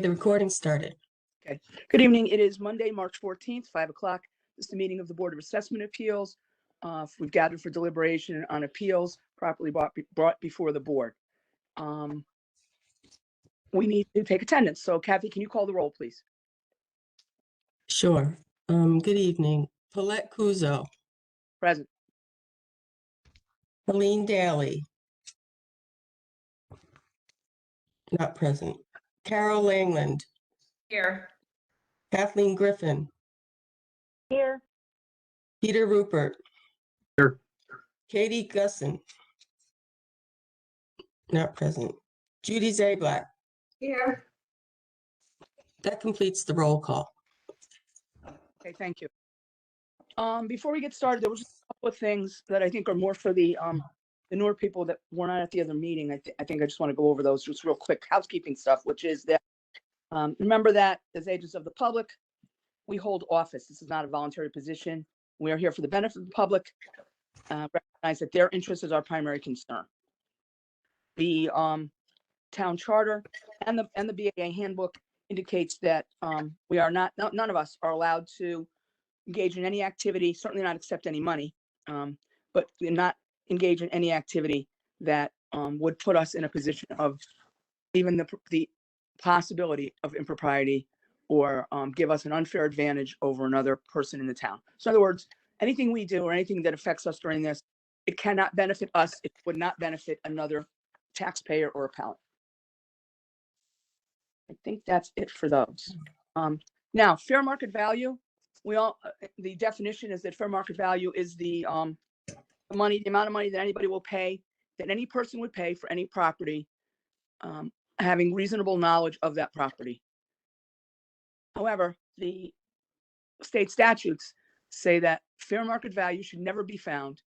The recording started. Okay. Good evening. It is Monday, March 14th, 5 o'clock. This is the meeting of the Board of Assessment Appeals. We've gathered for deliberation on appeals properly brought before the board. We need to take attendance. So Kathy, can you call the roll, please? Sure. Good evening. Paulette Kuzo, Present. Helene Daly. Not present. Carol Langland, Here. Kathleen Griffin, Here. Peter Rupert. Here. Katie Gusson. Not present. Judy Zablack. Here. That completes the roll call. Okay, thank you. Before we get started, there was just a couple of things that I think are more for the newer people that were not at the other meeting. I think I just want to go over those just real quick housekeeping stuff, which is that remember that as agents of the public, we hold office. This is not a voluntary position. We are here for the benefit of the public. Recognize that their interest is our primary concern. The town charter and the BAA handbook indicates that we are not, none of us are allowed to engage in any activity, certainly not accept any money, but not engage in any activity that would put us in a position of even the possibility of impropriety or give us an unfair advantage over another person in the town. So in other words, anything we do or anything that affects us during this, it cannot benefit us. It would not benefit another taxpayer or appellant. I think that's it for those. Now, fair market value. The definition is that fair market value is the amount of money that anybody will pay, that any person would pay for any property, having reasonable knowledge of that property. However, the state statutes say that fair market value should never be found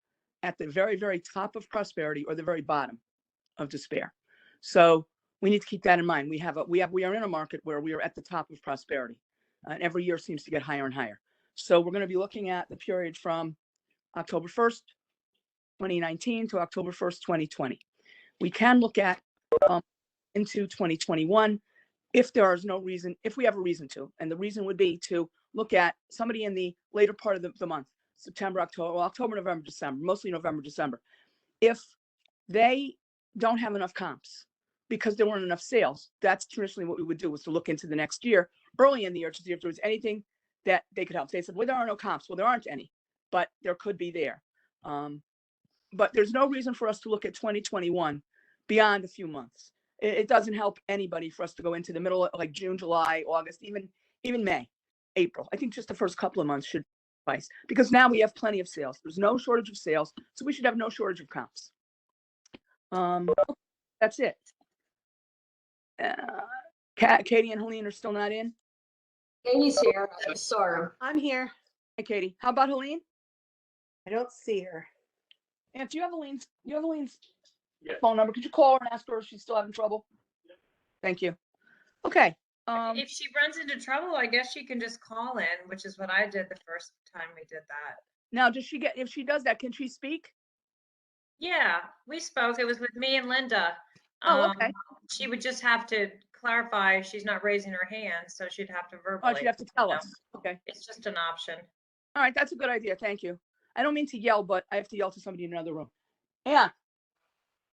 at the very, very top of prosperity or the very bottom of despair. So we need to keep that in mind. We are in a market where we are at the top of prosperity, and every year seems to get higher and higher. So we're going to be looking at the period from October 1st, 2019 to October 1st, 2020. We can look at into 2021 if there is no reason, if we have a reason to, and the reason would be to look at somebody in the later part of the month, September, October, November, December, mostly November, December. If they don't have enough comps because there weren't enough sales, that's traditionally what we would do, was to look into the next year, early in the year, to see if there was anything that they could help. They said, well, there are no comps. Well, there aren't any, but there could be there. But there's no reason for us to look at 2021 beyond a few months. It doesn't help anybody for us to go into the middle of like June, July, August, even May, April. I think just the first couple of months should suffice, because now we have plenty of sales. There's no shortage of sales, so we should have no shortage of comps. That's it. Katie and Helene are still not in. Katie's here. I saw her. I'm here. Hi, Katie. How about Helene? I don't see her. And do you have Helene's phone number? Could you call her and ask her if she's still having trouble? Yep. Thank you. Okay. If she runs into trouble, I guess she can just call in, which is what I did the first time we did that. Now, if she does that, can she speak? Yeah, we spoke. It was with me and Linda. Oh, okay. She would just have to clarify she's not raising her hand, so she'd have to verbally. Oh, she'd have to tell us. Okay. It's just an option. All right, that's a good idea. Thank you. I don't mean to yell, but I have to yell to somebody in another room. And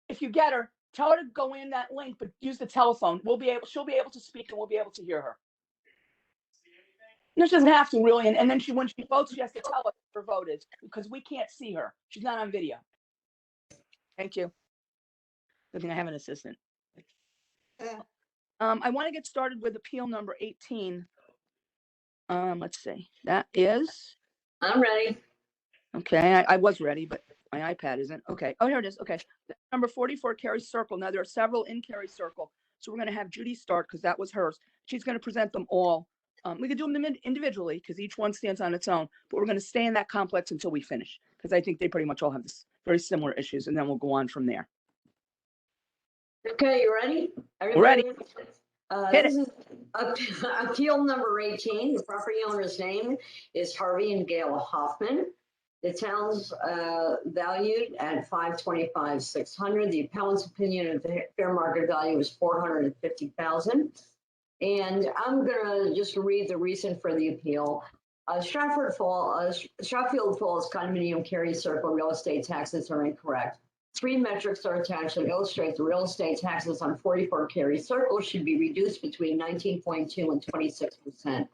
if you get her, tell her to go in that link, but use the telephone. She'll be able to speak, and we'll be able to hear her. No, she doesn't have to really. And then when she votes, she has to tell us what her vote is, because we can't see her. She's not on video. Thank you. Good thing I have an assistant. I want to get started with appeal number 18. Let's see. That is. I'm ready. Okay, I was ready, but my iPad isn't. Okay. Oh, here it is. Okay. Number 44, Carey Circle. Now, there are several in Carey Circle. So we're going to have Judy start because that was hers. She's going to present them all. We could do them individually because each one stands on its own, but we're going to stay in that complex until we finish because I think they pretty much all have this very similar issues, and then we'll go on from there. Okay, you ready? Ready. This is appeal number 18. The property owner's name is Harvey and Gail Hoffman. The town's valued at $525,600. The appellant's opinion of the fair market value is $450,000. And I'm gonna just read the reason for the appeal. Stratfield Falls condominium Cary Circle real estate taxes are incorrect. 3 metrics are attached that illustrate the real estate taxes on 44 Cary Circle should be reduced between 19.2 and 26%.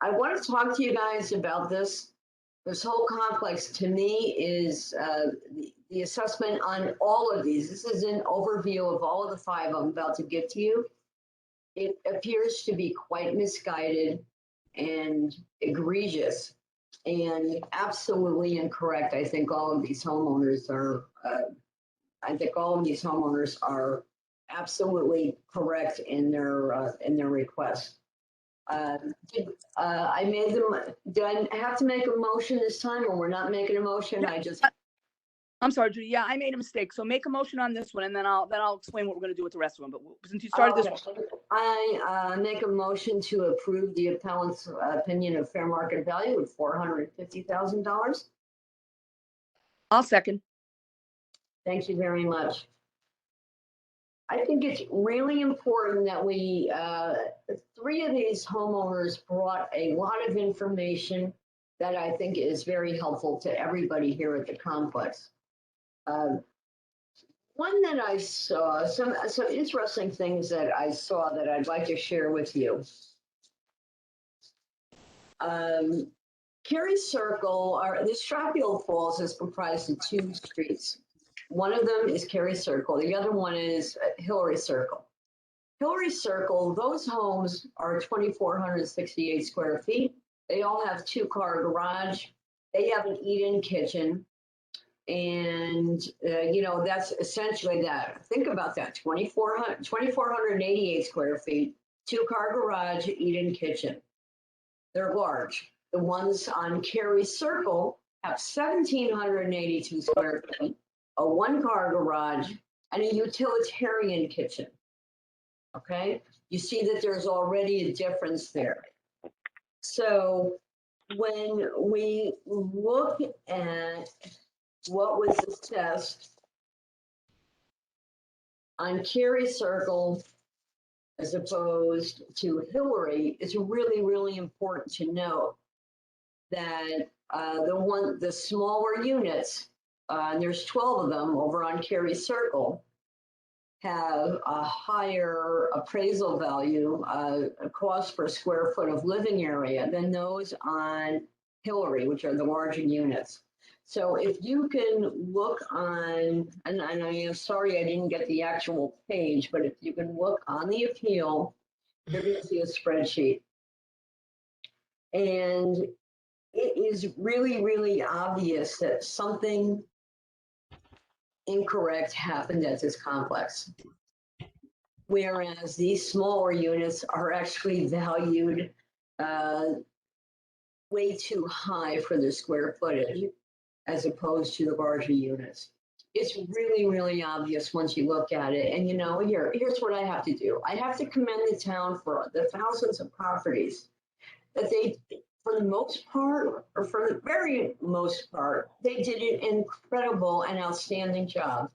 I want to talk to you guys about this. This whole complex to me is the assessment on all of these. This is an overview of all of the 5 I'm about to give to you. It appears to be quite misguided and egregious and absolutely incorrect. I think all of these homeowners are, absolutely correct in their request. Did I have to make a motion this time, or we're not making a motion? I'm sorry, Judy. Yeah, I made a mistake. So make a motion on this one, and then I'll explain what we're going to do with the rest of them. But since you started this one, I make a motion to approve the appellant's opinion of fair market value of $450,000. I'll second. Thank you very much. I think it's really important that we, 3 of these homeowners brought a lot of information that I think is very helpful to everybody here at the complex. One that I saw, some interesting things that I saw that I'd like to share with you. Cary Circle, the Stratfield Falls is comprised of 2 streets. One of them is Cary Circle. The other one is Hillary Circle. Hillary Circle, those homes are 2,468 square feet. They all have 2-car garage. They have an eat-in kitchen. And, that's essentially that. Think about that, 2,488 square feet, 2-car garage, eat-in kitchen. They're large. The ones on Cary Circle have 1,782 square feet, a 1-car garage, and a utilitarian kitchen. Okay, you see that there's already a difference there. So when we look at what was assessed on Cary Circle as opposed to Hillary, it's really, really important to note that the smaller units, and there's 12 of them over on Cary Circle, have a higher appraisal value, a cost per square foot of living area than those on Hillary, which are the larger units. So if you can look on, and I am sorry I didn't get the actual page, but if you can look on the appeal, you're going to see a spreadsheet. And it is really, really obvious that something incorrect happened at this complex. Whereas these smaller units are actually valued way too high for the square footage as opposed to the larger units. It's really, really obvious once you look at it. And here's what I have to do. I have to commend the town for the thousands of properties that they, for the most part, or for the very most part, they did an incredible and outstanding job.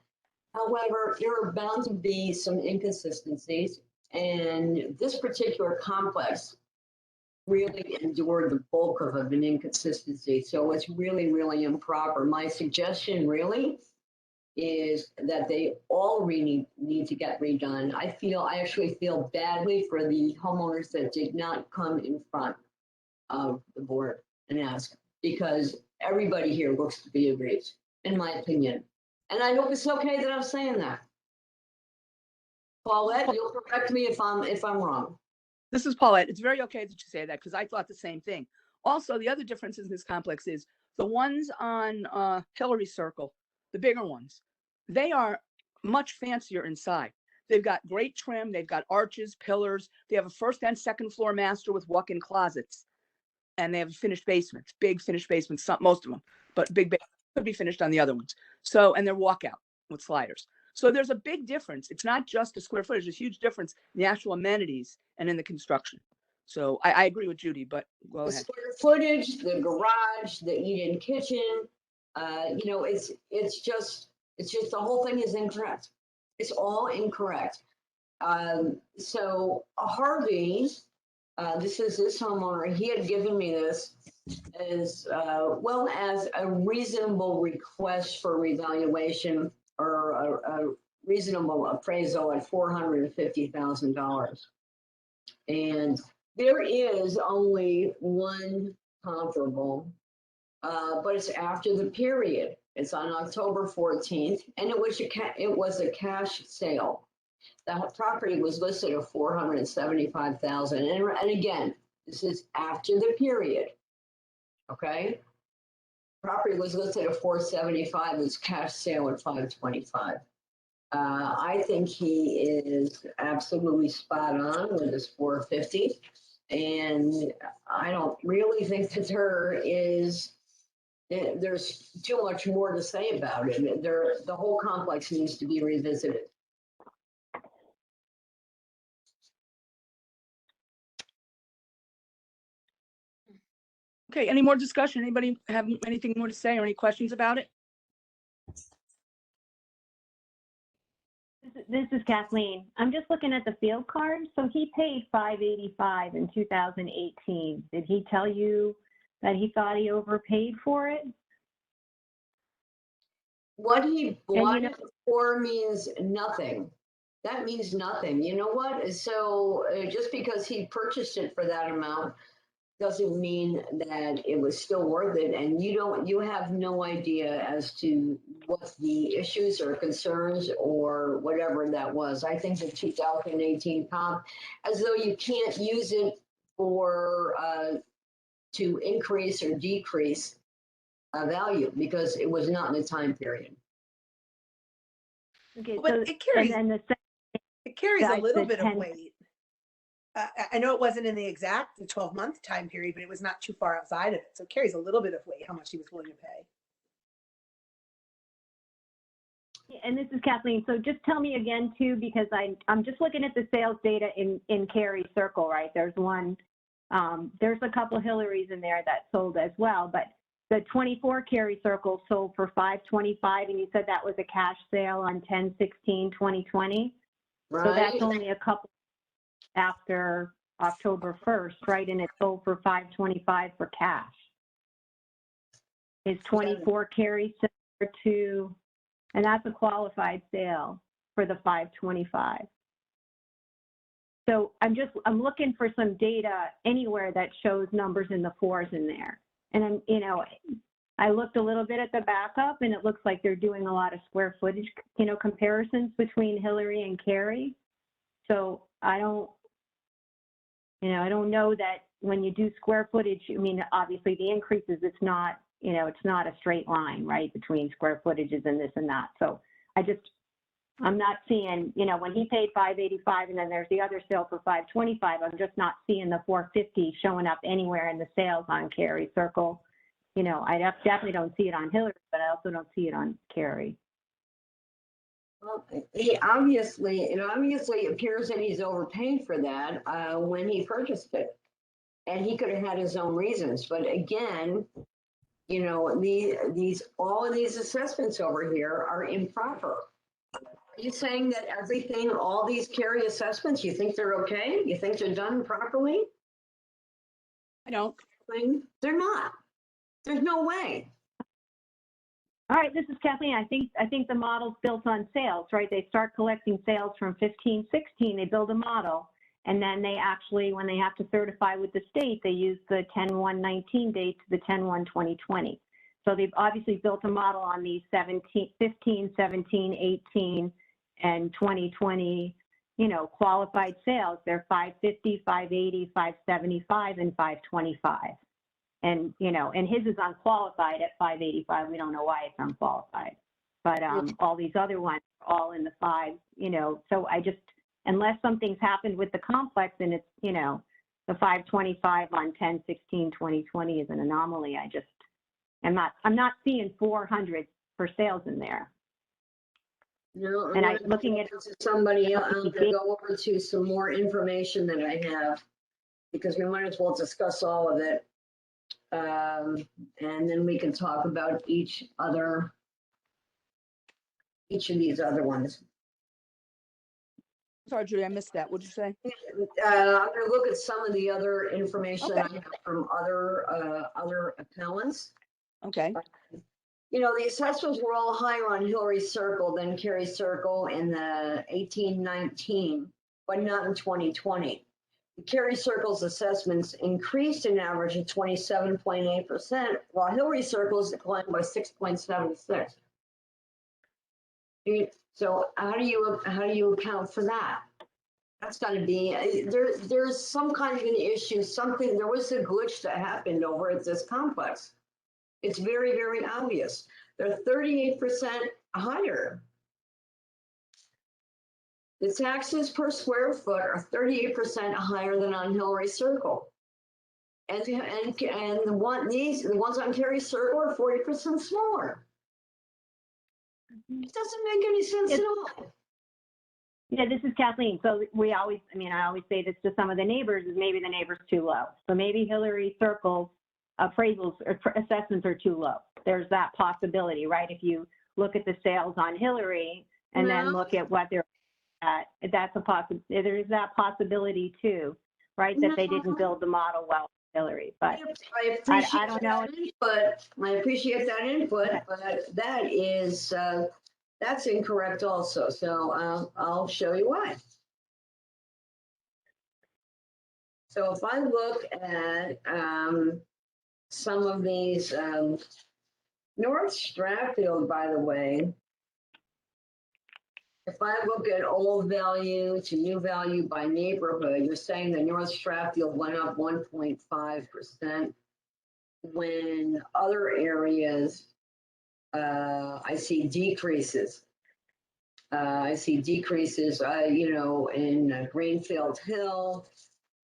However, there are bound to be some inconsistencies, and this particular complex really endured the bulk of an inconsistency. So it's really, really improper. My suggestion really is that they all really need to get redone. I actually feel badly for the homeowners that did not come in front of the board and ask, because everybody here looks to be aggrieved, in my opinion. And I hope it's okay that I'm saying that. Paulette, you'll correct me if I'm wrong. This is Paulette. It's very okay that you say that, because I thought the same thing. Also, the other difference in this complex is the ones on Hillary Circle, the bigger ones, they are much fancier inside. They've got great trim. They've got arches, pillars. They have a 1st and 2nd floor master with walk-in closets. And they have finished basements, big finished basements, most of them, but big could be finished on the other ones. So, and they're walkout with sliders. So there's a big difference. It's not just the square footage. There's a huge difference in the actual amenities and in the construction. So I agree with Judy, but go ahead. The square footage, the garage, the eat-in kitchen, it's just the whole thing is incorrect. It's all incorrect. So Harvey, this is this homeowner, he had given me this as well as a reasonable request for revaluation or a reasonable appraisal at $450,000. And there is only one comparable, but it's after the period. It's on October 14th, and it was a cash sale. The property was listed at $475,000, and again, this is after the period. Okay, property was listed at $475. It's cash sale at $525. I think he is absolutely spot on with his $450, and I don't really think that there's too much more to say about it. The whole complex needs to be revisited. Okay, any more discussion? Anybody have anything more to say or any questions about it? This is Kathleen. I'm just looking at the field card. So he paid $585 in 2018. Did he tell you that he thought he overpaid for it? What he bought know- it for means nothing. That means nothing. You know what? So just because he purchased it for that amount doesn't mean that it was still worth it. And you have no idea as to what the issues or concerns or whatever that was. I think the 2018 comp, as though you can't use it for to increase or decrease value because it was not in the time period. Okay, But so, it carries, and then it carries a guys, little the bit 10 of weight. I know it wasn't in the exact 12-month time period, but it was not too far outside of it. So it carries a little bit of weight, how much he was willing to pay. And this is Kathleen. So just tell me again too, because I'm just looking at the sales data in Cary Circle, right? There's one, there's a couple Hillarys in there that sold as well, but the 24 Cary Circle sold for $525, and you said that was a cash sale on 10/16/2020. Right? So that's only a couple after October 1st, right? And it sold for $525 for cash. Is 24 Cary similar to, and that's a qualified sale for the $525. So I'm looking for some data anywhere that shows numbers in the fours in there. And I looked a little bit at the backup, and it looks like they're doing a lot of square footage, comparisons between Hillary and Cary. So I don't know that when you do square footage, obviously the increases, it's not a straight line, right, between square footages and this and that. So I'm not seeing, when he paid $585 and then there's the other sale for $525, I'm just not seeing the $450 showing up anywhere in the sales on Cary Circle. I definitely don't see it on Hillary, but I also don't see it on Cary. Well, he obviously, it appears that he's overpaid for that when he purchased it. And he could have had his own reasons. But again, all of these assessments over here are improper. Are you saying that all these Cary assessments, you think they're okay? You think they're done properly? I don't. They're not. There's no way. All right, this is Kathleen. I think the model's built on sales, right? They start collecting sales from 15, 16, they build a model, and then they actually, when they have to certify with the state, they use the 10/1/19 date to the 10/1/2020. So they've obviously built a model on these 15, 17, 18, and 2020, qualified sales. They're 550, 580, 575, and 525. And, and his is unqualified at 585. We don't know why it's unqualified. But all these other ones are all in the fives, so unless something's happened with the complex and it's, the 525 on 10/16/2020 is an anomaly. I'm not seeing 400 for sales in there. No, And I'm looking at somebody else. I'm going to go over to some more information that I have because we might as well discuss all of it. And then we can talk about each of these other ones. sorry, Judy, I missed that. What'd you say? I'm gonna look at some of the other information I Okay. have from other appellants. Okay, You know, the assessments were all higher on Hillary Circle than Cary Circle in the 1819, but not in 2020. Cary Circle's assessments increased an average of 27.8%, while Hillary Circle's declined by 6.76. So how do you account for that? That's got to be there's some kind of an issue. There was a glitch that happened over at this complex. It's very, very obvious. They're 38% higher. The taxes per square foot are 38% higher than on Hillary Circle. And the ones on Cary Circle are 40% smaller. It doesn't make any sense at all. Yeah, this is Kathleen. So I always say this to some of the neighbors, is maybe the neighbor's too low. So maybe Hillary Circle's appraisals or assessments are too low. There's that possibility, right? If you look at the sales on Hillary and then look at what they're at, that's a there is that possibility too, right? That they didn't build the model well, Hillary, but I appreciate I don't know. that input. I appreciate that input, but that is, that's incorrect also. So I'll show you why. So if I look at some of these, North Stratfield, by the way, if I look at old value to new value by neighborhood, you're saying that North Stratfield went up 1.5%, when other areas, I see decreases. I see decreases, in Greenfield Hill,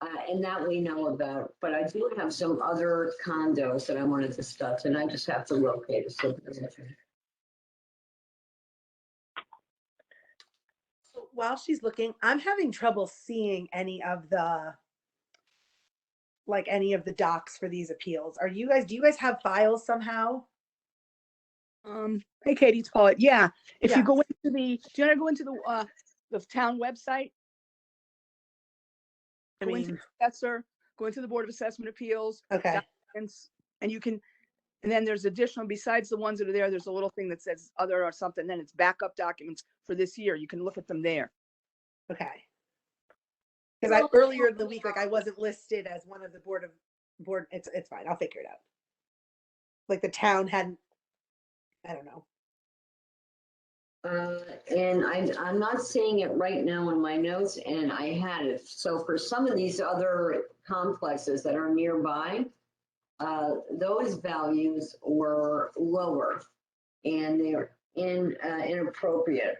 and that we know about. But I do have some other condos that I want to discuss, and I just have to locate it. So While she's looking, I'm having trouble seeing any of the docs for these appeals. Do you guys have files somehow? hey, Katie, it's Paulette. Yeah, if you Yeah. go into do you want to go into the town website? Go into assessor, go into the Board of Assessment Appeals, Okay. documents, and then there's additional, besides the ones that are there, there's a little thing that says other or something, then it's backup documents for this year. You can look at them there. Okay. Because earlier in the week, I wasn't listed as one of the board. It's fine. I'll figure it out. Like the town hadn't, I don't know. and I'm not seeing it right now in my notes, and I had it. So for some of these other complexes that are nearby, those values were lower, and they're inappropriate.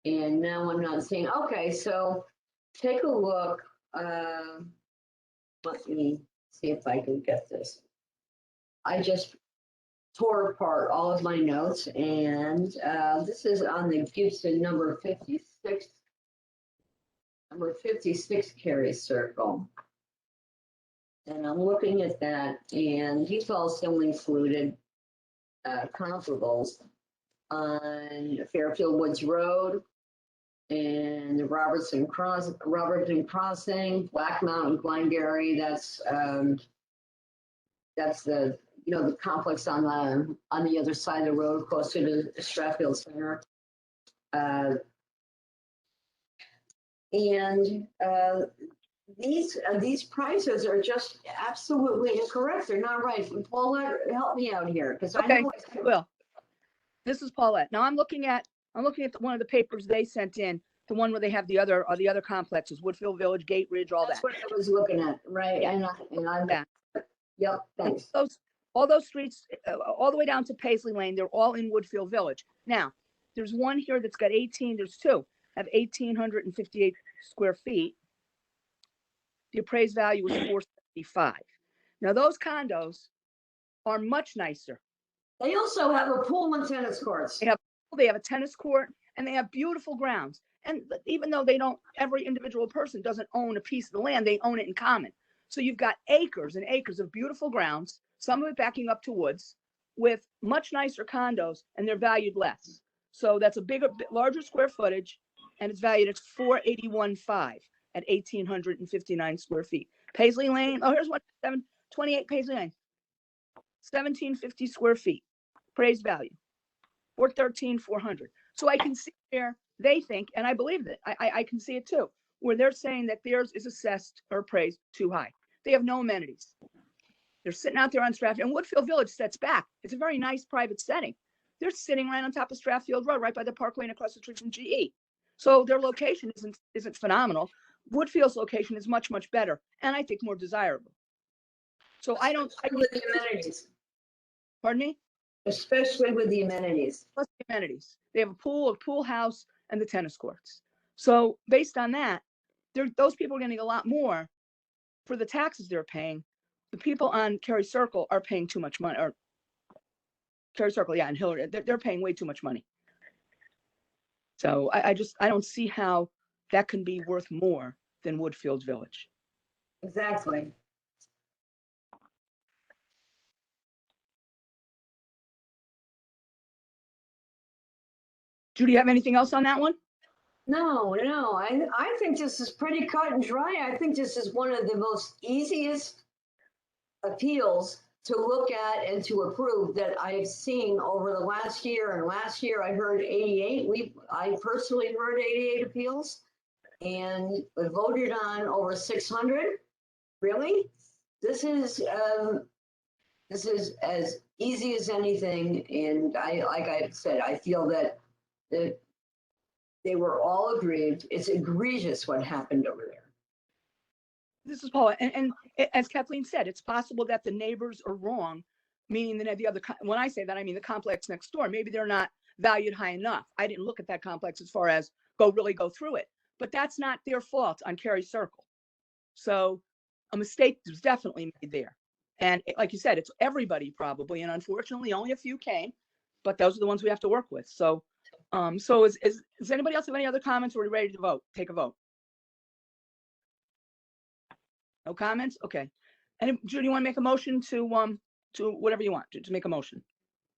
And now I'm not seeing. Okay, so take a look. Let me see if I can get this. I just tore apart all of my notes, and this is on the Gibson number 56. Number 56 Cary Circle. And I'm looking at that, and these also included comparables on Fairfield Woods Road and Robertson Crossing, Black Mountain, Glengarry. That's the the complex on the other side of the road, closer to Stratfield Center. These prices are just absolutely incorrect. They're not right. Paula, help me out here, because I Okay, know. well, this is Paulette. Now I'm looking at one of the papers they sent in, the one where they have the other complexes, Woodfield Village, Gate Ridge, all That's that. what I was looking at, right? Yeah. And I'm. Yeah. Yep. Thanks. All those streets, all the way down to Paisley Lane, they're all in Woodfield Village. Now, there's one here that's got there's two, have 1,858 square feet. The appraised value is 475. Now, those condos are much nicer. They also have a pool and tennis courts. They have a tennis court, and they have beautiful grounds. And even though every individual person doesn't own a piece of the land, they own it in common. So you've got acres and acres of beautiful grounds, some of it backing up to woods, with much nicer condos, and they're valued less. So that's a larger square footage, and it's valued at 481.5 at 1,859 square feet. Paisley Lane, oh, here's 28 Paisley Lane. 1,750 square feet, appraised value, 413,400. So I can see where they think, and I believe that, I can see it too, where they're saying that theirs is assessed or appraised too high. They have no amenities. They're sitting out there on Strathfield, and Woodfield Village sets back. It's a very nice private setting. They're sitting right on top of Strathfield Road, right by the Parkway and across the street from GE. So their location isn't phenomenal. Woodfield's location is much, much better, and I think more desirable. So I Especially with the amenities, pardon me? especially with the amenities. Plus the amenities. They have a pool house, and the tennis courts. So based on that, those people are getting a lot more for the taxes they're paying. The people on Cary Circle are paying too much money, or Cary Circle, yeah, and Hillary, they're paying way too much money. So I don't see how that can be worth more than Woodfield Village. Exactly. Judy, you have anything else on that one? No, I think this is pretty cut and dry. I think this is one of the most easiest appeals to look at and to approve that I've seen over the last year. And last year I heard 88. I personally heard 88 appeals and voted on over 600. Really? This is as easy as anything. And like I said, I feel that they were all aggrieved. It's egregious what happened over there. This is Paula, and as Kathleen said, it's possible that the neighbors are wrong, meaning that when I say that, I mean the complex next door. Maybe they're not valued high enough. I didn't look at that complex as far as go through it, but that's not their fault on Cary Circle. So a mistake was definitely made there. And like you said, it's everybody probably, and unfortunately only a few came, but those are the ones we have to work with. So, does anybody else have any other comments? Or are we ready to vote? Take a vote. No comments? Okay. And Judy, you want to make a motion to whatever you want to make a motion?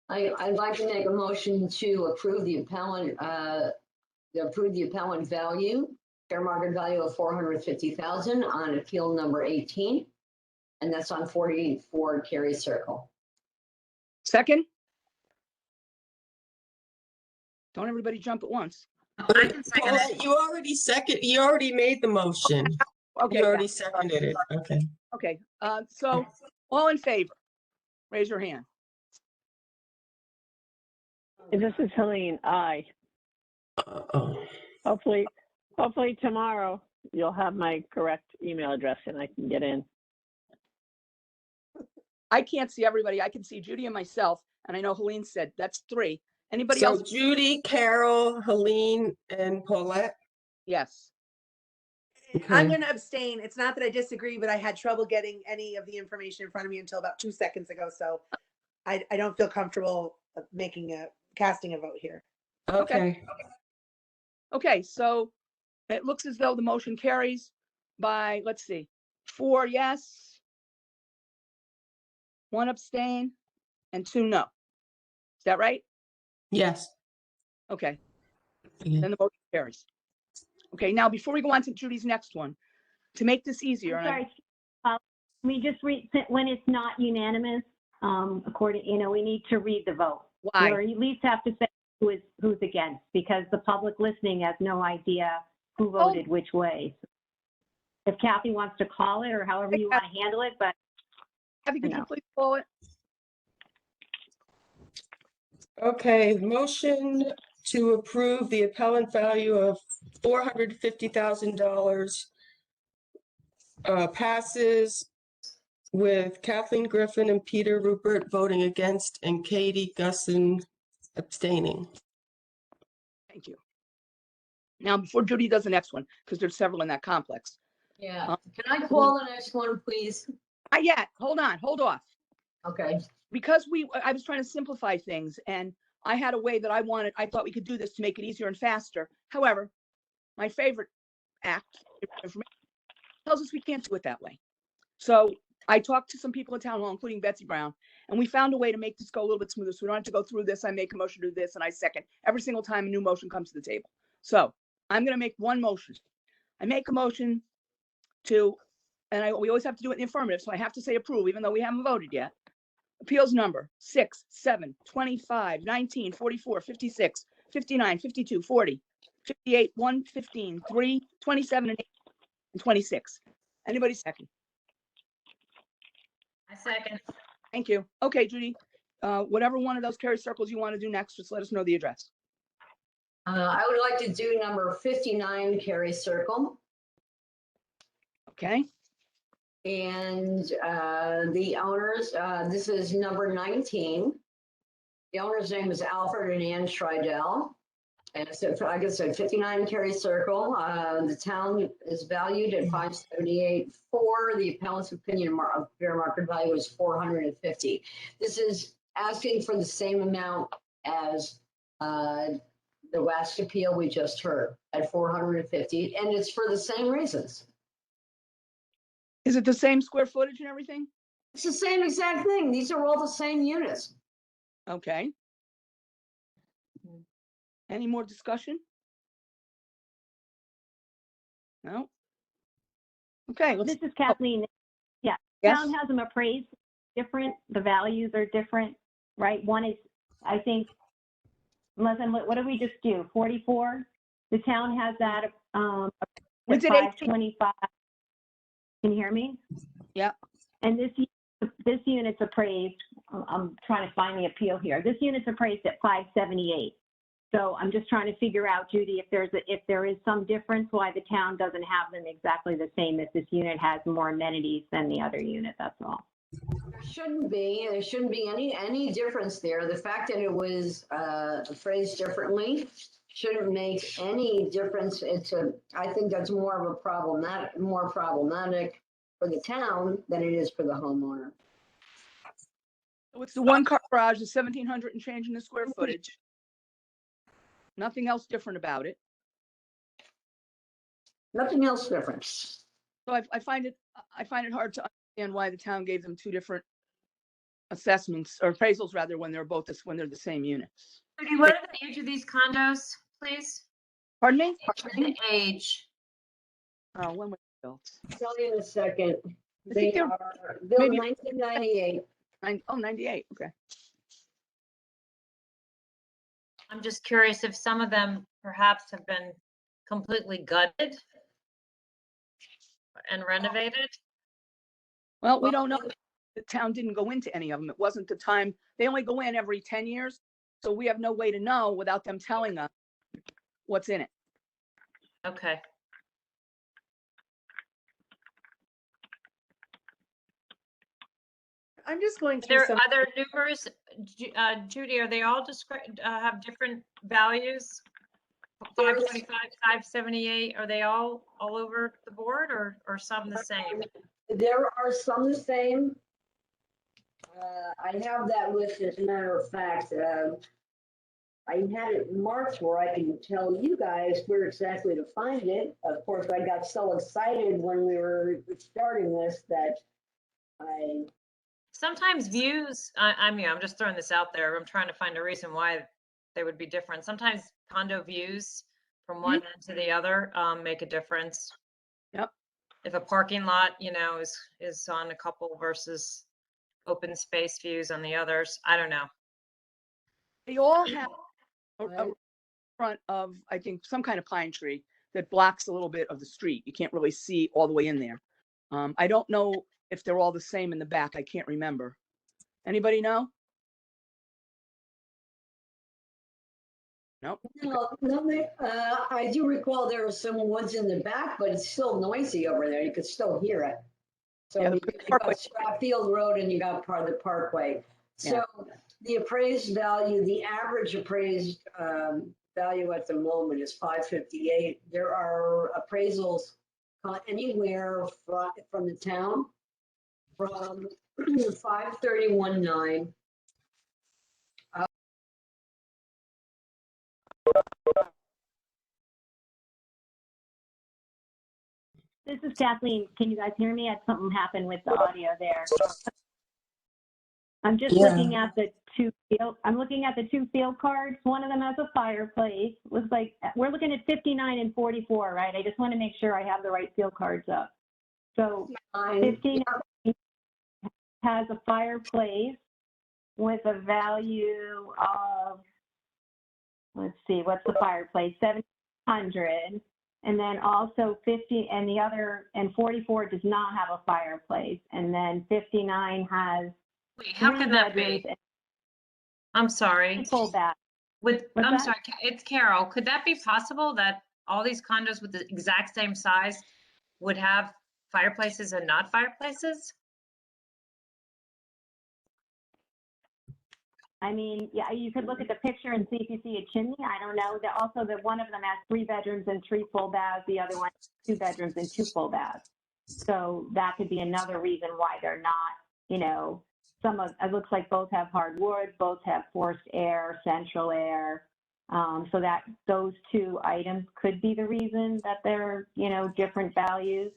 I'd like to make a motion to approve the appellant, value, fair market value of 450,000 on appeal number 18. And that's on 44 Cary Circle. Second? Don't everybody jump at once. I can second Paulette, it. you already made the motion. Okay. You yeah. already seconded it. Okay. Okay. So all in favor, raise your hand. This is Helene. Aye. Uh-oh. Hopefully tomorrow you'll have my correct email address and I can get in. I can't see everybody. I can see Judy and myself, and I know Helene said that's 3. Anybody So else? Judy, Carol, Helene, and Paulette. Yes. I'm Okay. going to abstain. It's not that I disagree, but I had trouble getting any of the information in front of me until about 2 seconds ago. So I don't feel comfortable casting a vote here. Okay. Okay. So it looks as though the motion carries by, let's see, 4 yes, 1 abstain, and 2 no. Is that right? Yes. Okay. Yeah. Then the motion carries. Okay, now before we go on to Judy's next one, to make this easier, I'm and sorry. Let me just read, when it's not unanimous, we need to read the vote. why? Or you at least have to say who's against, because the public listening has no idea who voted which way. If Kathy wants to call it or however you want to handle it, but Kathy, could you No. please call it? Okay, motion to approve the appellant value of $450,000 passes with Kathleen Griffin and Peter Rupert voting against and Katie Gusson abstaining. Thank you. Now, before Judy does the next one, because there's several in that complex. Yeah. Can I call the next one, please? Not yet. Hold on. Hold off. Okay. Because I was trying to simplify things, and I had a way that I thought we could do this to make it easier and faster. However, my favorite act tells us we can't do it that way. So I talked to some people in town hall, including Betsy Brown, and we found a way to make this go a little bit smoother. So we don't have to go through this. I make a motion to do this, and I second every single time a new motion comes to the table. So I'm going to make one motion. I make a motion to, and we always have to do it in the affirmative, so I have to say approve, even though we haven't voted yet. Appeals number 6, 7, 25, 19, 44, 56, 59, 52, 40, 58, 1, 15, 3, 27, and 8, and 26. Anybody second? I second. Thank you. Okay, Judy, whatever one of those carry circles you want to do next, just let us know the address. I would like to do number 59 Cary Circle. Okay, And the owners, this is number 19. The owner's name is Alfred and Ann Schreidel. And so, like I said, 59 Cary Circle. The town is valued at $578. The appellant's opinion of fair market value is $450. This is asking for the same amount as the last appeal we just heard at $450, and it's for the same reasons. is it the same square footage and everything? It's the same exact thing. These are all the same units. Okay. Any more discussion? No? Okay, let's, This is Kathleen. Yeah, yes, town has them appraised different, the values are different, right? One is, I think, unless I'm, what did we just do, 44? The town has that, we at did 18. 525. Can you hear me? Yeah. And this unit's appraised, I'm trying to find the appeal here. This unit's appraised at 578. So I'm just trying to figure out, Judy, if there is some difference why the town doesn't have them exactly the same, if this unit has more amenities than the other unit, that's all. There shouldn't be any difference there. The fact that it was phrased differently shouldn't make any difference. I think that's more problematic for the town than it is for the homeowner. So it's the one car garage, is 1,700 and change in the square footage. Nothing else different about it. Nothing else different. So I find it hard to understand why the town gave them two different assessments or appraisals rather when they're the same units. Judy, what are the age of these condos, please? Pardon me? The age. Oh, when were they built? I'll tell you in a second. I think They they're are built in maybe- 1998. 98, okay. I'm just curious if some of them perhaps have been completely gutted and renovated. Well, we don't know. The town didn't go into any of them. It wasn't the time. They only go in every 10 years. So we have no way to know without them telling us what's in it. Okay. I'm just going through some. Are there numerous, Judy, are they all have different values? There's- 525, 578, are they all over the board or some the same? There are some the same. I have that list, as a matter of fact. I had it marked where I can tell you guys where exactly to find it. Of course, I got so excited when we were starting this that I. Sometimes views, I mean, I'm just throwing this out there. I'm trying to find a reason why they would be different. Sometimes condo views from one end to the other make a difference. Yep. If a parking lot, is on a couple versus open space views on the others, I don't know. They all have a Right. front of, I think, some kind of pine tree that blocks a little bit of the street. You can't really see all the way in there. I don't know if they're all the same in the back. I can't remember. Anybody know? Nope. I do recall there were some woods in the back, but it's still noisy over there. You could still hear it. So Yeah, the you Parkway. got Stratfield Road and you got part of the Parkway. So the appraised value, the average appraised value at the moment is 558. There are appraisals anywhere from the town from 531.9. This is Kathleen. Can you guys hear me? I had something happen with the audio there. I'm just Yeah. looking at the I'm looking at the two field cards. One of them has a fireplace. Looks like we're looking at 59 and 44, right? I just want to make sure I have the right field cards up. So Fine. 59 has a fireplace with a value of, let's see, what's the fireplace? 700. And then also 50, and the other, and 44 does not have a fireplace. And then 59 has Wait, how 3 can that bedrooms be? and I'm sorry. full bath. With, What's I'm that? sorry, it's Carol. Could that be possible that all these condos with the exact same size would have fireplaces and not fireplaces? I mean, yeah, you could look at the picture and see if you see a chimney. I don't know. That also, that one of them has 3 bedrooms and 3 full baths. The other one, 2 bedrooms and 2 full baths. So that could be another reason why they're not, you know, it looks like both have hardwood, both have forced air, central air. So that those 2 items could be the reason that they're, you know, different values.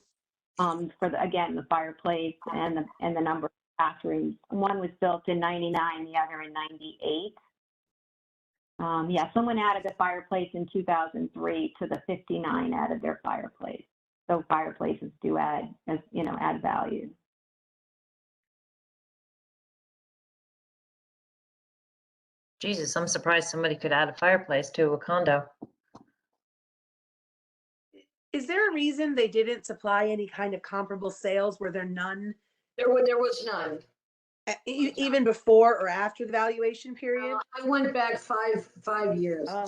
For the, again, the fireplace and the number of bathrooms. One was built in 99, the other in 98. Yeah, someone added the fireplace in 2003 to the 59 added their fireplace. So fireplaces do add, as you know, add value. Jesus, I'm surprised somebody could add a fireplace to a condo. Is there a reason they didn't supply any kind of comparable sales? Were there none, There was none. even before or after the valuation period? I went back five years. Oh,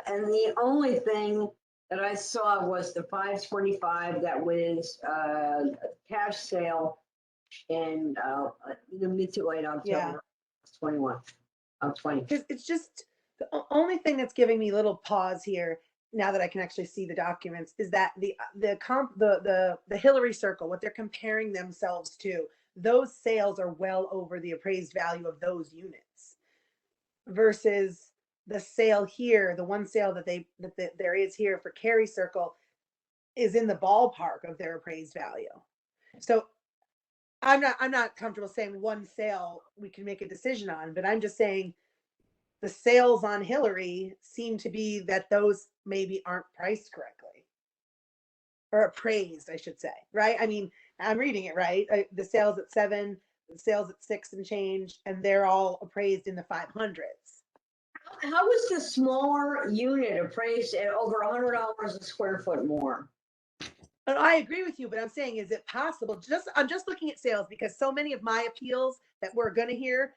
And the only thing that I saw was the 525 that was a cash sale in the mid to late Yeah. October 21 of 20. because it's just the only thing that's giving me a little pause here now that I can actually see the documents is that the Hillary Circle, what they're comparing themselves to, those sales are well over the appraised value of those units versus the sale here, the one sale that there is here for Cary Circle is in the ballpark of their appraised value. So I'm not comfortable saying one sale we can make a decision on, but I'm just saying the sales on Hillary seem to be that those maybe aren't priced correctly or appraised, I should say, right? I mean, I'm reading it right. The sales at 7, the sales at 6 and change, and they're all appraised in the 500s. How is the smaller unit appraised at over $100 a square foot more? And I agree with you, but I'm saying, is it possible? I'm just looking at sales because so many of my appeals that we're going to hear,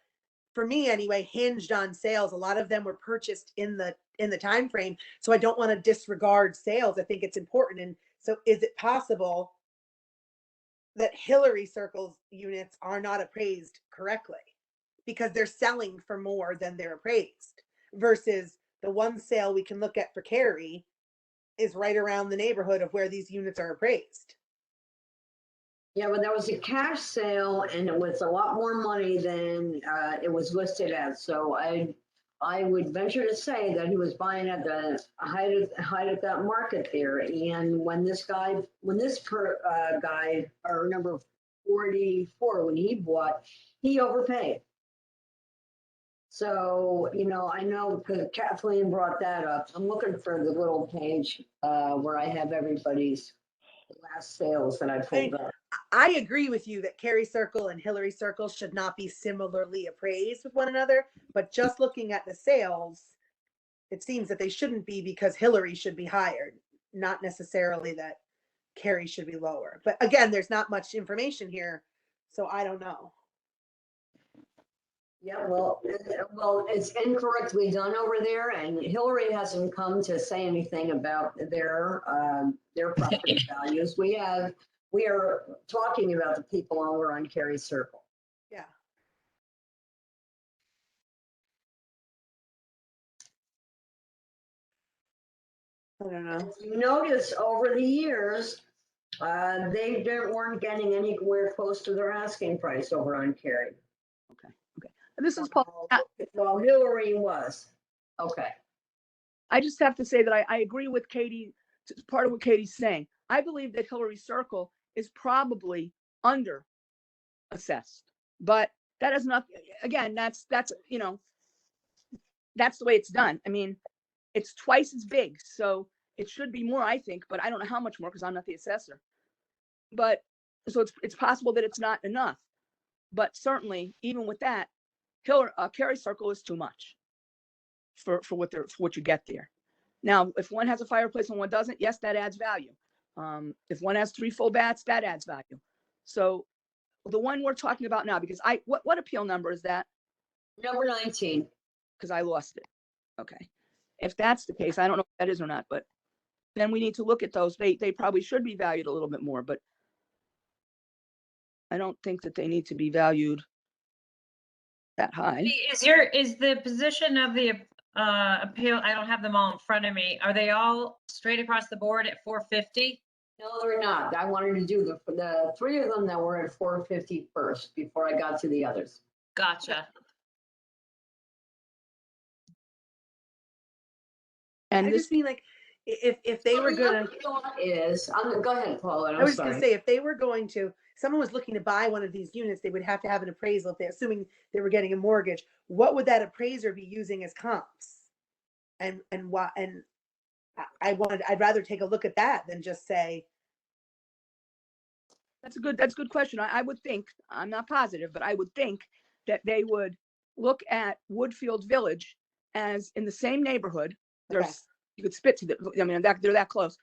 for me anyway, hinged on sales. A lot of them were purchased in the time frame, so I don't want to disregard sales. I think it's important. And so, is it possible that Hillary Circle's units are not appraised correctly because they're selling for more than they're appraised, versus the one sale we can look at for Cary is right around the neighborhood of where these units are appraised? Yeah, but that was a cash sale and it was a lot more money than it was listed as. So I would venture to say that he was buying at the height of that market there. And when this guy, or number 44, when he bought, he overpaid. So, you know, I know because Kathleen brought that up. I'm looking for the little page where I have everybody's last sales that I pulled up. I agree with you that Cary Circle and Hillary Circle should not be similarly appraised with one another, but just looking at the sales, it seems that they shouldn't be because Hillary should be higher, not necessarily that Cary should be lower. But again, there's not much information here, so I don't know. Yeah, well, it's incorrectly done over there, and Hillary hasn't come to say anything about their property values. We are talking about the people over on Cary Circle. Yeah. I don't know. You notice over the years, they weren't getting anywhere close to their asking price over on Cary. And this is Paul. Well, Hillary was. Okay. I just have to say that I agree with Katie, part of what Katie's saying. I believe that Hillary Circle is probably under assessed, but that is not, again, that's, you know, that's the way it's done. I mean, it's twice as big, so it should be more, I think, but I don't know how much more because I'm not the assessor. But, so it's possible that it's not enough. But certainly, even with that, Cary Circle is too much for what you get there. Now, if one has a fireplace and one doesn't, yes, that adds value. If one has 3 full baths, that adds value. So the one we're talking about now, because what appeal number is that? Number 19. Because I lost it. Okay. If that's the case, I don't know if that is or not, but then we need to look at those. They probably should be valued a little bit more, but I don't think that they need to be valued that high. Is the position of the appeal, I don't have them all in front of me. Are they all straight across the board at 450? No, they're not. I wanted to do the 3 of them that were at 450 first before I got to the others. Gotcha. And I this, just mean like, if they So were the gonna, other thought is, go ahead, Paula. I I'm was just gonna sorry. say, if they were going to, someone was looking to buy one of these units, they would have to have an appraisal. If they're assuming they were getting a mortgage, what would that appraiser be using as comps? And why? And I'd rather take a look at that than just say, that's a good question. I would think, I'm not positive, but I would think that they would look at Woodfield Village as in the same neighborhood. Okay. There's, you could spit to the, I mean, they're that close.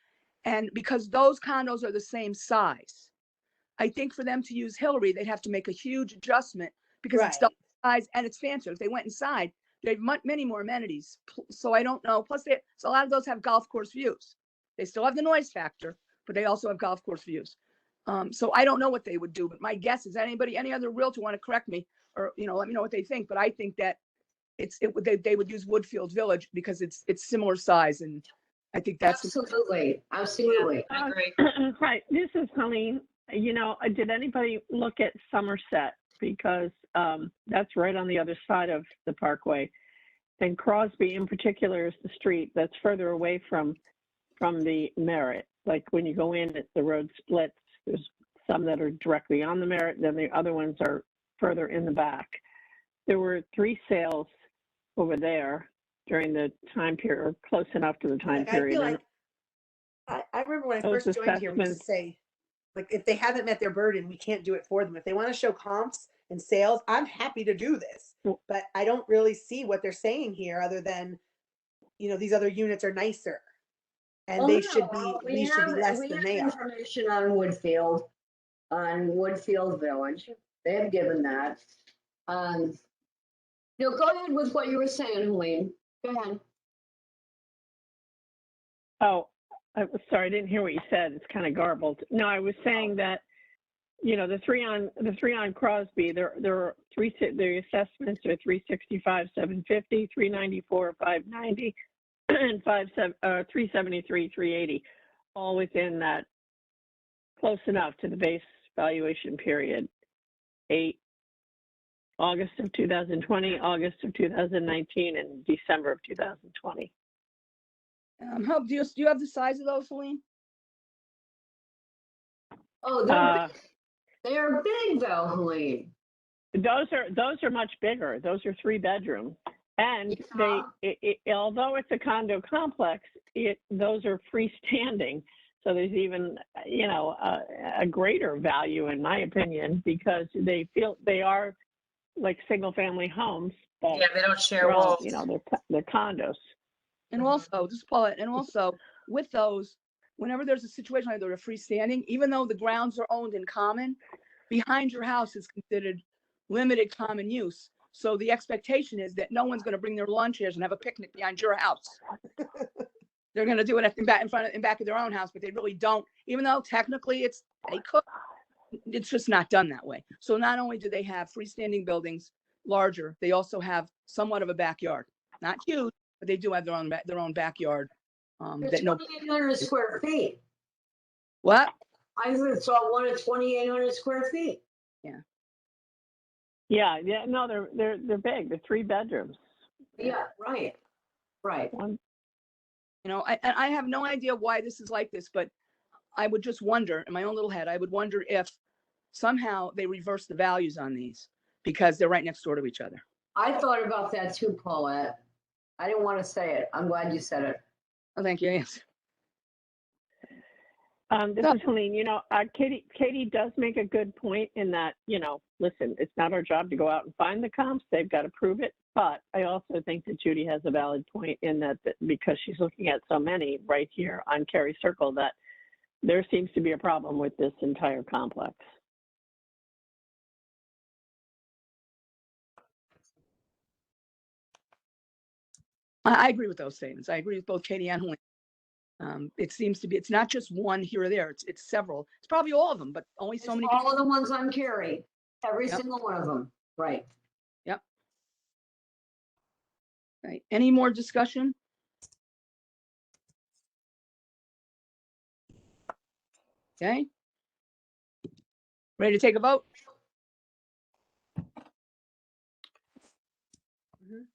And because those condos are the same size, I think for them to use Hillary, they'd have to make a huge adjustment because it's right, the size and it's fancier. If they went inside, they have many more amenities. So I don't know. Plus, so a lot of those have golf course views. They still have the noise factor, but they also have golf course views. So I don't know what they would do, but my guess is any other realtor want to correct me or, you know, let me know what they think. But I think that they would use Woodfield Village because it's similar size. And I think that's Absolutely, absolutely. I agree. Hi, this is Colleen. You know, did anybody look at Somerset? Because that's right on the other side of the Parkway. And Crosby in particular is the street that's further away from the Merritt. Like when you go in, the road splits. There's some that are directly on the Merritt, then the other ones are further in the back. There were 3 sales over there during the time period, or close enough to the time like, I period. feel And like, I remember when I Those first joined here, we used to assessments- say, like, if they haven't met their burden, we can't do it for them. If they want to show comps and sales, I'm happy to do this. Well- But I don't really see what they're saying here other than, you know, these other units are nicer. And Oh, they no, should be, well, these should be less we than have they are. information on Woodfield Village. They have given that. No, go ahead with what you were saying, Helene. Go ahead. Oh, I'm sorry, I didn't hear what you said. It's kind of garbled. No, I was saying that, you know, the three on Crosby, the assessments are 365, 750, 394, 590, and 373, 380, all within that, close enough to the base valuation period. August of 2020, August of 2019, and December of 2020. do you have the size of those, Celine? Oh, they are big though, Helene. Those are much bigger. Those are 3 bedroom, and although it's a condo complex, those are freestanding. So there's even, you know, a greater value in my opinion because they are like single family homes. But Yeah, they don't share they're all, walls. you know, they're condos. And also, just Paula, and also with those, whenever there's a situation like they're freestanding, even though the grounds are owned in common, behind your house is considered limited common use. So the expectation is that no one's going to bring their lawn chairs and have a picnic behind your house. They're going to do it in back of their own house, but they really don't. Even though technically they could, it's just not done that way. So not only do they have freestanding buildings larger, they also have somewhat of a backyard. Not huge, but they do have their own backyard. They're That no 2,800 square feet. what? I saw one at 2,800 square feet. Yeah, no, they're big. They're 3 bedrooms. Yeah, right. One, You know, I have no idea why this is like this, but I would just wonder in my own little head, I would wonder if somehow they reverse the values on these. because they're right next door to each other. I thought about that too, Paulette. I didn't want to say it. I'm glad you said it. Oh, thank you. Yes. This So- is Helene. Katie does make a good point in that, listen, it's not our job to go out and find the comps. They've got to prove it. But I also think that Judy has a valid point in that because she's looking at so many right here on Cary Circle, that there seems to be a problem with this entire complex. I agree with those statements. I agree with both Katie and Helene. It seems to be, it's not just one here or there. It's several. It's probably all of them, but only so It's many. all of the ones on Cary, every Yep. single one of them, right? Right. Any more discussion? Okay. Ready to take a vote? Mhm.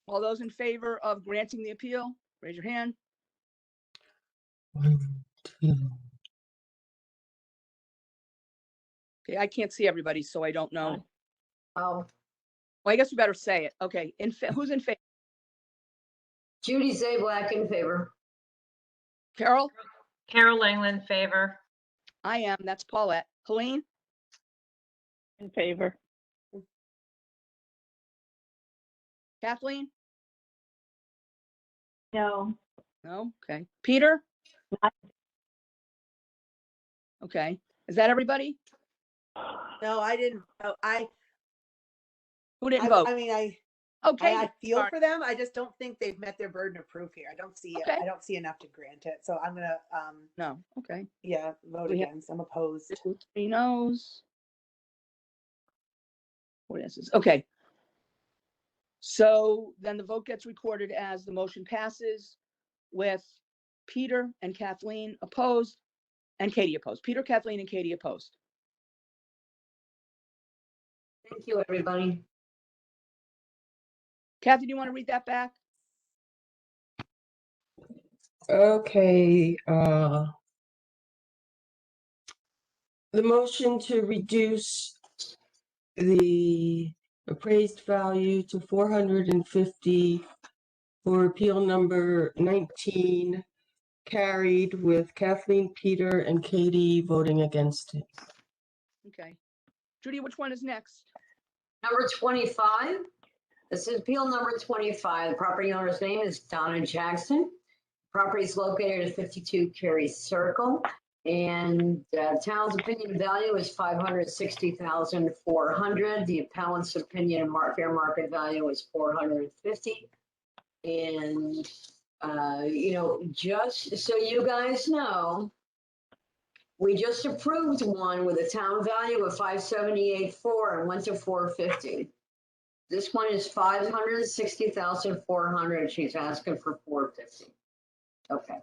All those in favor of granting the appeal, raise your hand. 1, 2. Okay, I can't see everybody, so I don't know. Oh, Well, I guess we better say it. Okay, who's in favor? Judy Zablack in favor. Carol? Carol Langland, favor. I am. That's Paulette. Helene? In favor. Kathleen? No, No? Okay. Peter? Aye. Okay. Is that everybody? No, I didn't. Who didn't vote? I mean, Okay. I feel sorry. for them. I just don't think they've met their burden of proof here. I don't see Okay. I don't see enough to grant it. So I'm gonna No. Okay. vote We have- against. I'm opposed. 2, 3 no's. 4 yeses. Okay. So then the vote gets recorded as the motion passes with Peter and Kathleen opposed and Katie opposed. Peter, Kathleen, and Katie opposed. Thank you, everybody. Kathy, do you want to read that back? Okay, the motion to reduce the appraised value to 450 for appeal number 19 carried with Kathleen, Peter, and Katie voting against it. Okay. Judy, which one is next? Number 25. This is appeal number 25. The property owner's name is Donna Jackson. Property is located at 52 Cary Circle. And town's opinion value is $560,400. The appellant's opinion and fair market value is $450,000. And, just so you guys know, we just approved one with a town value of $578,400 and went to $450,000. This one is $560,400. She's asking for $450,000. Okay.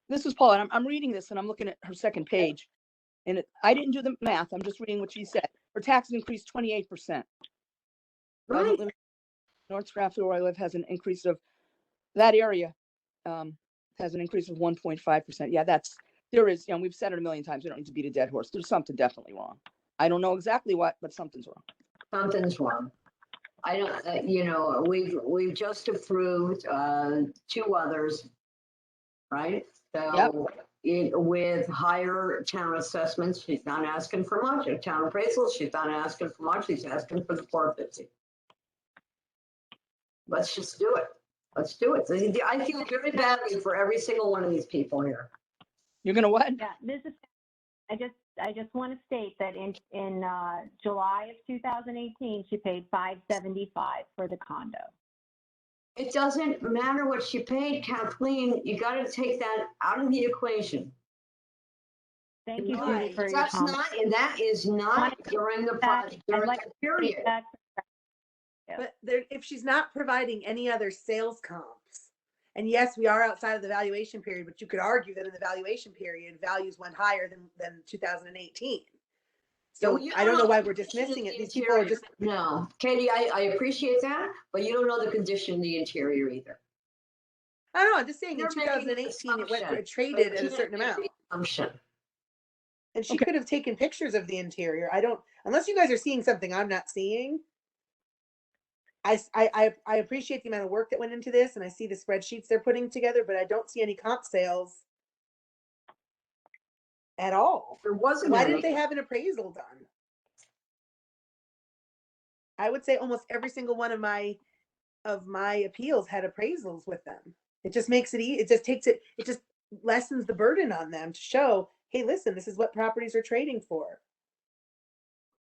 This is Paula. I'm reading this and I'm looking at her second page. And I didn't do the math. I'm just reading what she said. Her taxes increased 28%. I don't Right. live in North Stratford where I live has an increase of, that area has an increase of 1.5%. Yeah, there is, we've said it a million times. We don't need to beat a dead horse. There's something definitely wrong. I don't know exactly what, but something's wrong. Something's wrong. I don't, we've just approved 2 others, right? So with higher town assessments, she's not asking for much. A town appraisal, she's not asking for much. She's asking for the $450,000. Let's just do it. Let's do it. I feel very badly for every single one of these people here. You're going to what? yeah, this is, I just want to state that in July of 2018, she paid $575 for the condo. It doesn't matter what she paid, Kathleen. You got to take that out of the equation. Thank you, Judy, Right. for your That's comment. not, and that is not during the during like the period. But if she's not providing any other sales comps, and yes, we are outside of the valuation period, but you could argue that in the valuation period, values went higher than 2018. So You I don't know know why the we're condition of dismissing the it. These people are interior. just, No, Katie, I appreciate that, but you don't know the condition of the interior either. I don't know, I'm just saying in You're making an 2018, assumption, it traded but at you a certain can't make amount. the assumption. And she Okay. could have taken pictures of the interior. I don't, unless you guys are seeing something I'm not seeing. I appreciate the amount of work that went into this, and I see the spreadsheets they're putting together, but I don't see any comp sales at all. There wasn't Why any. didn't they have an appraisal done? I would say almost every single one of my appeals had appraisals with them. It just makes it easy. It just takes it. It just lessens the burden on them to show, hey, listen, this is what properties are trading for.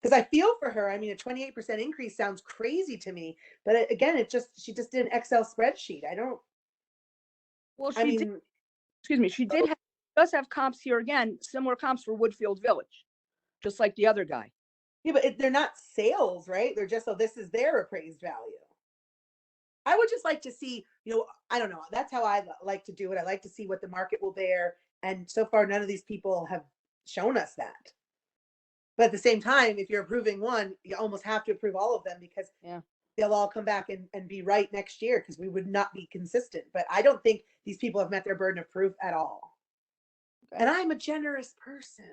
Because I feel for her. I mean, a 28% increase sounds crazy to me, but again, she just did an Excel spreadsheet. I don't. Well, I she did, mean, excuse me, she does have comps here again, similar comps for Woodfield Village, just like the other guy. yeah, but they're not sales, right? They're just, oh, this is their appraised value. I would just like to see, I don't know. That's how I like to do it. I like to see what the market will bear. And so far, none of these people have shown us that. But at the same time, if you're approving one, you almost have to approve all of them because they'll all come back and be right next year because we would not be consistent. But I don't think these people have met their burden of proof at all. Okay. And I'm a generous person.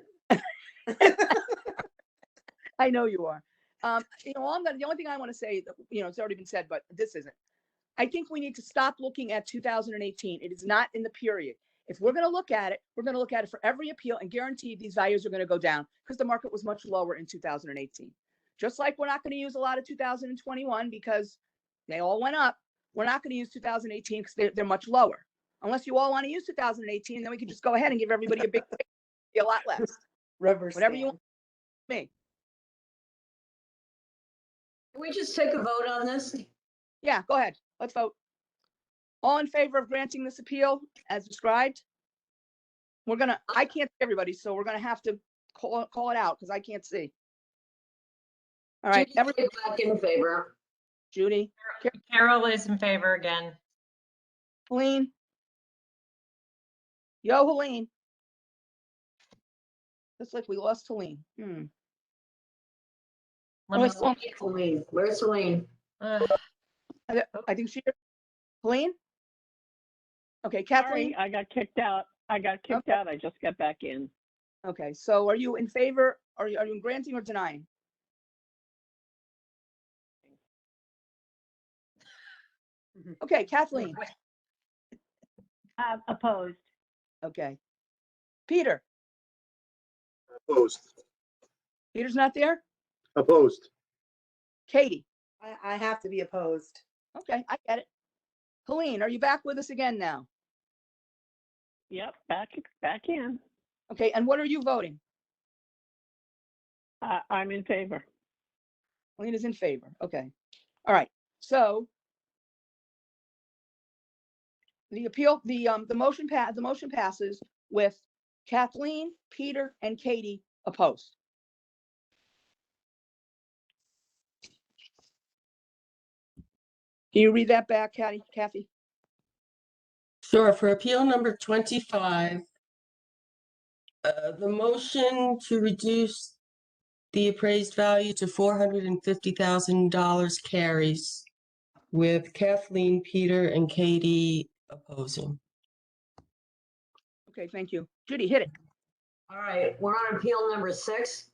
I know you are. The only thing I want to say, it's already been said, but this isn't. I think we need to stop looking at 2018. It is not in the period. If we're going to look at it, we're going to look at it for every appeal and guarantee these values are going to go down because the market was much lower in 2018. Just like we're not going to use a lot of 2021 because they all went up. We're not going to use 2018 because they're much lower. Unless you all want to use 2018, then we can just go ahead and give everybody a big, a lot less. Rubber Whatever stamp. you want. Me. Can we just take a vote on this? Yeah, go ahead. Let's vote. All in favor of granting this appeal as described? I can't see everybody, so we're gonna have to call it out because I can't see. All right, Judy back in favor. Judy, Carol is in favor again. Helene. Yo, Helene. Looks like we lost Helene. Let me Oh, see. Celine. Where's Celine? I think she. Helene. Okay, Kathleen. Sorry, I got kicked out. I just got back in. Okay, so are you in favor? Are you granting or denying? Okay, Kathleen. Opposed. Okay. Peter. Opposed. Peter's not there? Opposed. Katie. I have to be opposed. Okay, I get it. Helene, are you back with us again now? Yep, back in. Okay, and what are you voting? I'm in favor. Helene is in favor. Okay. All right. So the appeal, the motion passes with Kathleen, Peter, and Katie opposed. Can you read that back, Kathy? Sure. For appeal number 25, the motion to reduce the appraised value to $450,000 carries with Kathleen, Peter, and Katie opposing. Okay, thank you. Judy, hit it. All right, we're on appeal number 6.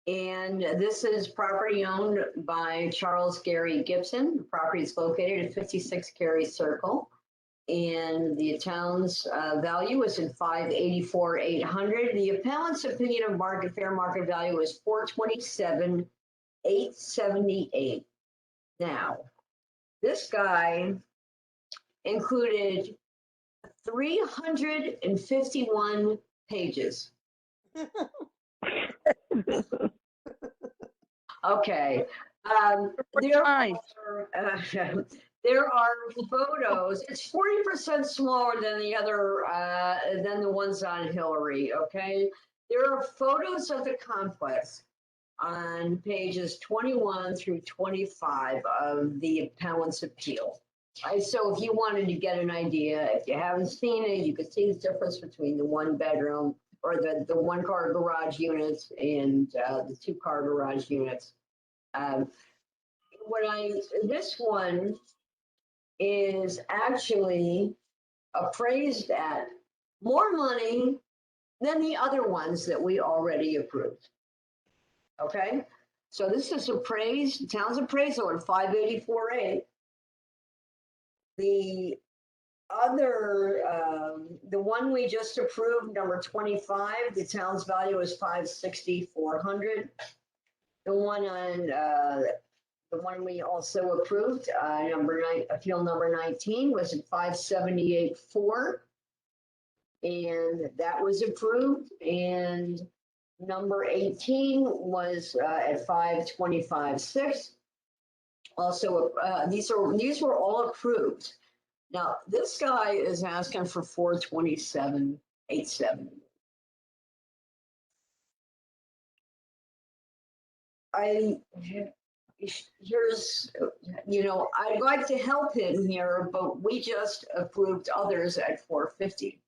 And this is property owned by Charles Gary Gibson. The property is located at 56 Cary Circle. And the town's value is at $584,800. The appellant's opinion of fair market value is $427,878. Now, this guy included 351 pages. Okay. There are photos. It's 40% smaller than the other, than the ones on Hillary. Okay. There are photos of the complex on pages 21 through 25 of the appellant's appeal. Right. So if you wanted to get an idea, if you haven't seen it, you could see the difference between the 1-bedroom or the 1-car garage units and the 2-car garage units. This one is actually appraised at more money than the other ones that we already approved. Okay, so this is appraised, town's appraisal at 584.8. The other, the one we just approved, number 25, the town's value is 560,400. The one on, the one we also approved, appeal number 19 was at 578,400. And that was approved. And number 18 was at 525,600. Also, these were all approved. Now, this guy is asking for 427,870. Here's, I'd like to help him here, but we just approved others at 450.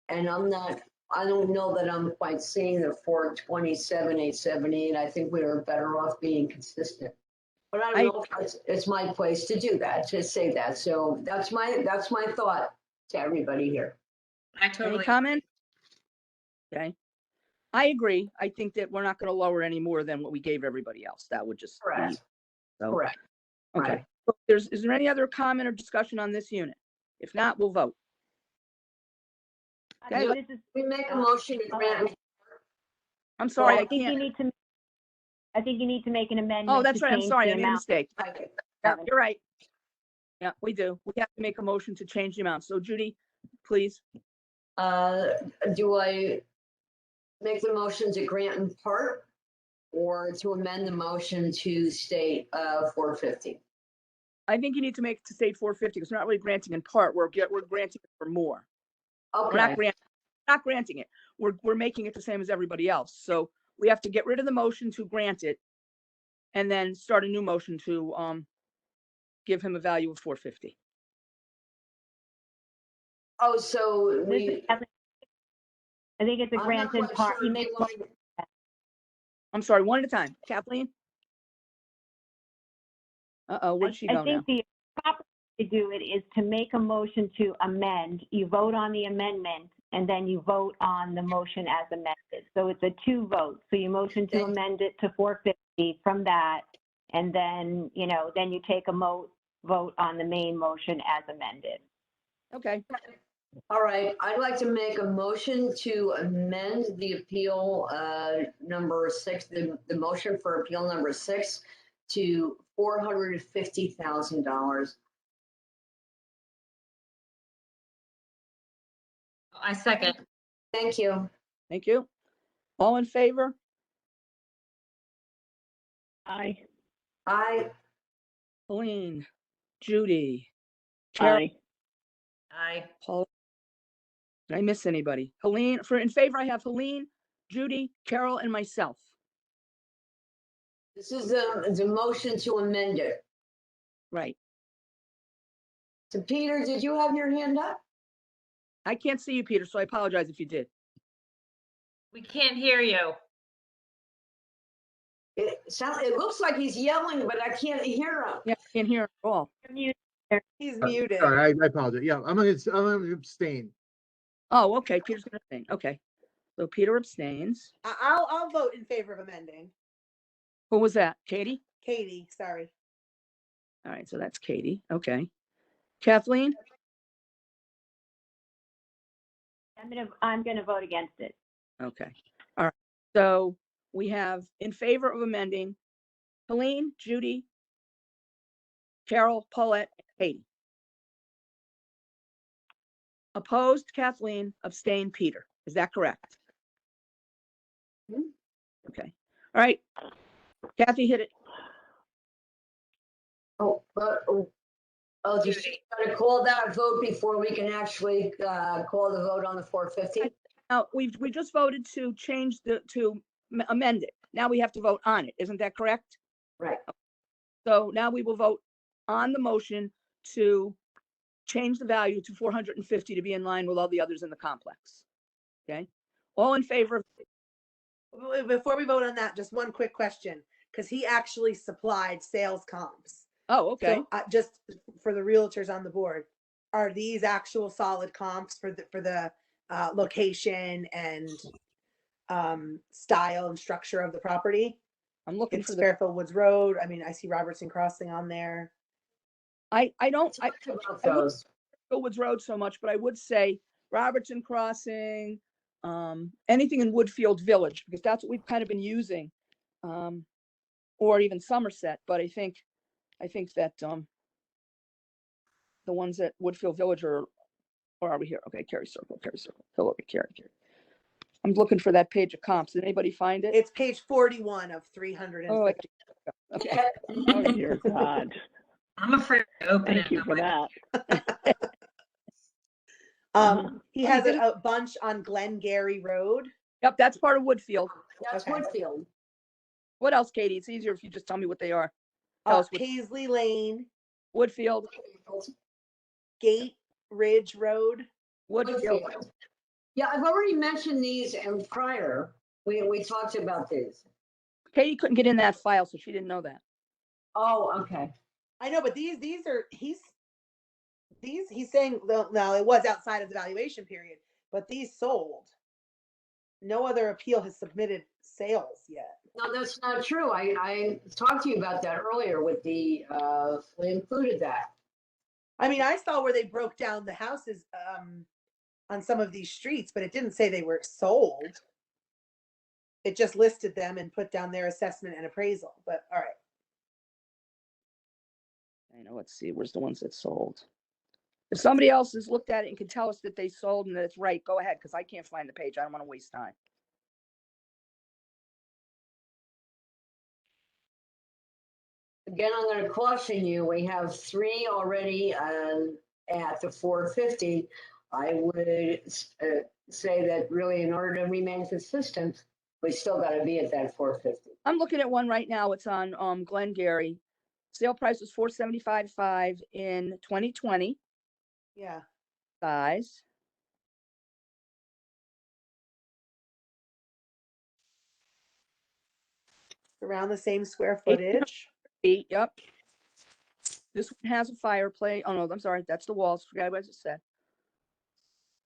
And I don't know that I'm quite seeing the 427,878. I think we are better off being consistent. But I don't know if it's my place to do that, to say that. So that's my thought to everybody here. I Any totally. comment? Okay. I agree. I think that we're not going to lower any more than what we gave everybody else. That would just be. Correct. So, Correct. okay. Right. So is there any other comment or discussion on this unit? If not, we'll vote. Okay. This is, We make a motion to grant. I'm sorry, Well, I I think you can't. need to, I think you need to make an amendment. Oh, that's to right. I'm change sorry. the I made a amount. mistake. Okay. Yeah, you're right. Yeah, we do. We have to make a motion to change the amount. So Judy, please. Do I make the motion to grant in part or to amend the motion to state 450? I think you need to make it to state 450 because we're not really granting in part. We're granting it for more. We're not Okay, granting it. We're making it the same as everybody else. So we have to get rid of the motion to grant it and then start a new motion to give him a value of 450. oh, so This is we. Kathleen. I think it's a I'm not grant in quite part. sure You if make, you want- I'm sorry, one at a time. Kathleen? Where'd she I go now? think the proper way to do it is to make a motion to amend. You vote on the amendment and then you vote on the motion as amended. So it's a 2 vote. So you motion to Okay. amend it to 450 from that. And then, then you take a vote on the main motion as amended. Okay, All right, I'd like to make a motion to amend the appeal number 6, the motion for appeal number 6 to $450,000. I second. Thank you. thank you. All in favor? Aye. Helene, Judy, Carol, Aye. Aye. Paul. Did I miss anybody? Helene, in favor, I have Helene, Judy, Carol, and myself. This is the motion to amend it. Right. So Peter, did you have your hand up? I can't see you, Peter, so I apologize if you did. We can't hear you. It looks like he's yelling, but I can't hear him. Yeah, I can't hear him at all. He's muted. Sorry, I apologize. Yeah, I'm gonna abstain. Oh, okay, Peter's gonna abstain. Okay. So Peter abstains. I'll vote in favor of amending. Who was that? Katie? Katie, sorry. All right, so that's Katie. Okay. Kathleen? I'm gonna vote against it. Okay. All right. So we have in favor of amending Helene, Judy, Carol, Paulette, and Katie. Opposed, Kathleen, abstained, Peter. Is that correct? Okay. All right. Kathy, hit it. Oh, just Judy. gotta call that vote before we can actually call the vote on the 450? Now, we just voted to amend it. Now we have to vote on it. Isn't that correct? Right. So now we will vote on the motion to change the value to 450 to be in line with all the others in the complex. Okay? All in favor of, Before we vote on that, just one quick question, because he actually supplied sales comps. oh, okay. So, just for the realtors on the board, are these actual solid comps for the location and style and structure of the property. I'm looking It's for the, Fairfield Woods Road. I mean, I see Robertson Crossing on there. I We don't, talked about I would- those. Fairfield Woods Road so much, but I would say Robertson Crossing, anything in Woodfield Village, because that's what we've kind of been using. Or even Somerset, but I think that, the ones at Woodfield Village or are we here? Okay, Cary Circle, Hillary, Cary. I'm looking for that page of comps. Did anybody find it? It's page 41 of Oh, 350. Okay. Oh, dear God. I'm afraid to open Thank it. you for though. that. He Oh, has you did a bunch on Glengarry Road. Yep, that's part of Woodfield. That's Okay. Woodfield. What else, Katie? It's easier if you just tell me what they are. Tell us what Paisley Lane, Woodfield, Gate Ridge Road. Woodfield. Woodfield. Yeah, I've already mentioned these and prior. We talked about these. Katie couldn't get in that file, so she didn't know that. Oh, okay. I know, but these are he's saying no, it was outside of the valuation period, but these sold. No other appeal has submitted sales yet. No, that's not true. I talked to you about that earlier with the, we included that. I mean, I saw where they broke down the houses on some of these streets, but it didn't say they were sold. It just listed them and put down their assessment and appraisal. But all right. I know, let's see, where's the ones that sold? If somebody else has looked at it and can tell us that they sold and that it's right, go ahead, because I can't find the page. I don't want to waste time. Again, I'm going to caution you, we have 3 already at the 450. I would say that really in order to remain consistent, we still got to be at that 450. I'm looking at one right now. It's on Glengarry. Sale price was $475.5 in 2020 Yeah. size. Around the same square footage. Feet, yep. This one has a fireplace. Oh no, I'm sorry, that's the walls. Forgot what I just said.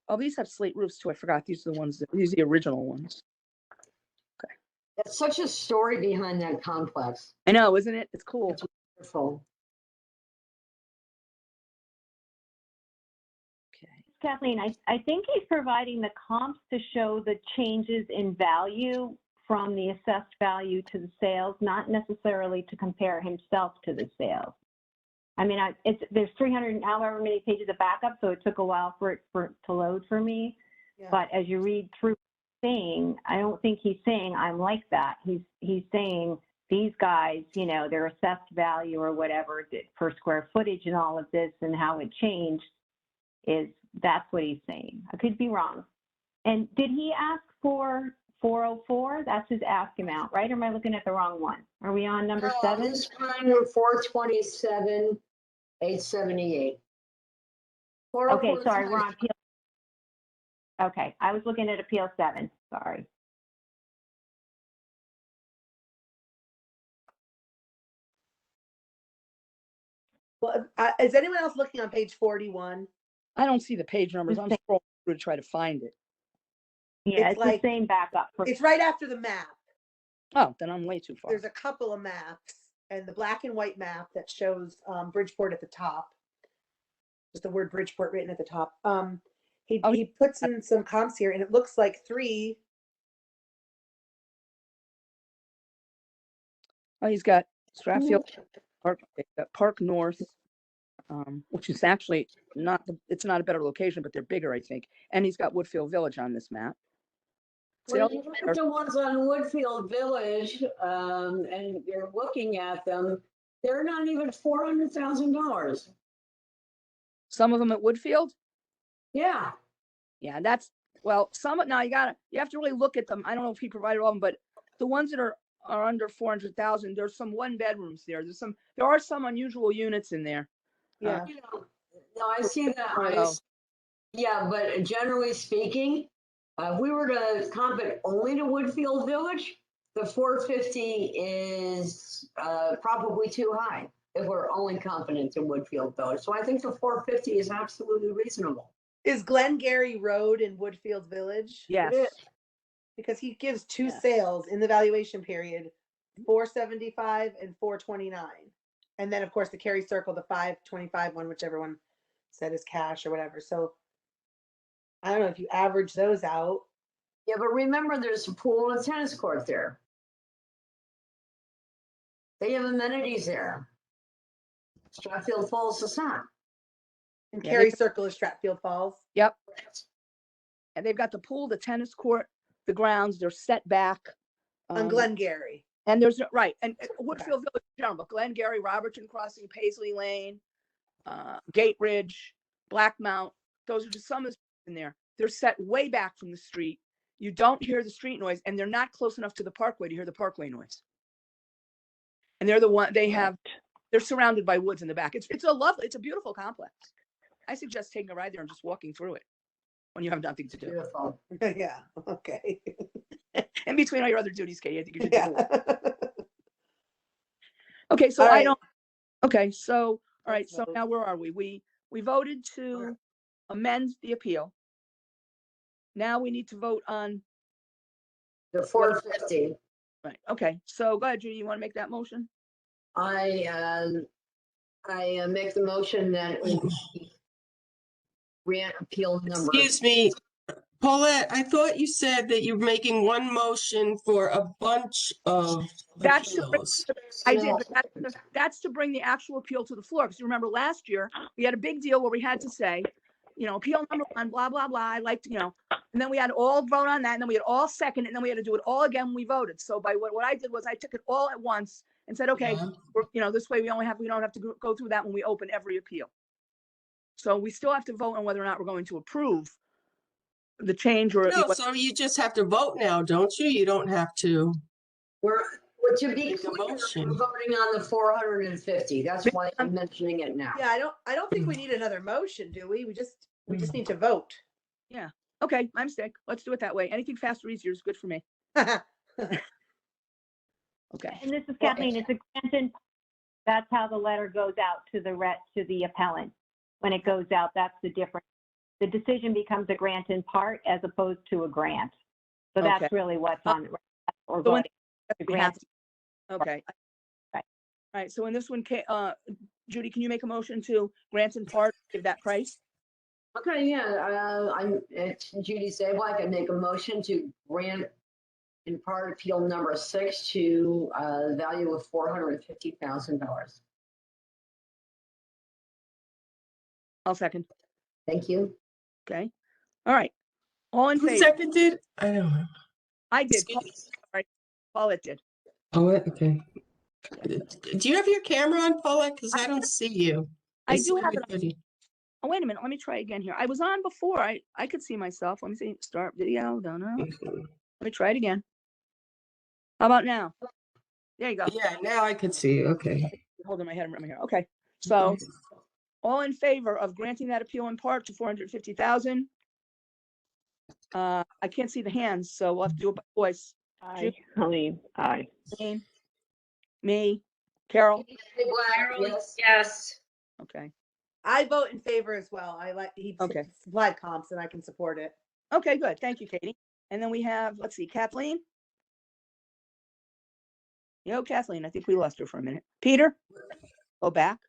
Oh, these have slate roofs too. I forgot. These are the ones these are the original ones. That's such a story behind that complex. I know, isn't it? It's cool. It's wonderful. Okay. Kathleen, I think he's providing the comps to show the changes in value from the assessed value to the sales, not necessarily to compare himself to the sales. I mean, there's 300 however many pages of backup, so it took a while for it to load for me. Yeah. But as you read through saying, I don't think he's saying I'm like that. He's saying these guys, you know, their assessed value or whatever per square footage and all of this and how it changed that's what he's saying. I could be wrong. And did he ask for 404? That's his ask amount, right? Or am I looking at the wrong one? Are we on number 7? This one, 427, 878. Okay, sorry, we're on appeal. Okay, I was looking at appeal 7, sorry. Well, is anyone else looking on page 41? I don't see the page numbers. I'm scrolling through to try to find it. Yeah, It's it's like- the same backup. It's right after the map. Oh, then I'm way too far. There's a couple of maps and the black and white map that shows Bridgeport at the top. Just the word Bridgeport written at the top. He puts in some comps here and it looks like 3. Oh, he's got Stratfield Park, Park North, which is actually it's not a better location, but they're bigger, I think. And he's got Woodfield Village on this map. When you look at the ones on Woodfield Village, and you're looking at them, they're not even $400,000. Some of them at Woodfield? Yeah. Yeah, now you have to really look at them. I don't know if he provided all of them, but the ones that are under 400,000, there's some 1 bedrooms there. There are some unusual units in there. Yeah. You know, no, I see that. Yeah, but generally speaking, if we were to comp it only to Woodfield Village, the 450 is probably too high if we're only confident in Woodfield Village. So I think the 450 is absolutely reasonable. Is Glengarry Road in Woodfield Village? Yes. Because he gives two Yeah. sales in the valuation period, 475 and 429. And then of course the Cary Circle, the 525 one, which everyone said is cash or whatever. So I don't know if you average those out. Yeah, but remember, there's a pool and a tennis court there. They have amenities there. Stratfield Falls does not. And Yeah, Cary Circle is Stratfield Falls. Yep. And they've got the pool, the tennis court, the grounds, they're set back. On Glengarry. And there's, right, and Woodfield Village in general, but Glengarry, Robertson Crossing, Paisley Lane, Gate Ridge, Blackmount, those are just some of the in there. They're set way back from the street. You don't hear the street noise, and they're not close enough to the parkway to hear the parkway noise. And they're the one, they're surrounded by woods in the back. It's a beautiful complex. I suggest taking a ride there and just walking through it when you have nothing to do. Beautiful. Yeah, okay. In between all your other duties, Katie, I think you should Yeah. do it. Okay, so All I right. don't, okay, so, all right, Let's so vote. now where are we? We voted to amend the appeal. Now we need to vote on, The 450. right, okay, so go ahead, Judy, you want to make that motion? I make the motion that we grant appeal number. Excuse me, Paulette, I thought you said that you're making one motion for a bunch of That's to bring- appeals. I did, No. but that's to bring the actual appeal to the floor, because you remember last year, we had a big deal where we had to say, appeal number 1, blah, blah, blah, I liked, and then we had all vote on that, and then we had all second, and then we had to do it all again when we voted. So by what I did was I took it all at once and said, okay, Yeah. this way we don't have to go through that when we open every appeal. So we still have to vote on whether or not we're going to approve the change or. No, so you just have to vote now, don't you? You don't have to. We're to be Make a clear, motion. we're voting on the 450. That's why I'm mentioning it now. Yeah, I don't think we need another motion, do we? We just need to vote. Okay, my mistake. Let's do it that way. Anything faster, easier is good for me. Okay. And this is Kathleen, it's a grant in, that's how the letter goes out to the appellant. When it goes out, that's the difference. The decision becomes a grant in part as opposed to a grant. So that's Okay. really what's on, or So when- voting. The We have grant, to- Okay. Right. All right, so in this one, Judy, can you make a motion to grant in part, give that price? Okay, yeah, it's Judy Zabel. I can make a motion to grant in part appeal number 6 to the value of $450,000. I'll second. Thank you. Okay. All right. All in Who favor? seconded? I don't know. I did. Excuse- Paulette did. Paulette, okay. Do you have your camera on, Paulette? Because I don't see you. I see do have it. everybody. Oh, wait a minute. Let me try again here. I was on before. I could see myself. Let me see. Start video. Don't know. Let me try it again. How about now? There you go. Yeah, now I can see you. Okay. Holding my head around here. Okay. So all in favor of granting that appeal in part to 450,000? I can't see the hands, so we'll have to do it by voice. Aye, Colleen, aye. Jane, me, Carol. Yes. Yes. Okay. I vote in favor as well. I like, he Okay. supplied comps and I can support it. Okay, good. Thank you, Katie. And then we have, let's see, Kathleen. Yo, Kathleen, I think we lost her for a minute. Peter? Go back.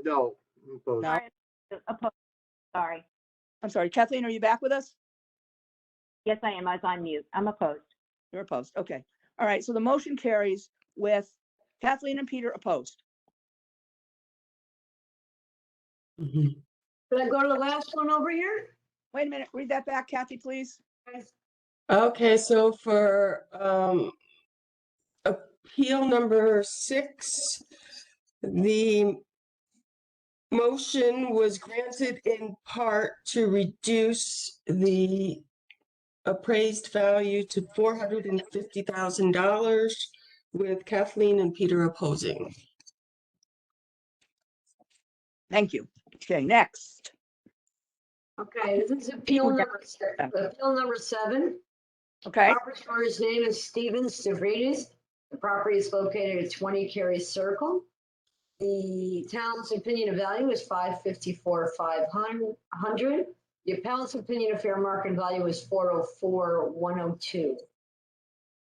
No. I'm opposed. No. opposed, sorry. I'm sorry. Kathleen, are you back with us? Yes, I am. I was on mute. I'm opposed. You're opposed. Okay. All right. So the motion carries with Kathleen and Peter opposed. Mhm. Can I go to the last one over here? Wait a minute. Read that back, Kathy, please. Okay, so for appeal number 6, the motion was granted in part to reduce the appraised value to $450,000 with Kathleen and Peter opposing. Thank you. Okay, next. Okay, this is appeal number 7. Okay. Property owner's name is Steven Stavridis. The property is located at 20 Cary Circle. The town's opinion of value is $554,500. The appellant's opinion of fair market value is 404,102.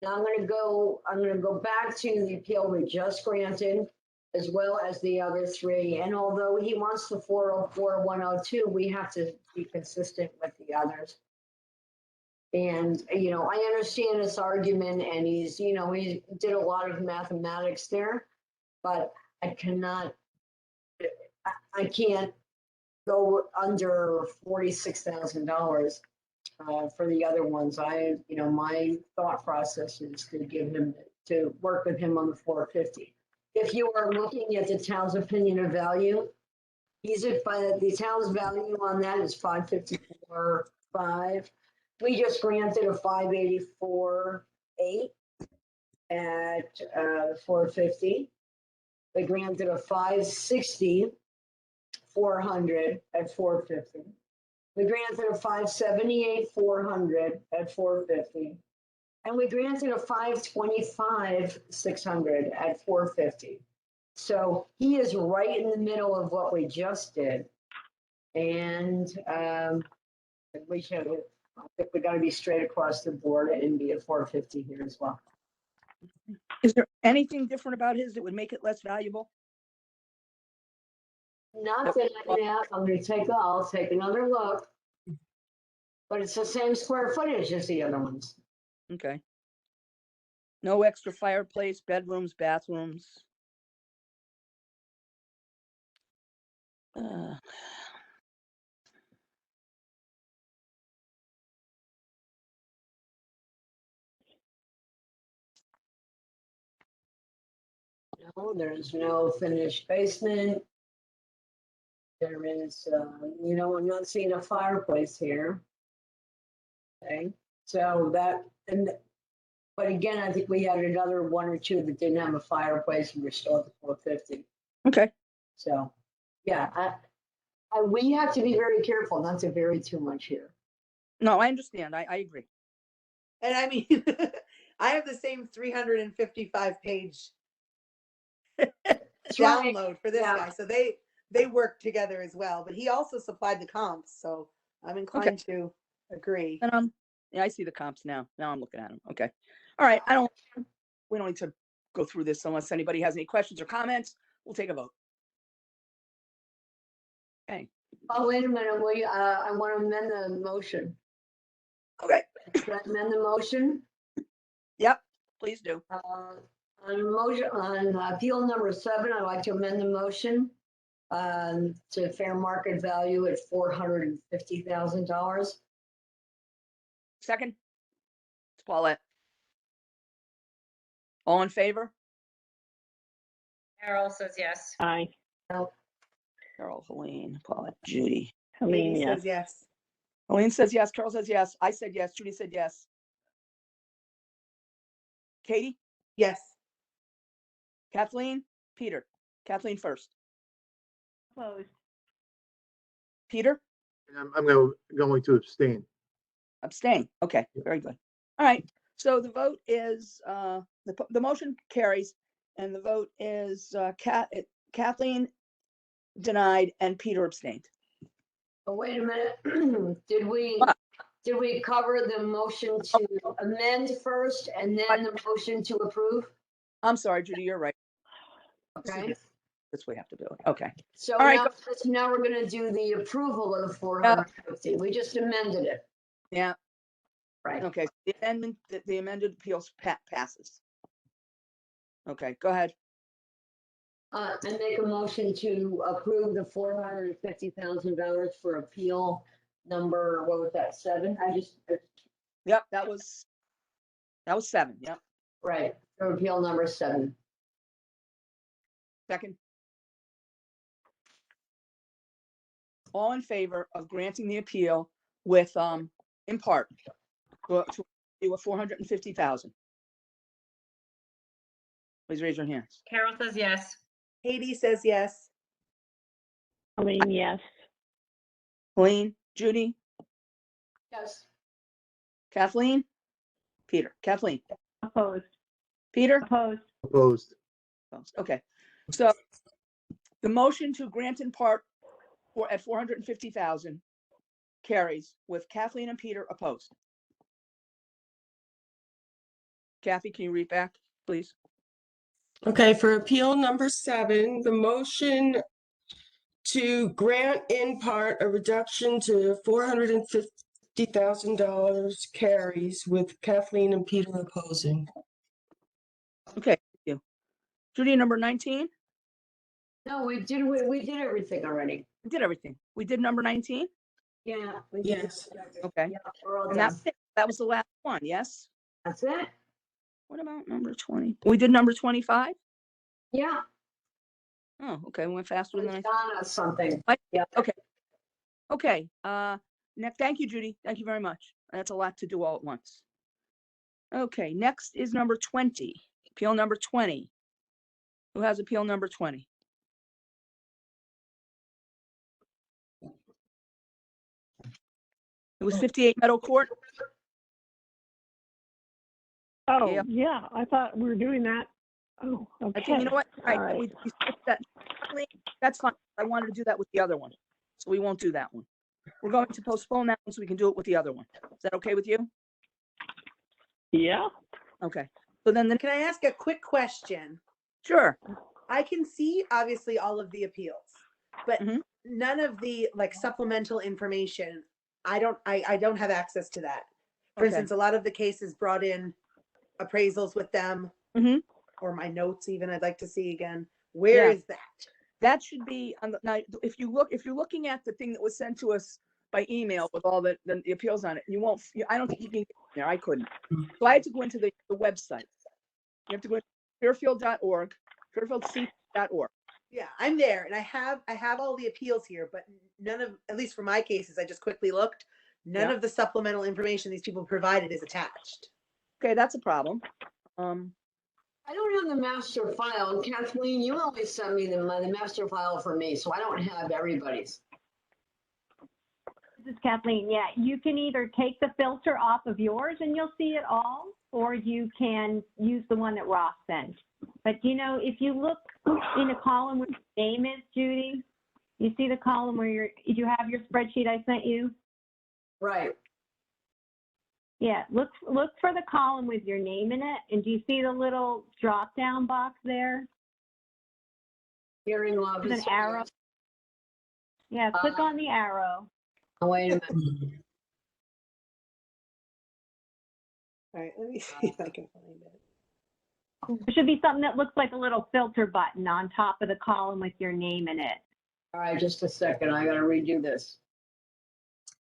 Now I'm gonna go back to the appeal we just granted, as well as the other three. And although he wants the 404,102, we have to be consistent with the others. And, I understand this argument, and he did a lot of mathematics there, but I can't go under $46,000 for the other ones. My thought process is to work with him on the 450. If you are looking at the town's opinion of value, the town's value on that is 554.5. We just granted a 584.8 at 450. We granted a 560.400 at 450. We granted a 578.400 at 450. And we granted a 525.600 at 450. So he is right in the middle of what we just did. And I think we got to be straight across the board and be at 450 here as well. Is there anything different about his that would make it less valuable? Not that I can ask, I'll take another look. But it's the same square footage as the other ones. Okay. No extra fireplace, bedrooms, bathrooms. No, there's no finished basement. There is, I'm not seeing a fireplace here. Okay, so but again, I think we had another one or two that didn't have a fireplace and we're still at the 450. Okay. So, yeah, we have to be very careful not to vary too much here. No, I understand. I agree. And I mean, I have the same 355 page download for this Yeah. guy. So they work together as well, but he also supplied the comps. So I'm inclined to agree. And yeah, I see the comps now. Now I'm looking at them. Okay. All right. We don't need to go through this unless anybody has any questions or comments. We'll take a vote. Okay. Oh, wait a minute, I want to amend the motion. Okay. Should I amend the motion? Yep. Please do. On appeal number 7, I'd like to amend the motion to fair market value at $450,000. Second. It's Paulette. All in favor? Carol says yes. Aye. Carol, Helene, Paulette, Judy. Helene, Amy yes. says yes. Helene says yes. Carol says yes. I said yes. Judy said yes. Katie? Yes. Kathleen? Peter? Kathleen first. Opposed. Peter? And I'm going to abstain. Abstain. Okay, very good. All right. So the vote is, the motion carries and the vote is Kathleen denied and Peter abstained. Oh, wait a minute. Did we cover the motion to amend first and then the motion to approve? I'm sorry, Judy, you're right. Okay. That's what we have to do it. Okay. So All right, now we're going to do the approval of the 450. We just amended it. Yeah. Right. Okay. The amended appeals passes. Okay, go ahead. I make a motion to approve the $450,000 for appeal number, what was that, 7? Yep, that was 7. Yep. Right, for appeal number 7. Second. All in favor of granting the appeal with, in part, to a 450,000. Please raise your hands. Carol says yes. Katie says yes. Helene, yes. Helene, Judy, Yes. Kathleen, Peter, Kathleen, Opposed. Peter. Opposed. Opposed. Okay, so the motion to grant in part at 450,000 carries with Kathleen and Peter opposed. Kathy, can you read back, please? Okay, for appeal number 7, the motion to grant in part a reduction to $450,000 carries with Kathleen and Peter opposing. Okay, thank you. Judy, number 19? No, we did everything already. We did everything. We did number 19? Yeah. we did Yes. everything. Okay. Yeah, we're all And done. that's it. That was the last one, yes? That's it. What about number 20? We did number 25? Yeah. Oh, okay, we went faster than I Donna something. What? Yeah. Okay, thank you, Judy. Thank you very much. That's a lot to do all at once. Okay, next is number 20, appeal number 20. Who has appeal number 20? It was 58 Meadow Court. Oh, Yeah. yeah, I thought we were doing that. Oh, Okay, okay. you know what? All right, All right. we skipped that. That's fine. I wanted to do that with the other one, so we won't do that one. We're going to postpone that one so we can do it with the other one. Is that okay with you? Yeah, Okay. So then, Can I ask a quick question? sure. I can see obviously all of the appeals, but Mhm. none of the like supplemental information. I don't have access to that. For Okay. instance, a lot of the cases brought in appraisals with them, Mhm. or my notes even. I'd like to see again. Where Yeah. is that? That should be on the, now, if you're looking at the thing that was sent to us by email with all the appeals on it, you won't, I don't think you can get in there. I couldn't. So I had to go into the website. You have to go to fairfield.org, fairfieldc.org. Yeah, I'm there, and I have all the appeals here, but none of, at least for my cases, I just quickly looked. None Yeah. of the supplemental information these people provided is attached. Okay, that's a problem. I don't have the master file. Kathleen, you always send me the master file for me, so I don't have everybody's. This is Kathleen. Yeah, you can either take the filter off of yours and you'll see it all, or you can use the one that Ross sent. But you know, if you look in a column where your name is, Judy, you see the column where you have your spreadsheet I sent you? Right. Yeah, look for the column with your name in it. And do you see the little drop down box there? Hearing law. There's an arrow. Yeah, click on the arrow. Oh, wait a minute. All right, let me see if I can find it. There should be something that looks like a little filter button on top of the column with your name in it. All right, just a second. I gotta redo this.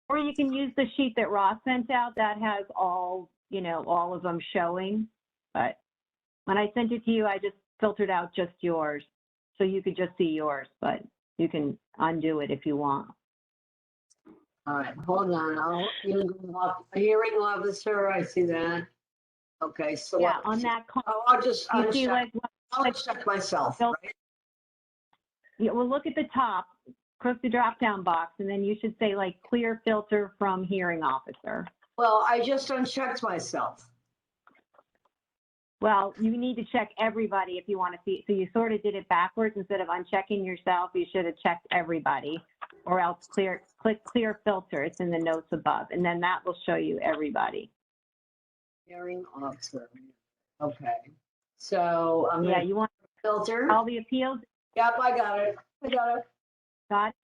Or you can use the sheet that Ross sent out that has all, you know, all of them showing. But when I sent it to you, I just filtered out just yours. So you could just see yours, but you can undo it if you want. All right, hold on. Hearing officer, I see that. Okay, so. Yeah, on that column, Oh, I'll just you see uncheck, like, I'll uncheck myself, right? yeah, well, look at the top, click the drop down box, and then you should say like clear filter from hearing officer. Well, I just unchecked myself. Well, you need to check everybody if you want to see. So you sort of did it backwards. Instead of unchecking yourself, you should have checked everybody, or else click clear filter. It's in the notes above, and then that will show you everybody. Hearing officer. Okay. So I'm Yeah, gonna you want filter. all the appeals, Yep, I got it. got it?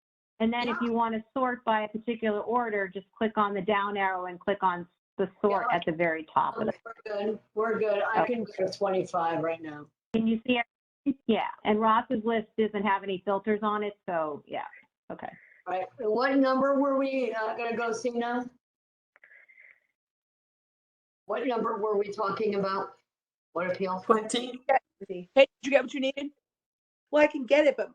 And then if you want to sort by a particular order, just click on the down arrow and click on the sort Yeah. at the very top of it. We're good. We're good. I can go to 25 right now. Can you see it? Yeah, and Ross's list doesn't have any filters on it, so yeah, okay. All right. What number were we gonna go see now? What number were we talking about? What appeal? 20. Hey, did you get what you needed? Well, I can get it, but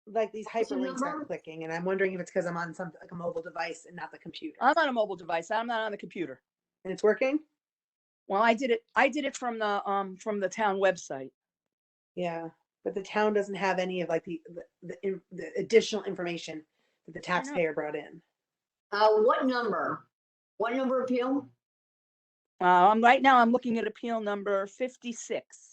like these What's the hyperlinks number? aren't clicking, and I'm wondering if it's because I'm on something like a mobile device and not the computer. I'm on a mobile device. I'm not on the computer. And it's working? Well, I did it from the town website. Yeah, but the town doesn't have any of like the additional information that the taxpayer brought in. What number? What number appeal? Right now I'm looking at appeal number 56.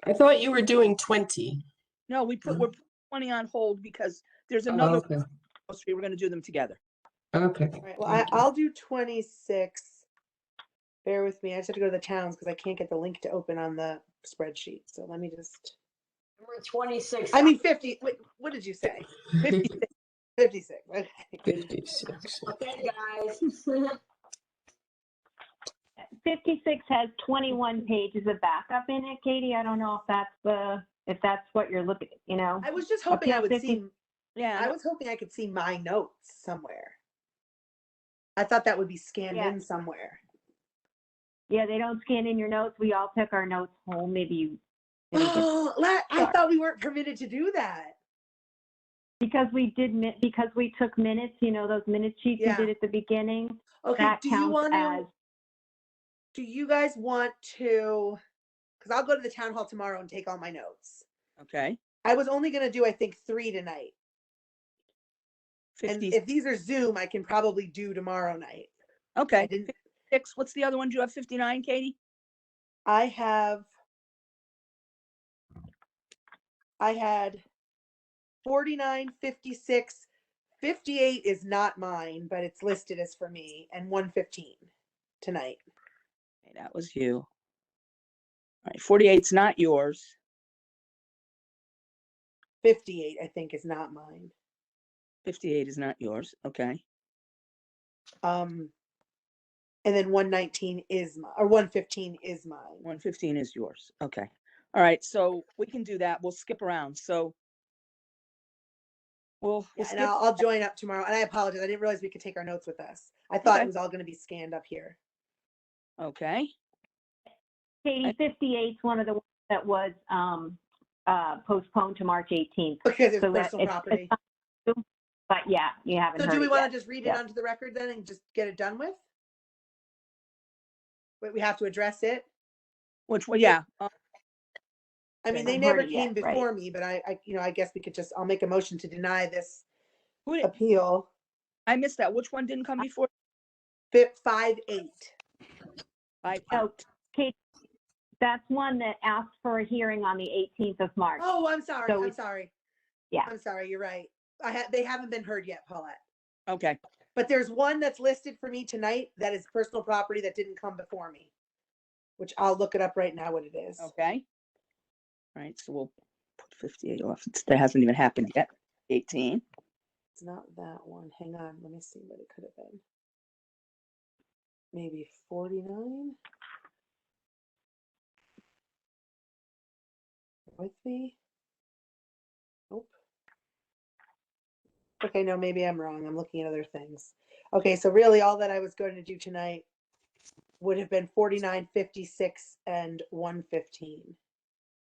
I thought you were doing 20. No, we're putting 20 on hold because there's Oh, another okay, street. We're gonna do them together. okay. All right, well, Thank you. I'll do 26. Bear with me. I just have to go to the towns because I can't get the link to open on the spreadsheet. So let me just, Number 26. I mean, 50. Wait, what did you say? 56. 56. Okay. 56. Okay, guys. 56 has 21 pages of backup in it, Katie. I don't know if that's what you're looking, I was just hoping I Appeal would 50 see, Yeah, I was hoping I could see my notes somewhere. I thought that would be scanned Yeah. in somewhere. Yeah, they don't scan in your notes. We all took our notes home. Maybe you, Oh, I Sorry. thought we weren't permitted to do that. because we because we took minutes, those minute sheets Yeah. you did at the beginning. Okay, That do you counts want as, to, do you guys want to, because I'll go to the town hall tomorrow and take all my notes. okay. I was only going to do, I think, 3 tonight. And 50. if these are Zoom, I can probably do tomorrow night. I Okay. didn't, 56. What's the other one? Do you have 59, Katie? I had 49, 56, 58 is not mine, but it's listed as for me, and 115 tonight. Okay, that was you. All right. 48's not yours. 58, I think, is not mine. 58 is not yours. Okay. And then 119 is mine, or 115 is mine. 115 is yours. Okay. All right. So we can do that. We'll skip around. So we'll Yeah, and skip. I'll join up tomorrow. And I apologize. I didn't realize we could take our notes with us. I thought Okay. it was all going to be scanned up here. Okay. Katie, 58 is one of the ones that was postponed to March 18th. Because it's So that personal property. But yeah, you haven't So heard do we it want yet. to just read it Yeah. onto the record then and just get it done with? Wait, we have to address it? Which one? Yeah. I mean, Haven't they heard never it yet, came right. before me, but I guess we could just, I'll make a motion to deny this Who did, appeal. I missed that. Which one didn't come before? 5-8. 5. Oh, Kate, that's one that asked for a hearing on the 18th of March. Oh, I'm sorry. So I'm it's- sorry. Yeah. I'm sorry. You're right. They haven't been heard yet, Paulette. Okay. But there's one that's listed for me tonight that is personal property that didn't come before me, which I'll look it up right now what it is. Okay. All right. So we'll put 58 off. That hasn't even happened yet. 18. It's not that one. Hang on. Let me see what it could have been. Maybe 49? With me? Nope. Okay, no, maybe I'm wrong. I'm looking at other things. Okay, so really all that I was going to do tonight would have been 49, 56, and 115.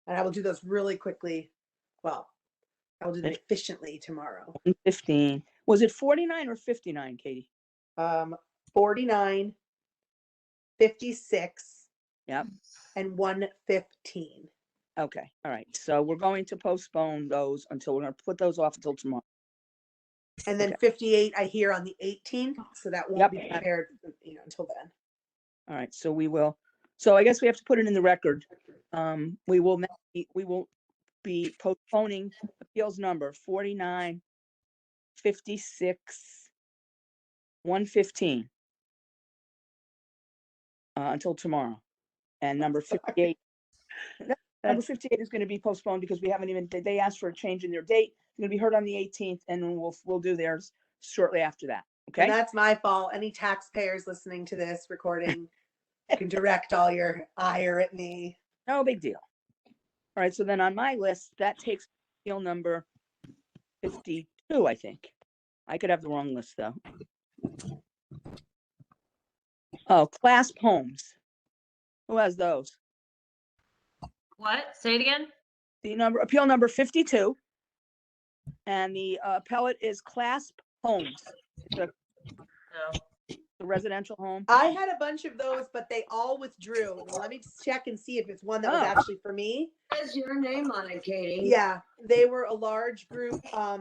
And I will do those really quickly. Well, I will do them efficiently tomorrow. 115. Was it 49 or 59, Katie? 49, 56, Yep. and 115. Okay. All right. So we're going to postpone those until we're going to put those off until tomorrow. And then Okay. 58, I hear on the 18th, so that won't Yep. be prepared, until then. All right. So we will. So I guess we have to put it in the record. We will be postponing appeals number 49, 56, 115 until tomorrow. And number 58. Number 58 is going to be postponed because we haven't even, they asked for a change in their date. It's going to be heard on the 18th and then we'll do theirs shortly after that. Okay. And that's my fault. Any taxpayers listening to this recording can direct all your ire at me. No big deal. All right. So then on my list, that takes appeal number 52, I think. I could have the wrong list though. Oh, Clasp Homes. Who has those? What? Say it again? Appeal number 52. And the appellate is Clasp Homes. It's No. a residential home. I had a bunch of those, but they all withdrew. Let me just check and see if it's one that was Oh. actually for me. Has your name on it, Katie. Yeah, they were a large group. I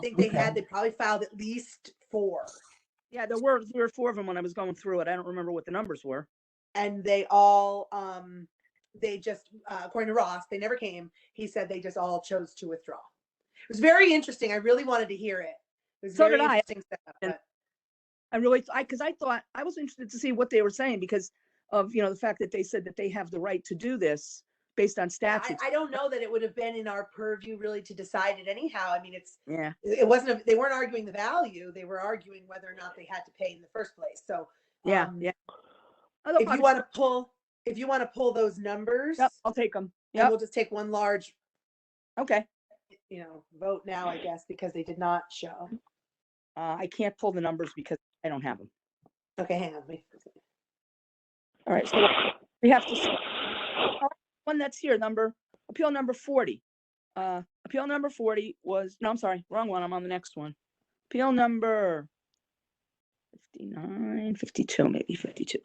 think they probably filed at least 4. Yeah, there were 3 or 4 of them when I was going through it. I don't remember what the numbers were. And they all they just, according to Ross, they never came. He said they just all chose to withdraw. It was very interesting. I really wanted to hear it. It was So very did I. interesting setup, And- but because I thought, I was interested to see what they were saying because of, the fact that they said that they have the right to do this based on I, statutes. I don't know that it would have been in our purview really to decide it anyhow. I mean, Yeah. it wasn't, they weren't arguing the value. They were arguing whether or not they had to pay in the first place. So, Yeah. um, Although if you want to pull those numbers, Yep, I'll take them. and Yep. we'll just take one large, Okay. vote now, I guess, because they did not show. I can't pull the numbers because I don't have them. Okay, hang on. All right. So we have to see one that's here, appeal number 40. Appeal number 40 was, no, I'm sorry, wrong one. I'm on the next one. Appeal number 59, 52, maybe 52.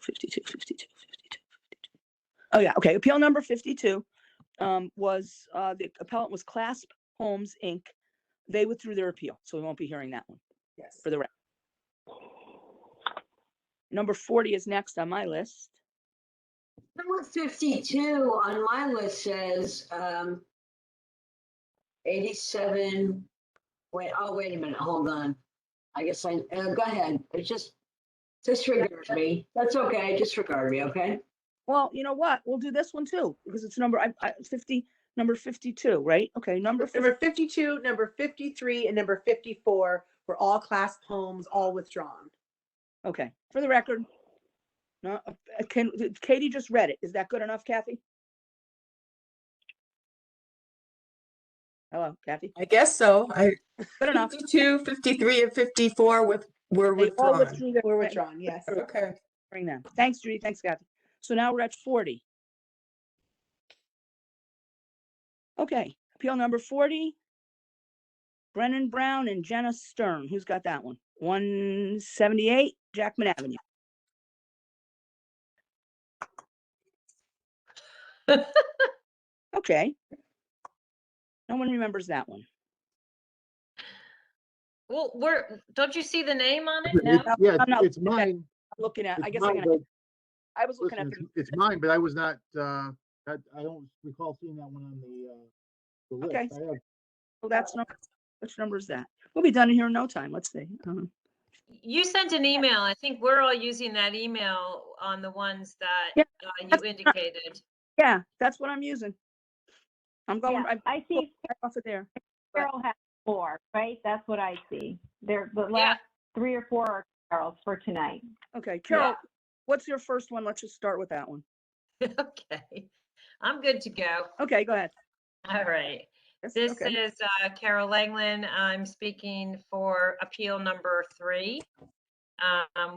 Oh yeah. Okay. Appeal number 52 was the appellant was Clasp Homes Inc. They withdrew their appeal, so we won't be hearing that one Yes. for the record. Number 40 is next on my list. Number 52 on my list says 87. Wait a minute. Hold on. I guess go ahead. It's just disregard me. That's okay. Disregard me. Okay. Well, you know what? We'll do this one too because it's number 52, right? Okay, number 50. Number 52, number 53, and number 54 were all Clasp Homes, all withdrawn. Okay, for the record, no, Katie just read it. Is that good enough, Kathy? Hello, Kathy. I guess so. Good enough. 52, 53, and 54 were They all withdrawn. withdrew their. Were withdrawn, yes. Okay. Bring them. Thanks, Judy. Thanks, Kathy. So now we're at 40. Okay, appeal number 40. Brennan Brown and Jenna Stern. Who's got that one? 178 Jackman Avenue. Okay. No one remembers that one. Well, don't you see the name on it? It- No? Yeah, I'm not it's looking at that. mine. I'm looking at, I It's guess mine, but I was looking at listen, it's mine, but I was not, I don't recall seeing that one on the list. Okay. I have, well, that's number, which number is that? We'll be done here in no time. Let's see. You sent an email. I think we're all using that email on the ones that Yeah, you indicated. Yeah, that's what I'm using. I'm going, Yeah, I see right off of there. Carol has 4, right? That's what I see. The Yeah. last 3 or 4 are Carol's for tonight. Okay, Carol, what's your first one? Let's just start with that one. Okay. I'm good to go. Okay, go ahead. All right. Yes, This okay. is Carol Langland. I'm speaking for appeal number 3,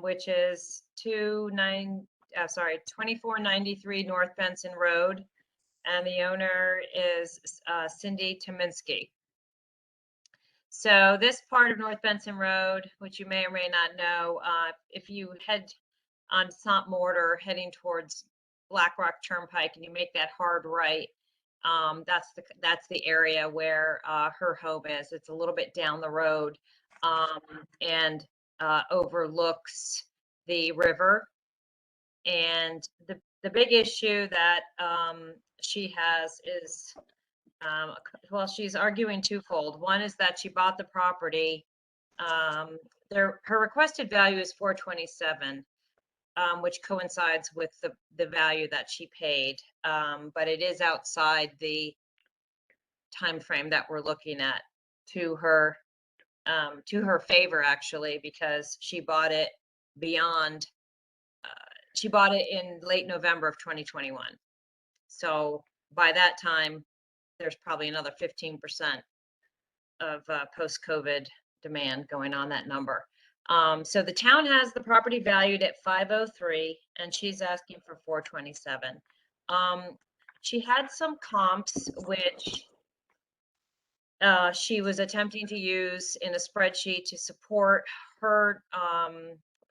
which is 2493 North Benson Road. And the owner is Cindy Tominski. So this part of North Benson Road, which you may or may not know, if you head on Saint Mortar heading towards Black Rock Turnpike and you make that hard right, that's the area where her home is. It's a little bit down the road and overlooks the river. And the big issue that she has is, well, she's arguing twofold. One is that she bought the property. Her requested value is $427, which coincides with the value that she paid, but it is outside the time frame that we're looking at to her favor, actually, because she bought it beyond. She bought it in late November of 2021. So by that time, there's probably another 15% of post-COVID demand going on that number. So the town has the property valued at 503 and she's asking for 427. She had some comps which she was attempting to use in a spreadsheet to support her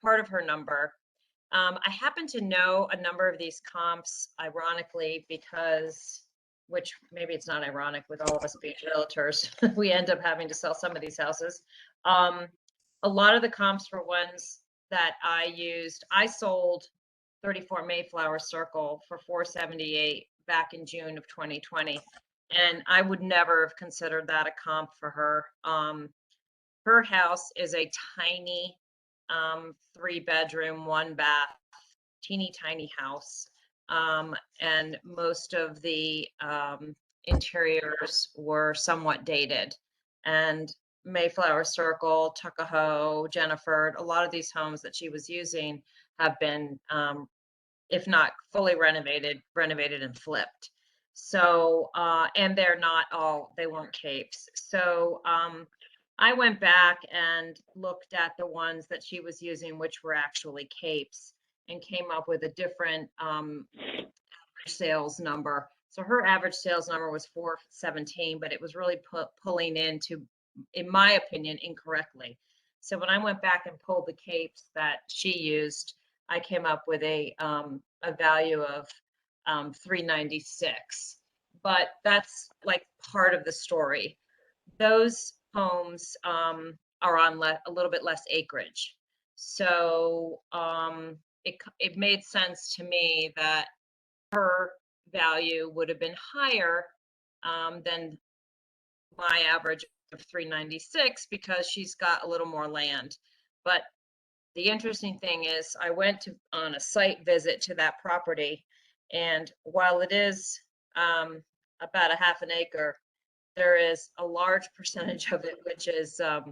part of her number. I happen to know a number of these comps, ironically, because, which maybe it's not ironic with all of us being realtors, we end up having to sell some of these houses. A lot of the comps were ones that I used. I sold 34 Mayflower Circle for $478 back in June of 2020. And I would never have considered that a comp for her. Her house is a tiny 3-bedroom, 1-bath, teeny tiny house. And most of the interiors were somewhat dated. And Mayflower Circle, Tuckahoe, Jennifer, a lot of these homes that she was using have been, if not fully renovated and flipped. So, and they're not all, they weren't capes. So I went back and looked at the ones that she was using, which were actually capes, and came up with a different average sales number. So her average sales number was 417, but it was really pulling into, in my opinion, incorrectly. So when I went back and pulled the capes that she used, I came up with a value of 396. But that's like part of the story. Those homes are on a little bit less acreage. So it made sense to me that her value would have been higher than my average of 396 because she's got a little more land. But the interesting thing is I went on a site visit to that property, and while it is about a half an acre, there is a large percentage of it which is a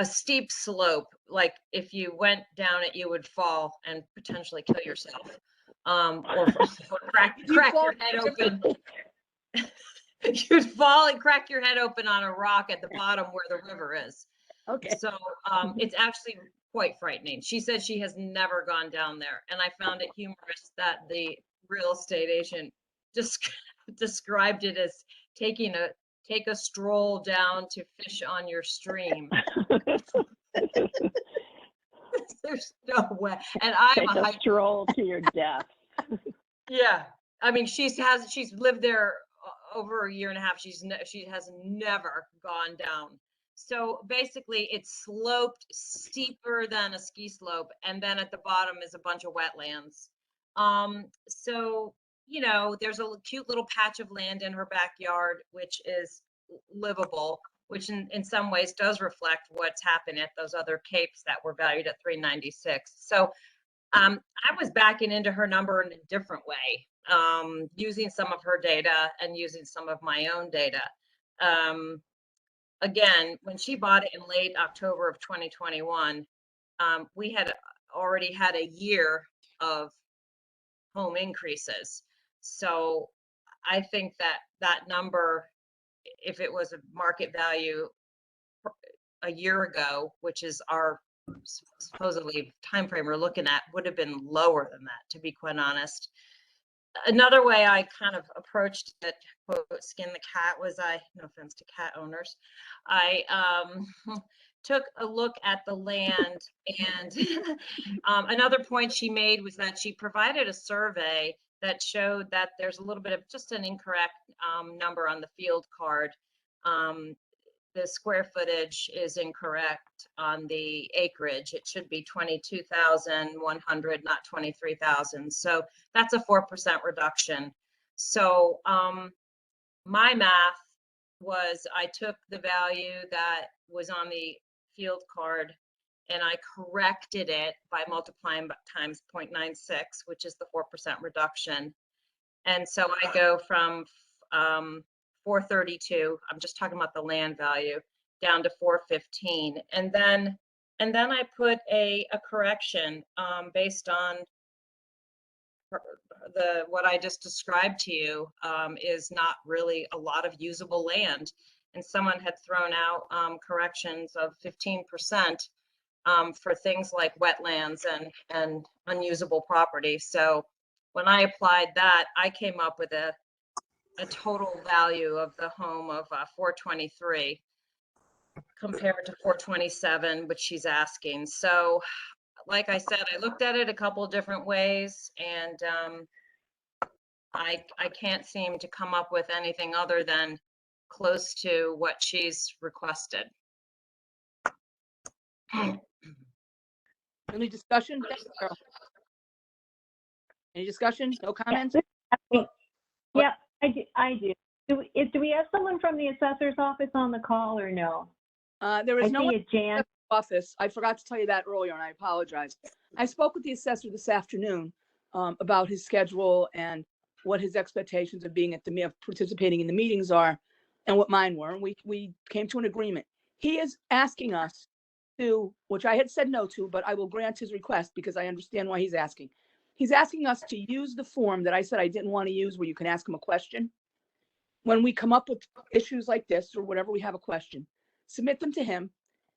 steep slope. Like if you went down it, you would fall and potentially kill yourself, or crack your head open. You'd fall and crack your head open on a rock at the bottom where the river is. Okay. So it's actually quite frightening. She said she has never gone down there, and I found it humorous that the real estate agent just described it as take a stroll down to fish on your stream. There's no way. And I'm Take a a hiker. stroll to your death. Yeah, I mean, she's lived there over a year and a half. She has never gone down. So basically, it's sloped steeper than a ski slope, and then at the bottom is a bunch of wetlands. So you know, there's a cute little patch of land in her backyard, which is livable, which in some ways does reflect what's happened at those other capes that were valued at 396. So I was backing into her number in a different way, using some of her data and using some of my own data. Again, when she bought it in late October of 2021, we had already had a year of home increases. So I think that number, if it was a market value a year ago, which is our supposedly time frame we're looking at, would have been lower than that, to be quite honest. Another way I kind of approached it, quote, skin the cat, was no offense to cat owners, I took a look at the land, and another point she made was that she provided a survey that showed that there's a little bit of just an incorrect number on the field card. The square footage is incorrect on the acreage. It should be 22,100, not 23,000. So that's a 4% reduction. So my math was I took the value that was on the field card and I corrected it by multiplying times 0.96, which is the 4% reduction. And so I go from 432, I'm just talking about the land value, down to 415. And then I put a correction based on what I just described to you is not really a lot of usable land. And someone had thrown out corrections of 15% for things like wetlands and unusable property. So when I applied that, I came up with a total value of the home of 423 compared to 427, which she's asking. So like I said, I looked at it a couple of different ways, and I can't seem to come up with anything other than close to what she's requested. Any discussion? Any discussion? No comments? Yeah, I do. Do we have someone from the assessor's office on the call or no? There I is no see one it, Jan. office. I forgot to tell you that earlier, and I apologize. I spoke with the assessor this afternoon about his schedule and what his expectations of being of participating in the meetings are, and what mine were. And we came to an agreement. He is asking us to, which I had said no to, but I will grant his request because I understand why he's asking. He's asking us to use the form that I said I didn't want to use, where you can ask him a question. When we come up with issues like this or whatever, we have a question, submit them to him,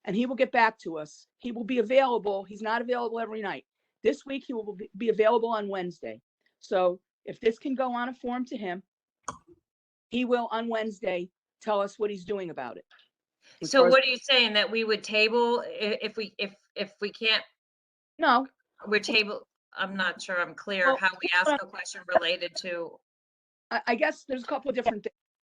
and he will get back to us. He will be available. He's not available every night. This week, he will be available on Wednesday. So if this can go on a form to him, he will on Wednesday tell us what he's doing about it. As So far as- what are you saying, that we would table if we can't, No, we're table, I'm not sure I'm clear Well, how we ask a question related to, I guess there's a couple of different things.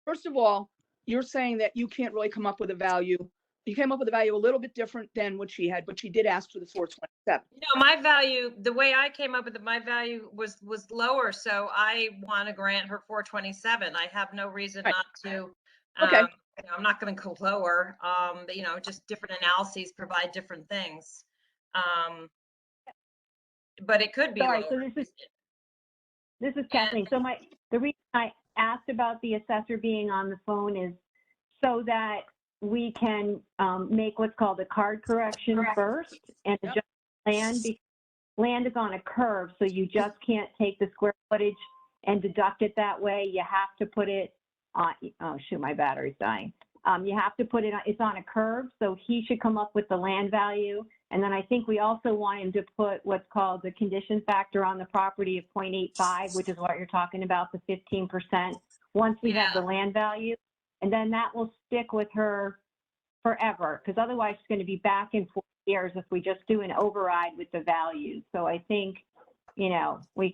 First of all, you're saying that you can't really come up with a value. You came up with a value a little bit different than what she had, but she did ask for the 427. no, my value, the way I came up with it, my value was lower, so I want to grant her 427. I have no reason Right. not to. Okay. You know, I'm not going to go lower. You know, just different analyses provide different things. But it could be Sorry, lower. so this is Kathleen. So the reason I asked about the assessor being on the phone is so that we can make what's called a card correction first and Yep. adjust land, because land is on a curve, so you just can't take the square footage and deduct it that way. You have to put it on, oh shoot, my battery's dying. You have to put it on, it's on a curve, so he should come up with the land value. And then I think we also want him to put what's called the condition factor on the property of 0.85, which is what you're talking about, the 15%, once we have the land value. And then that will stick with her forever, because otherwise it's going to be back in 4 years if we just do an override with the values. So I think, you know, we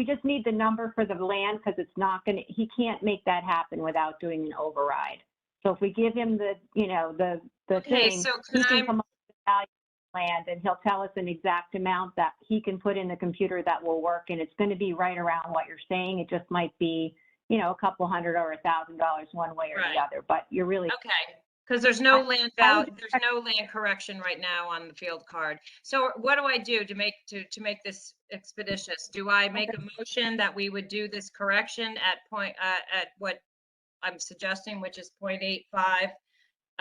just need the number for the land, because it's not going to, he can't make that happen without doing an override. So if we give him the, you know, the Okay, thing, so he can can I, come up with the value of the land, and he'll tell us an exact amount that he can put in the computer that will work, and it's going to be right around what you're saying. It just might be, you know, a couple $100 or $1,000 one way or Right. the other, but you're really okay, because there's no land value, would- there's no land correction right now on the field card. So what do I do to make this expeditious? Do I make a motion that we would do this correction at what I'm suggesting, which is 0.85?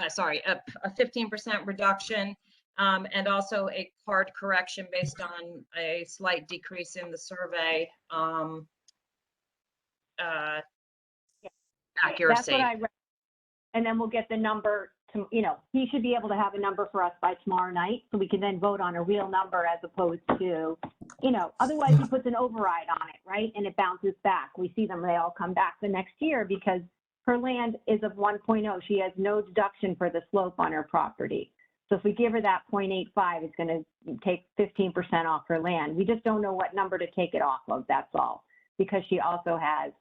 Sorry, a 15% reduction, and also a card correction based on a slight decrease in the survey That's accuracy. what I read. And then we'll get the number to, you know, he should be able to have a number for us by tomorrow night, so we can then vote on a real number as opposed to, you know, otherwise he puts an override on it, right? And it bounces back. We see them, they all come back the next year because her land is of 1.0. She has no deduction for the slope on her property. So if we give her that 0.85, it's going to take 15% off her land. We just don't know what number to take it off of, that's all. Because she also has,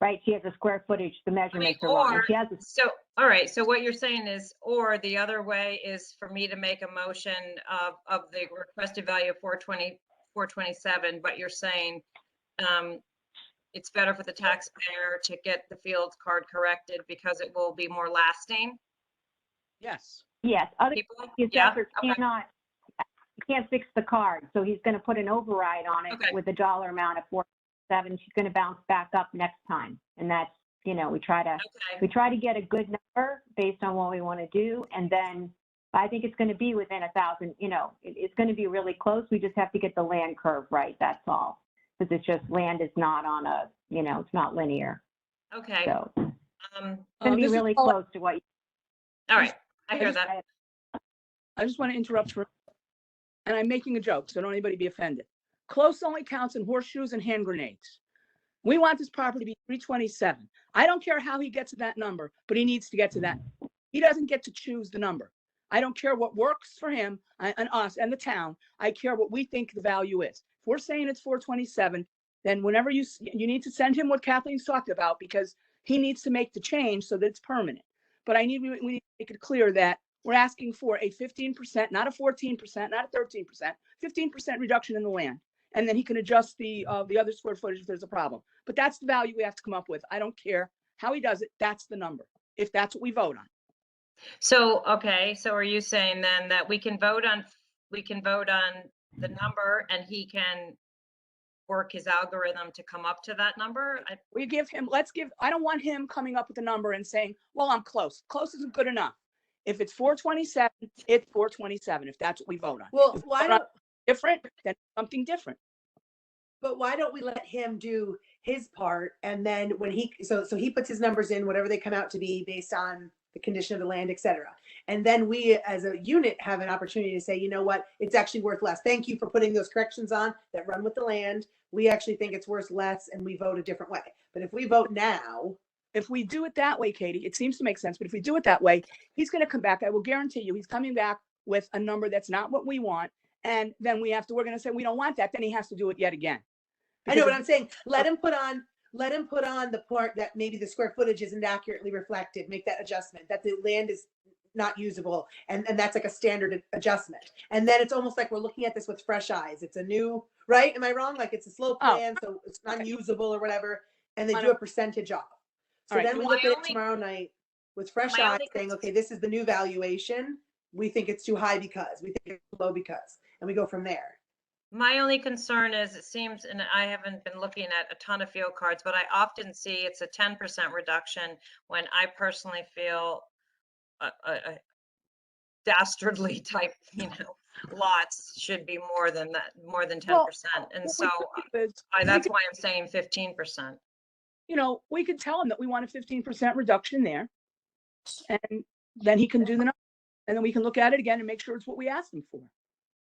right, she has a square footage, the measurements are wrong. And she has a So, all right, so what you're saying is, or the other way is for me to make a motion of the requested value of 427, but you're saying it's better for the taxpayer to get the field card corrected because it will be more lasting? Yes. yes, other People? the Yeah, assessor okay. he can't fix the card, so he's going to put an override on it Okay. with a dollar amount of 4.7. She's going to bounce back up next time, and that's, you know, we try to get a good number based on what we want to do, and then I think it's going to be within 1,000. You know, it's going to be really close. We just have to get the land curve right. That's all, because it's just land is not on a, you know, it's not linear, Okay, so it's um, going to be this is really all- close to what. all right, I hear just- that. I just want to interrupt for, and I'm making a joke, so don't anybody be offended. Close only counts in horseshoes and hand grenades. We want this property to be 327. I don't care how he gets to that number, but he needs to get to that. He doesn't get to choose the number. I don't care what works for him and us and the town. I care what we think the value is. If we're saying it's 427, then whenever you need to send him what Kathleen's talked about, because he needs to make the change so that it's permanent. But we need to make it clear that we're asking for a 15%, not a 14%, not a 13%, 15% reduction in the land. And then he can adjust the other square footage if there's a problem. But that's the value we have to come up with. I don't care how he does it. That's the number, if that's what we vote on. So, okay, so are you saying then that we can vote on the number and he can work his algorithm to come up to that number? We give him, I don't want him coming up with a number and saying, well, I'm close. Close isn't good enough. If it's 427, it's 427, if that's what we vote on. Well, If we why vote on don't, different, then something different. but why don't we let him do his part? And then when so he puts his numbers in, whatever they come out to be based on the condition of the land, et cetera. And then we as a unit have an opportunity to say, you know what, it's actually worth less. Thank you for putting those corrections on that run with the land. We actually think it's worth less and we vote a different way. But if we vote now, If we do it that way, Katie, it seems to make sense, but if we do it that way, he's gonna come back, I will guarantee you, he's coming back with a number that's not what we want. And then we're gonna say, we don't want that, then he has to do it yet again. I know Because what I'm saying. Let him put on the part that maybe the square footage isn't accurately reflected, make that adjustment, that the land is not usable. And that's like a standard adjustment. And then it's almost like we're looking at this with fresh eyes. It's a new, right? Am I wrong? Like it's a slow Oh, plan, so it's okay. unusable or whatever. And they I do know. a percentage off. So All right, then we my look at it only- tomorrow night with fresh my eyes only saying, cons- okay, this is the new valuation. We think it's too high because, we think it's low because, and we go from there. My only concern is it seems, and I haven't been looking at a ton of field cards, but I often see it's a 10% reduction when I personally feel a dastardly type, lots should be more than that, more than 10%. Well, And what so we could do is, that's why I'm saying 15%. we could tell him that we want a 15% reduction there. And then he can do the number. And then we can look at it again and make sure it's what we asked him for.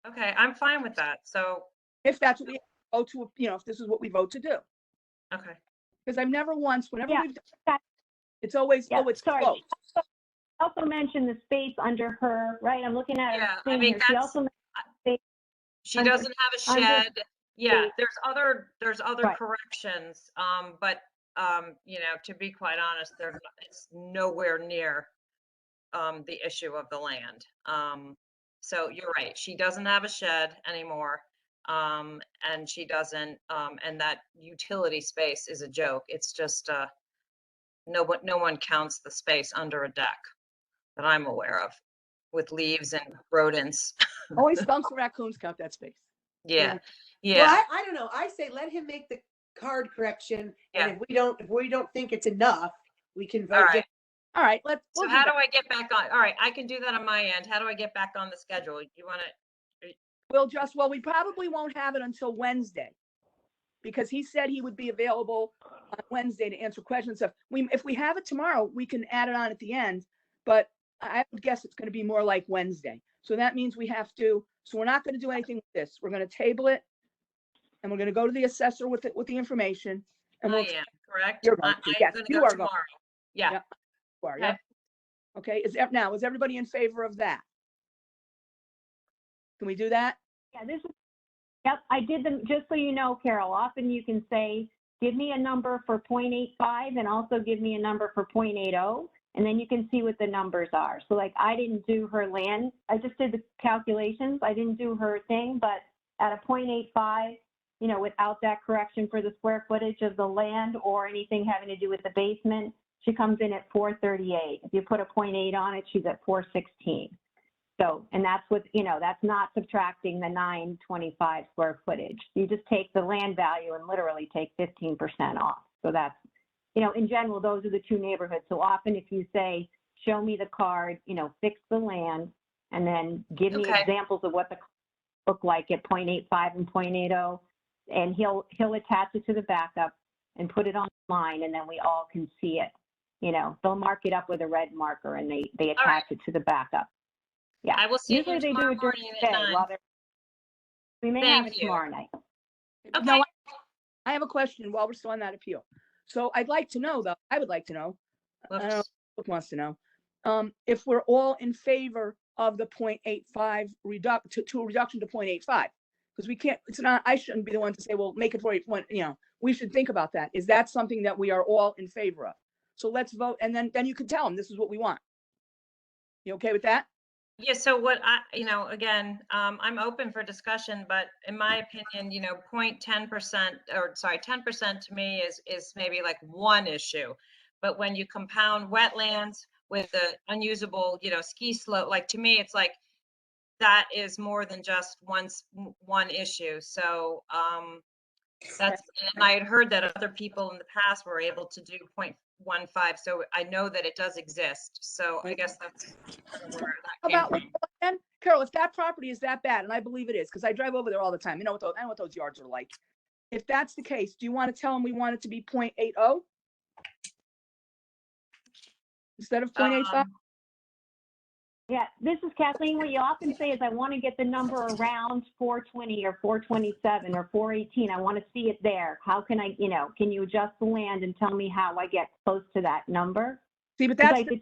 Okay, I'm fine with that. So, If that's what we vote to, if this is what we vote to do. okay. Because I've never once, whenever Yeah, we've done, that- it's always, Yeah, oh, it's sorry. close. Also mentioned the space under her, right? I'm looking at Yeah, her I thing mean, here. She that's- also, She Under- doesn't have a under shed. Yeah, the- there's other Right. corrections. But to be quite honest, it's nowhere near the issue of the land. So you're right. She doesn't have a shed anymore. And she doesn't, and that utility space is a joke. It's just no one counts the space under a deck that I'm aware of with leaves and rodents. Only skunks and raccoons count that space. Yeah. Well, Yeah. I don't know. I say let him make the card correction. Yeah. And if we don't think it's enough, we can vote. All right. All right, So we'll do how that. do I get back on? All right, I can do that on my end. How do I get back on the schedule? You want to? Well, we probably won't have it until Wednesday. Because he said he would be available on Wednesday to answer questions. If we have it tomorrow, we can add it on at the end, but I would guess it's going to be more like Wednesday. So that means so we're not going to do anything with this. We're going to table it and we're going to go to the assessor with the information. And I we'll, am, correct? You're going to, I'm yes, gonna you go are going. tomorrow. Yeah. Yep. Okay. Yep. Okay, is everybody in favor of that? Can we do that? yeah, this is, yep, I did them, just so you know, Carol, often you can say, give me a number for 0.85 and also give me a number for 0.80. And then you can see what the numbers are. So like I didn't do her land. I just did the calculations. I didn't do her thing, but at a 0.85, without that correction for the square footage of the land or anything having to do with the basement, she comes in at 438. If you put a 0.8 on it, she's at 416. So, and that's with, that's not subtracting the 925 square footage. You just take the land value and literally take 15% off. So that's, in general, those are the two neighborhoods. So often if you say, show me the card, fix the land, and then give me Okay. examples of what the look like at 0.85 and 0.80, and he'll attach it to the backup and put it online, and then we all can see it. They'll mark it up with a red marker and they All attach right. it to the backup. Yeah. I will see Usually you they do tomorrow it during morning the at day. 9. While we may have Thank it you. tomorrow night. Okay. No, I have a question while we're still on that appeal. So I would like to know, I don't know Whoops. who wants to know, if we're all in favor of the 0.85 reduction to 0.85. Because we can't, I shouldn't be the one to say, well, make it for we should think about that. Is that something that we are all in favor of? So let's vote, and then you can tell them this is what we want. You okay with that? Yeah, so what again, I'm open for discussion, but in my opinion, 0.10% or sorry, 10% to me is maybe like one issue. But when you compound wetlands with the unusable, ski slope, like to me, it's like that is more than just one issue. So and I had heard that other people in the past were able to do 0.15, so I know that it does exist. So I guess that's kind of where How that came about, from. then, Carol, if that property is that bad, and I believe it is, because I drive over there all the time, I know what those yards are like. If that's the case, do you want to tell them we want it to be 0.80 instead of 0.85? Um, Yeah, this is Kathleen. What you often say is, I want to get the number around 420 or 427 or 418. I want to see it there. How can I, can you adjust the land and tell me how I get close to that number? See, but It's that's like the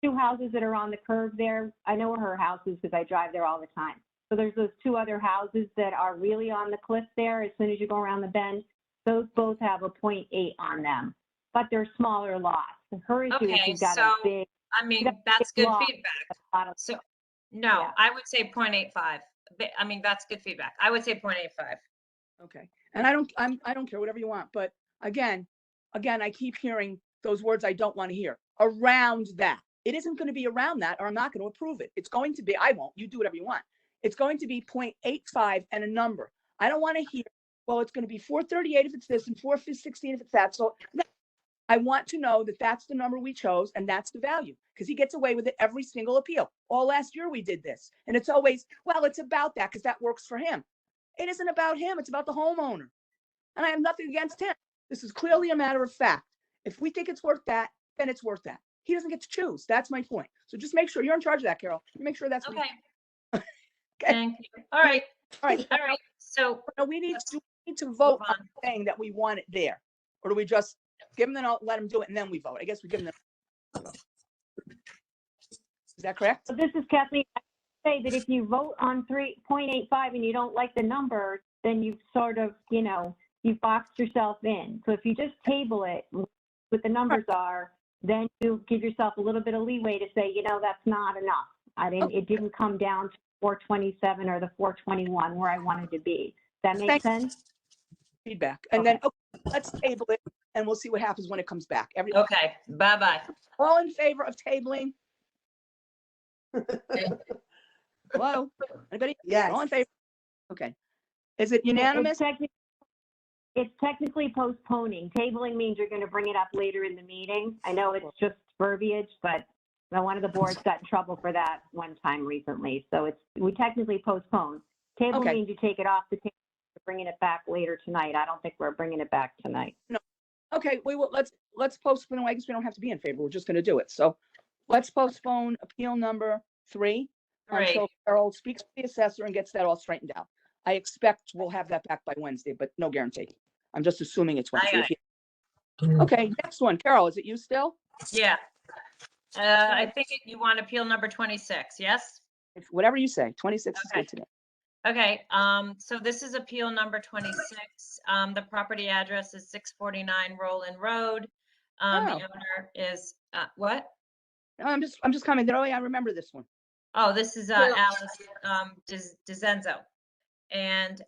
two houses that are on the curve there. I know her houses because I drive there all the time. So there's those two other houses that are really on the cliff there. As soon as you go around the bend, those both have a 0.8 on them, but they're smaller lots. Her issue is Okay, she's got so, a big, I mean, that's good lot. feedback. lot of, So, no, Yeah. I would say 0.85. I mean, that's good feedback. I would say 0.85. okay. And I don't care, whatever you want, but again, I keep hearing those words I don't want to hear. Around that. It isn't going to be around that, or I'm not going to approve it. It's going to be, I won't, you do whatever you want. It's going to be 0.85 and a number. I don't want to hear, well, it's going to be 438 if it's this and 416 if it's that. So no, I want to know that that's the number we chose and that's the value, because he gets away with it every single appeal. All last year we did this. And it's always, well, it's about that because that works for him. It isn't about him. It's about the homeowner. And I have nothing against him. This is clearly a matter of fact. If we think it's worth that, then it's worth that. He doesn't get to choose. That's my point. So just make sure you're in charge of that, Carol. You make sure that's Okay. Okay. Thank you. All right. all right. All right. So No, we need to vote move on on. saying that we want it there, or do we just give them the let them do it and then we vote? I guess we give them. Is that correct? So this is Kathleen. I say that if you vote on 3.85 and you don't like the number, then you've sort of, you've boxed yourself in. So if you just table it, what the numbers are, then you give yourself a little bit of leeway to say, that's not enough. It didn't come down to 427 or the 421 where I wanted to be. Does that make Thanks. sense? Feedback. And then let's table it and we'll see what happens when it comes back. Okay, bye-bye. All in favor of tabling? Hello? Anybody? Yes. All in favor? Okay. Is it unanimous? It's technically postponing. Tabling means you're going to bring it up later in the meeting. I know it's just verbiage, but one of the boards got in trouble for that one time recently. So we technically postpone. Table Okay. means you take it off the table, bringing it back later tonight. I don't think we're bringing it back tonight. Okay, we will, let's postpone. I guess we don't have to be in favor. We're just going to do it. So let's postpone appeal number 3 until Carol speaks to the assessor and gets that all straightened out. I expect we'll have that back by Wednesday, but no guarantee. I'm just assuming it's Wednesday. Okay, next one. Carol, is it you still? Yeah. I think you want appeal number 26, yes? Whatever you say. 26 is Okay. good today. Okay, so this is appeal number 26. The property address is 649 Roland Road. The Oh. owner is, what? No, I'm just commenting. Oh, yeah, I remember this one. Oh, this is Alice DeZenzo. And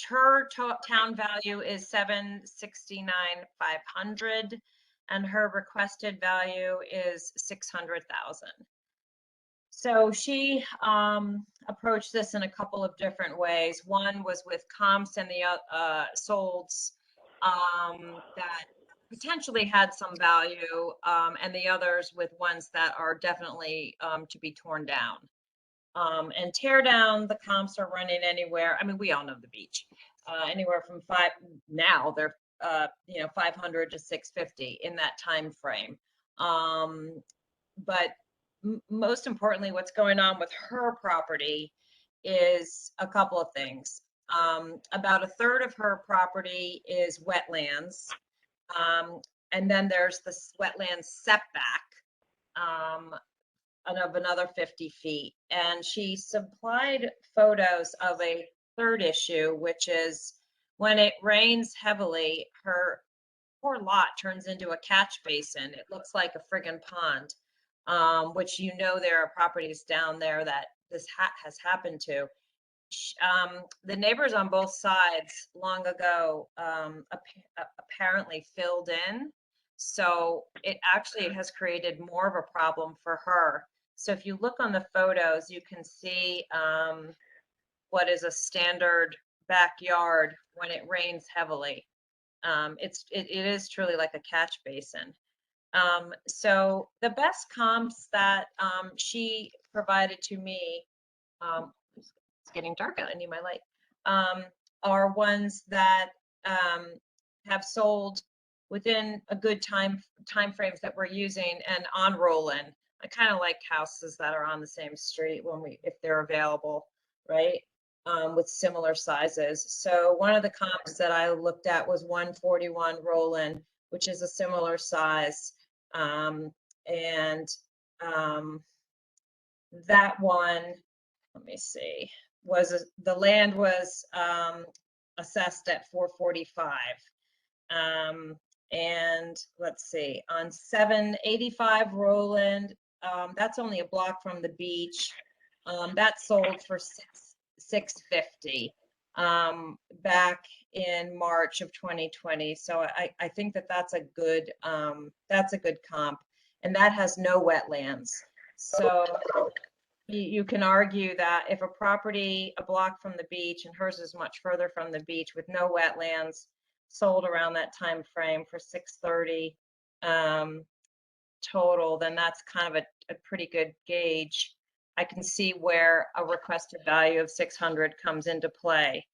her town value is $769,500 and her requested value is $600,000. So she approached this in a couple of different ways. One was with comps and the solds that potentially had some value, and the others with ones that are definitely to be torn down. And tear down, the comps are running anywhere. I mean, we all know the beach, anywhere from now they're 500 to 650 in that time frame. But most importantly, what's going on with her property is a couple of things. About a third of her property is wetlands. And then there's this wetland setback of another 50 feet. And she supplied photos of a third issue, which is when it rains heavily, her poor lot turns into a catch basin. It looks like a friggin' pond, which there are properties down there that this has happened to. The neighbors on both sides long ago apparently filled in. So it actually has created more of a problem for her. So if you look on the photos, you can see what is a standard backyard when it rains heavily. It is truly like a catch basin. So the best comps that she provided to me, it's getting dark out, I need my light, are ones that have sold within a good time frames that we're using and on Roland. I kind of like houses that are on the same street if they're available, right? With similar sizes. So one of the comps that I looked at was 141 Roland, which is a similar size. That one, let me see, the land was assessed at 445. And let's see, on 785 Roland, that's only a block from the beach. That sold for $650 back in March of 2020. So I think that's a good comp, and that has no wetlands. So you can argue that if a property a block from the beach, and hers is much further from the beach with no wetlands, sold around that time frame for $630 total, then that's kind of a pretty good gauge. I can see where a requested value of 600 comes into play.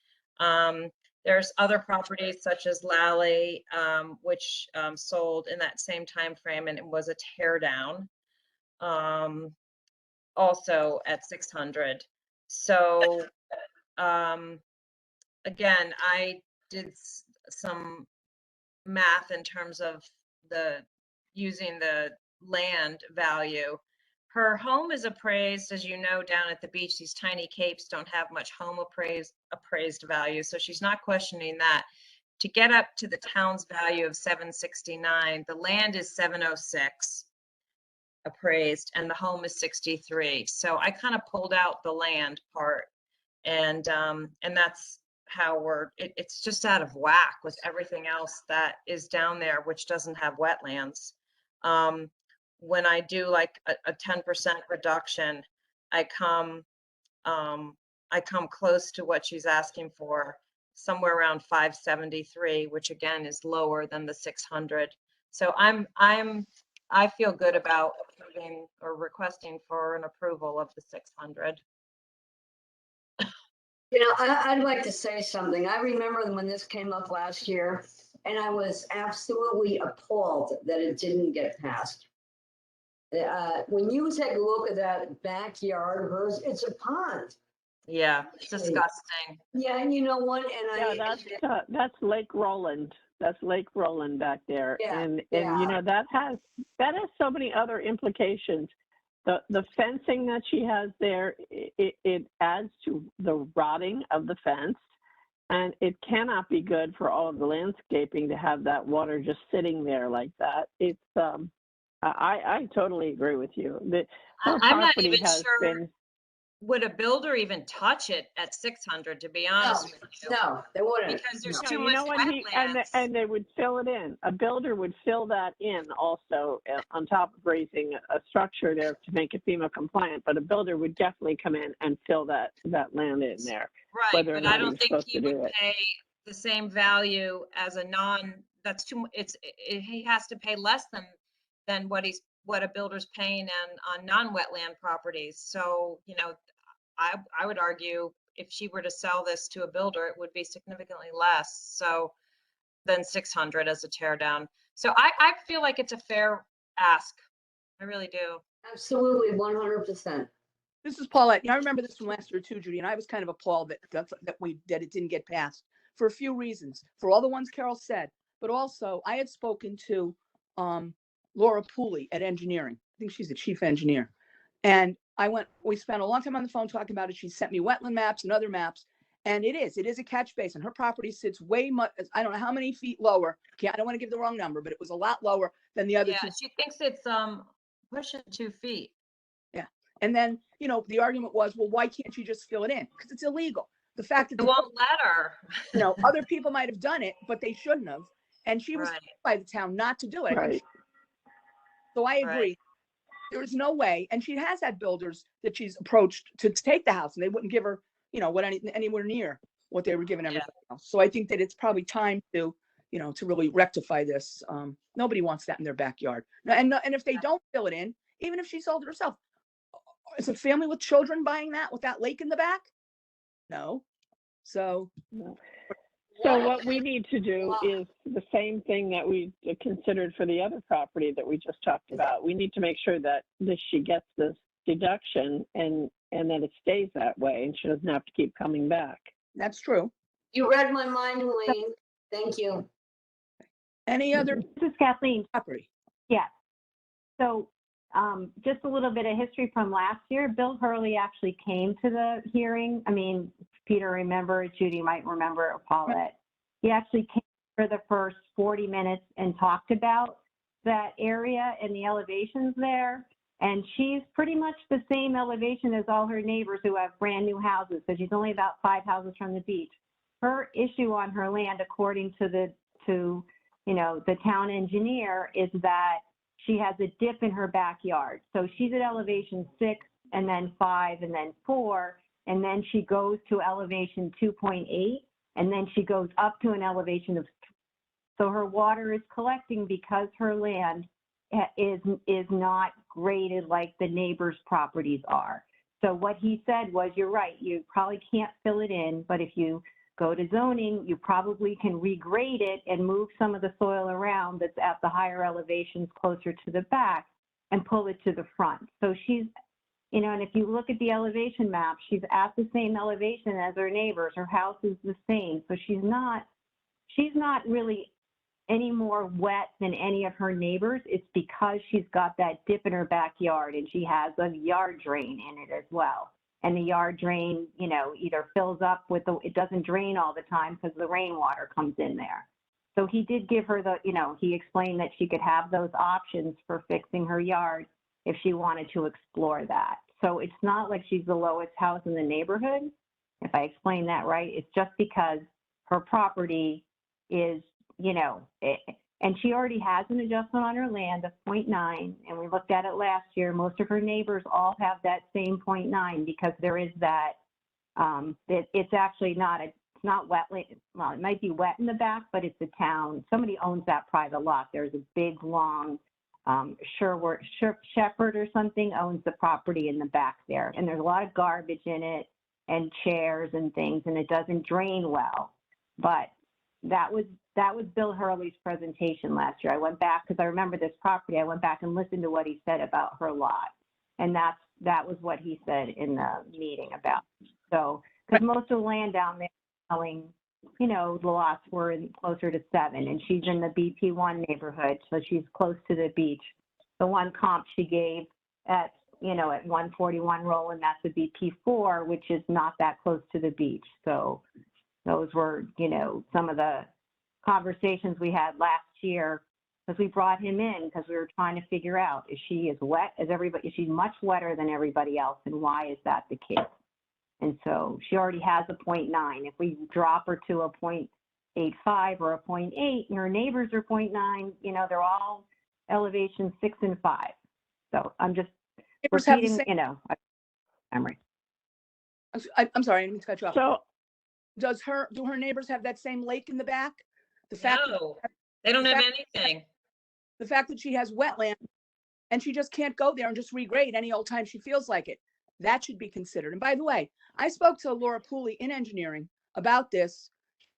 There's other properties such as Lally, which sold in that same time frame, and it was a tear down, also at 600. So again, I did some math in terms of using the land value. Her home is appraised, as you know, down at the beach. These tiny capes don't have much home appraised value, so she's not questioning that. To get up to the town's value of 769, the land is 706 appraised, and the home is 63. So I kind of pulled out the land part, and that's how it's just out of whack with everything else that is down there, which doesn't have wetlands. When I do like a 10% reduction, I come close to what she's asking for, somewhere around 573, which again is lower than the 600. So I feel good about approving or requesting for an approval of the 600. I'd like to say something. I remember when this came up last year, and I was absolutely appalled that it didn't get passed. When you take a look at that backyard of hers, it's a pond. Yeah, it's disgusting. Yeah, and you know what? And Yeah, that's Lake Roland. That's Lake Roland back there. Yeah, And yeah. that has so many other implications. The fencing that she has there, it adds to the rotting of the fence, and it cannot be good for all of the landscaping to have that water just sitting there like that. It's I totally agree with you. Her I'm not property even has sure. been. Would a builder even touch it at 600, to be honest with you? No, they wouldn't. Because there's No, too you much know what? wetlands. And they would fill it in. A builder would fill that in also on top of raising a structure there to make it FEMA compliant. But a builder would definitely come in and fill that land in there. Right, whether or but not I he don't was think supposed he to do would it. pay the same value as a that's too, he has to pay less than what a builder's paying on non-wetland properties. So, I would argue if she were to sell this to a builder, it would be significantly less than 600 as a tear down. So I feel like it's a fair ask. I really do. Absolutely, 100%. This is Paulette. I remember this from last year too, Judy, and I was kind of appalled that it didn't get passed for a few reasons. For all the ones Carol said, but also I had spoken to Laura Pooley at engineering. I think she's the chief engineer. And we spent a long time on the phone talking about it. She sent me wetland maps and other maps. And it is a catch basin. Her property sits way much, I don't know how many feet lower. I don't want to give the wrong number, but it was a lot lower than the other Yeah, two. she thinks it's, pushing 2 feet. And then, the argument was, well, why can't you just fill it in? Because it's illegal. The fact that They won't let her. other people might have done it, but they shouldn't have. And she was Right. told by the town not to do it. I think Right. So I Right. agree. There is no way, and she has had builders that she's approached to take the house, and they wouldn't give her, anywhere near what they were giving Yeah. everybody else. So I think that it's probably time to, to really rectify this. Nobody wants that in their backyard. And if they don't fill it in, even if she sold it herself, is a family with children buying that with that lake in the back? No. So So what we need to do is the same thing that we considered for the other property that we just talked about. We need to make sure that she gets this deduction and that it stays that way and she doesn't have to keep coming back. that's true. You read my mind, Elaine. Thank you. Any other This is Kathleen. property? Yes. So just a little bit of history from last year. Bill Hurley actually came to the hearing. I mean, Peter remember, Judy might remember, Paulette. He actually came for the first 40 minutes and talked about that area and the elevations there. And she's pretty much the same elevation as all her neighbors who have brand new houses. So she's only about 5 houses from the beach. Her issue on her land, according to the town engineer, is that she has a dip in her backyard. So she's at elevation 6 and then 5 and then 4. And then she goes to elevation 2.8 and then she goes up to an elevation of, so her water is collecting because her land is not graded like the neighbors' properties are. So what he said was, you're right, you probably can't fill it in, but if you go to zoning, you probably can regrade it and move some of the soil around that's at the higher elevations closer to the back and pull it to the front. So she's, and if you look at the elevation map, she's at the same elevation as her neighbors. Her house is the same. So she's not really any more wet than any of her neighbors. It's because she's got that dip in her backyard and she has a yard drain in it as well. And the yard drain, either fills up with it doesn't drain all the time because the rainwater comes in there. So he did give her he explained that she could have those options for fixing her yard if she wanted to explore that. So it's not like she's the lowest house in the neighborhood, if I explain that right. It's just because her property is, and she already has an adjustment on her land of 0.9, and we looked at it last year. Most of her neighbors all have that same 0.9 because there is that, it's actually it's not wet. Well, it might be wet in the back, but it's a town. Somebody owns that private lot. There's a big, long, Shepherd or something owns the property in the back there. And there's a lot of garbage in it and chairs and things, and it doesn't drain well. But that was Bill Hurley's presentation last year. I went back because I remember this property. I went back and listened to what he said about her lot. And that was what he said in the meeting about. So, because most of the land down there selling, the lots were closer to 7, and she's in the BP1 neighborhood, so she's close to the beach. The one comp she gave at 141 Roland, that's a BP4, which is not that close to the beach. So those were, some of the conversations we had last year, because we brought him in because we were trying to figure out, is she as wet as everybody? Is she much wetter than everybody else, and why is that the case? And so she already has a 0.9. If we drop her to a 0.85 or a 0.8, her neighbors are 0.9, they're all elevation 6 and 5. So I'm just Neighbors have the repeating, same- I'm right. I'm sorry, I didn't mean to cut you off. So Do her neighbors have that same lake in the back? The fact No, they don't the have fact- anything. the fact that she has wetland and she just can't go there and just regrade any old time she feels like it, that should be considered. And by the way, I spoke to Laura Pooley in engineering about this.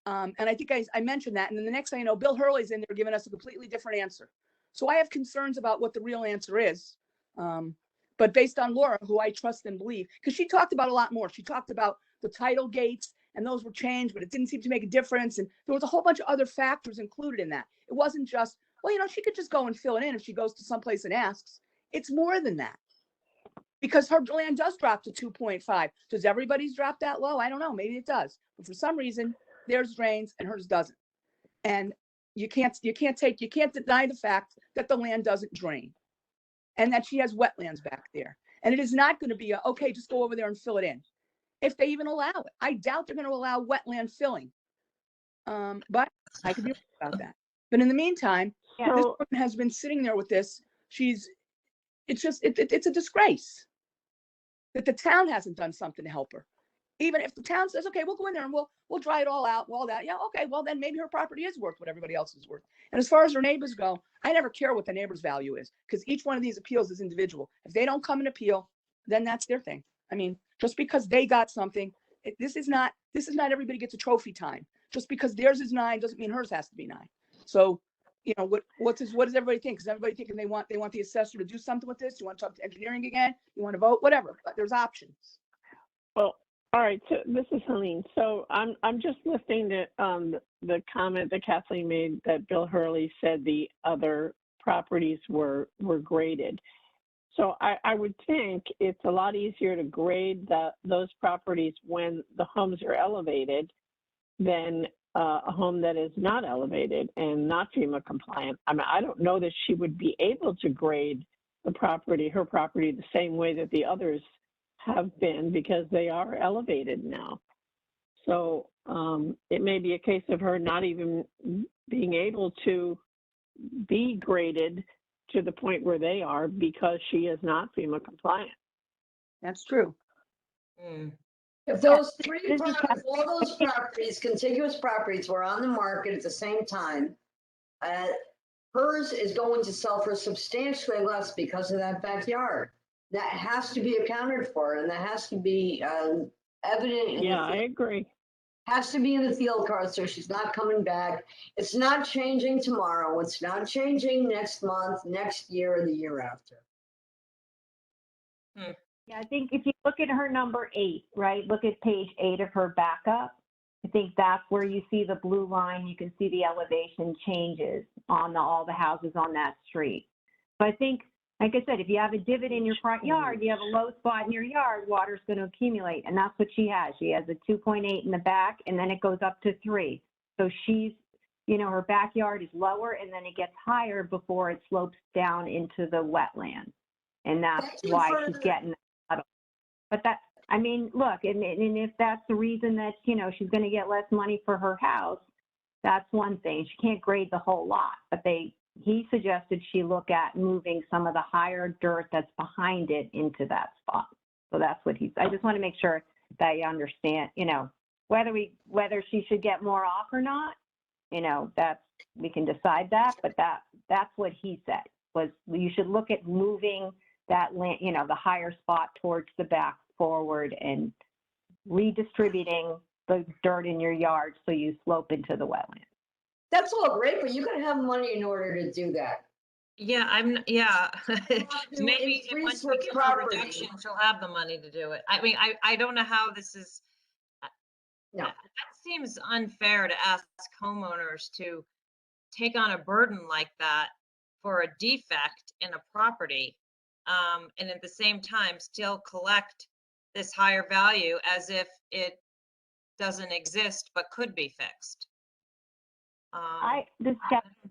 And I think I mentioned that. And then the next thing you know, Bill Hurley's in there giving us a completely different answer. So I have concerns about what the real answer is. But based on Laura, who I trust and believe, because she talked about a lot more. She talked about the tidal gates, and those were changed, but it didn't seem to make a difference. And there was a whole bunch of other factors included in that. It wasn't just, well, she could just go and fill it in if she goes to someplace and asks. It's more than that. because her land does drop to 2.5. Does everybody's drop that low? I don't know. Maybe it does. But for some reason, theirs drains and hers doesn't. And you can't deny the fact that the land doesn't drain and that she has wetlands back there. And it is not going to be okay, just go over there and fill it in. If they even allow it. I doubt they're going to allow wetland filling. But I could be wrong about that. But in the meantime, this So, woman has been sitting there with this. It's a disgrace that the town hasn't done something to help her. Even if the town says, okay, we'll go in there and we'll dry it all out, all that. Yeah, okay, well then maybe her property is worth what everybody else is worth. And as far as her neighbors go, I never care what the neighbor's value is because each one of these appeals is individual. If they don't come and appeal, then that's their thing. I mean, just because they got something, this is not everybody gets a trophy time. Just because theirs is 9 doesn't mean hers has to be 9. So, you know, what does everybody think? Is everybody thinking they want the assessor to do something with this? You want to talk to engineering again? You want to vote? Whatever. But there's options. well, all right, so this is Helene. So I'm just listening to the comment that Kathleen made that Bill Hurley said the other properties were graded. So I would think it's a lot easier to grade those properties when the homes are elevated than a home that is not elevated and not FEMA compliant. I mean, I don't know that she would be able to grade her property the same way that the others have been because they are elevated now. So it may be a case of her not even being able to be graded to the point where they are because she is not FEMA compliant. That's true. If those This is all those properties, contiguous properties were on the market at the same time, hers is going to sell for substantially less because of that backyard. That has to be accounted for and that has to be evident. Yeah, I agree. Has to be in the field card, so she's not coming back. It's not changing tomorrow. It's not changing next month, next year, or the year after. Yeah, I think if you look at her number 8, right, look at page 8 of her backup. I think that's where you see the blue line. You can see the elevation changes on all the houses on that street. So I think, like I said, if you have a divot in your front yard, you have a low spot in your yard, water's going to accumulate. And that's what she has. She has a 2.8 in the back, and then it goes up to 3. So she's, you know, her backyard is lower, and then it gets higher before it slopes down into the wetland. And that's Thank you why for she's the- getting. But that, I mean, look, and if that's the reason that, you know, she's going to get less money for her house, that's one thing. She can't grade the whole lot, but he suggested she look at moving some of the higher dirt that's behind it into that spot. So that's what I just want to make sure that you understand, you know, whether she should get more off or not, you know, we can decide that, but that's what he said was you should look at moving that land, you know, the higher spot towards the back forward and redistributing the dirt in your yard so you slope into the wetland. That's all great, but you gotta have money in order to do that. Yeah, to maybe increase once her we give her a property. reduction, she'll have the money to do it. I mean, I don't know how this is. No. That seems unfair to ask homeowners to take on a burden like that for a defect in a property. And at the same time, still collect this higher value as if it doesn't exist but could be fixed. I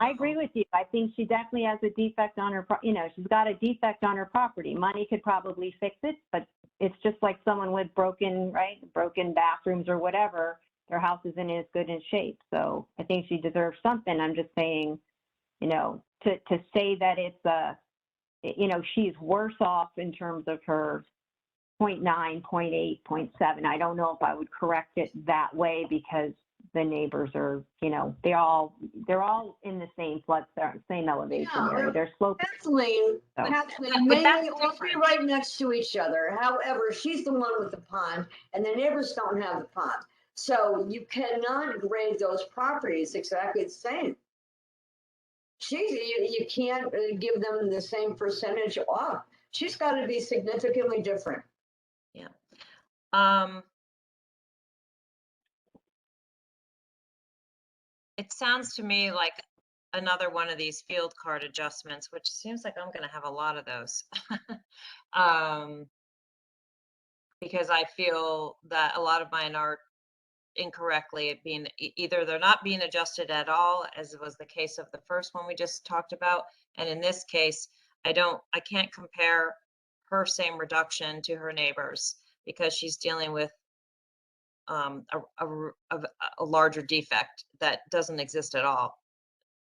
agree with you. I think she definitely has a defect on her, you know, she's got a defect on her property. Money could probably fix it, but it's just like someone with broken bathrooms or whatever. Their house isn't as good in shape. So I think she deserves something. I'm just saying, you know, to say that it's you know, she's worse off in terms of her 0.9, 0.8, 0.7. I don't know if I would correct it that way because the neighbors are, you know, they're all in the same same elevation Yeah, area. They're sloping. Kathleen, So- Kathleen, But they that's may all be different. right next to each other. However, she's the one with the pond and the neighbors don't have the pond. So you cannot grade those properties exactly the same. You can't give them the same percentage off. She's got to be significantly different. It sounds to me like another one of these field card adjustments, which seems like I'm going to have a lot of those. because I feel that a lot of mine are incorrectly being, either they're not being adjusted at all, as was the case of the first one we just talked about. And in this case, I can't compare her same reduction to her neighbors because she's dealing with a larger defect that doesn't exist at all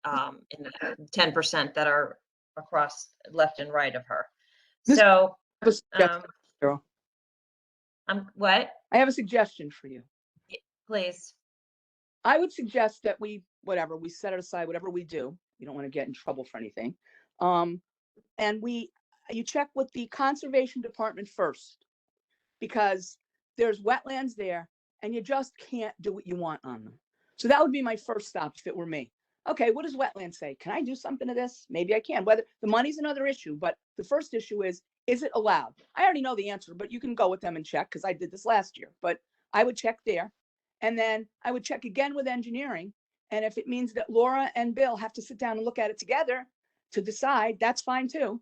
in the 10% that are across left and right of her. This- So, I have a suggestion, Carol. what? I have a suggestion for you. Please. I would suggest that we set it aside, whatever we do. You don't want to get in trouble for anything. And you check with the conservation department first, because there's wetlands there and you just can't do what you want on them. So that would be my first stop if it were me. Okay, what does wetlands say? Can I do something to this? Maybe I can. Whether the money's another issue, but the first issue is it allowed? I already know the answer, but you can go with them and check, because I did this last year. But I would check there. And then I would check again with engineering. And if it means that Laura and Bill have to sit down and look at it together to decide, that's fine too.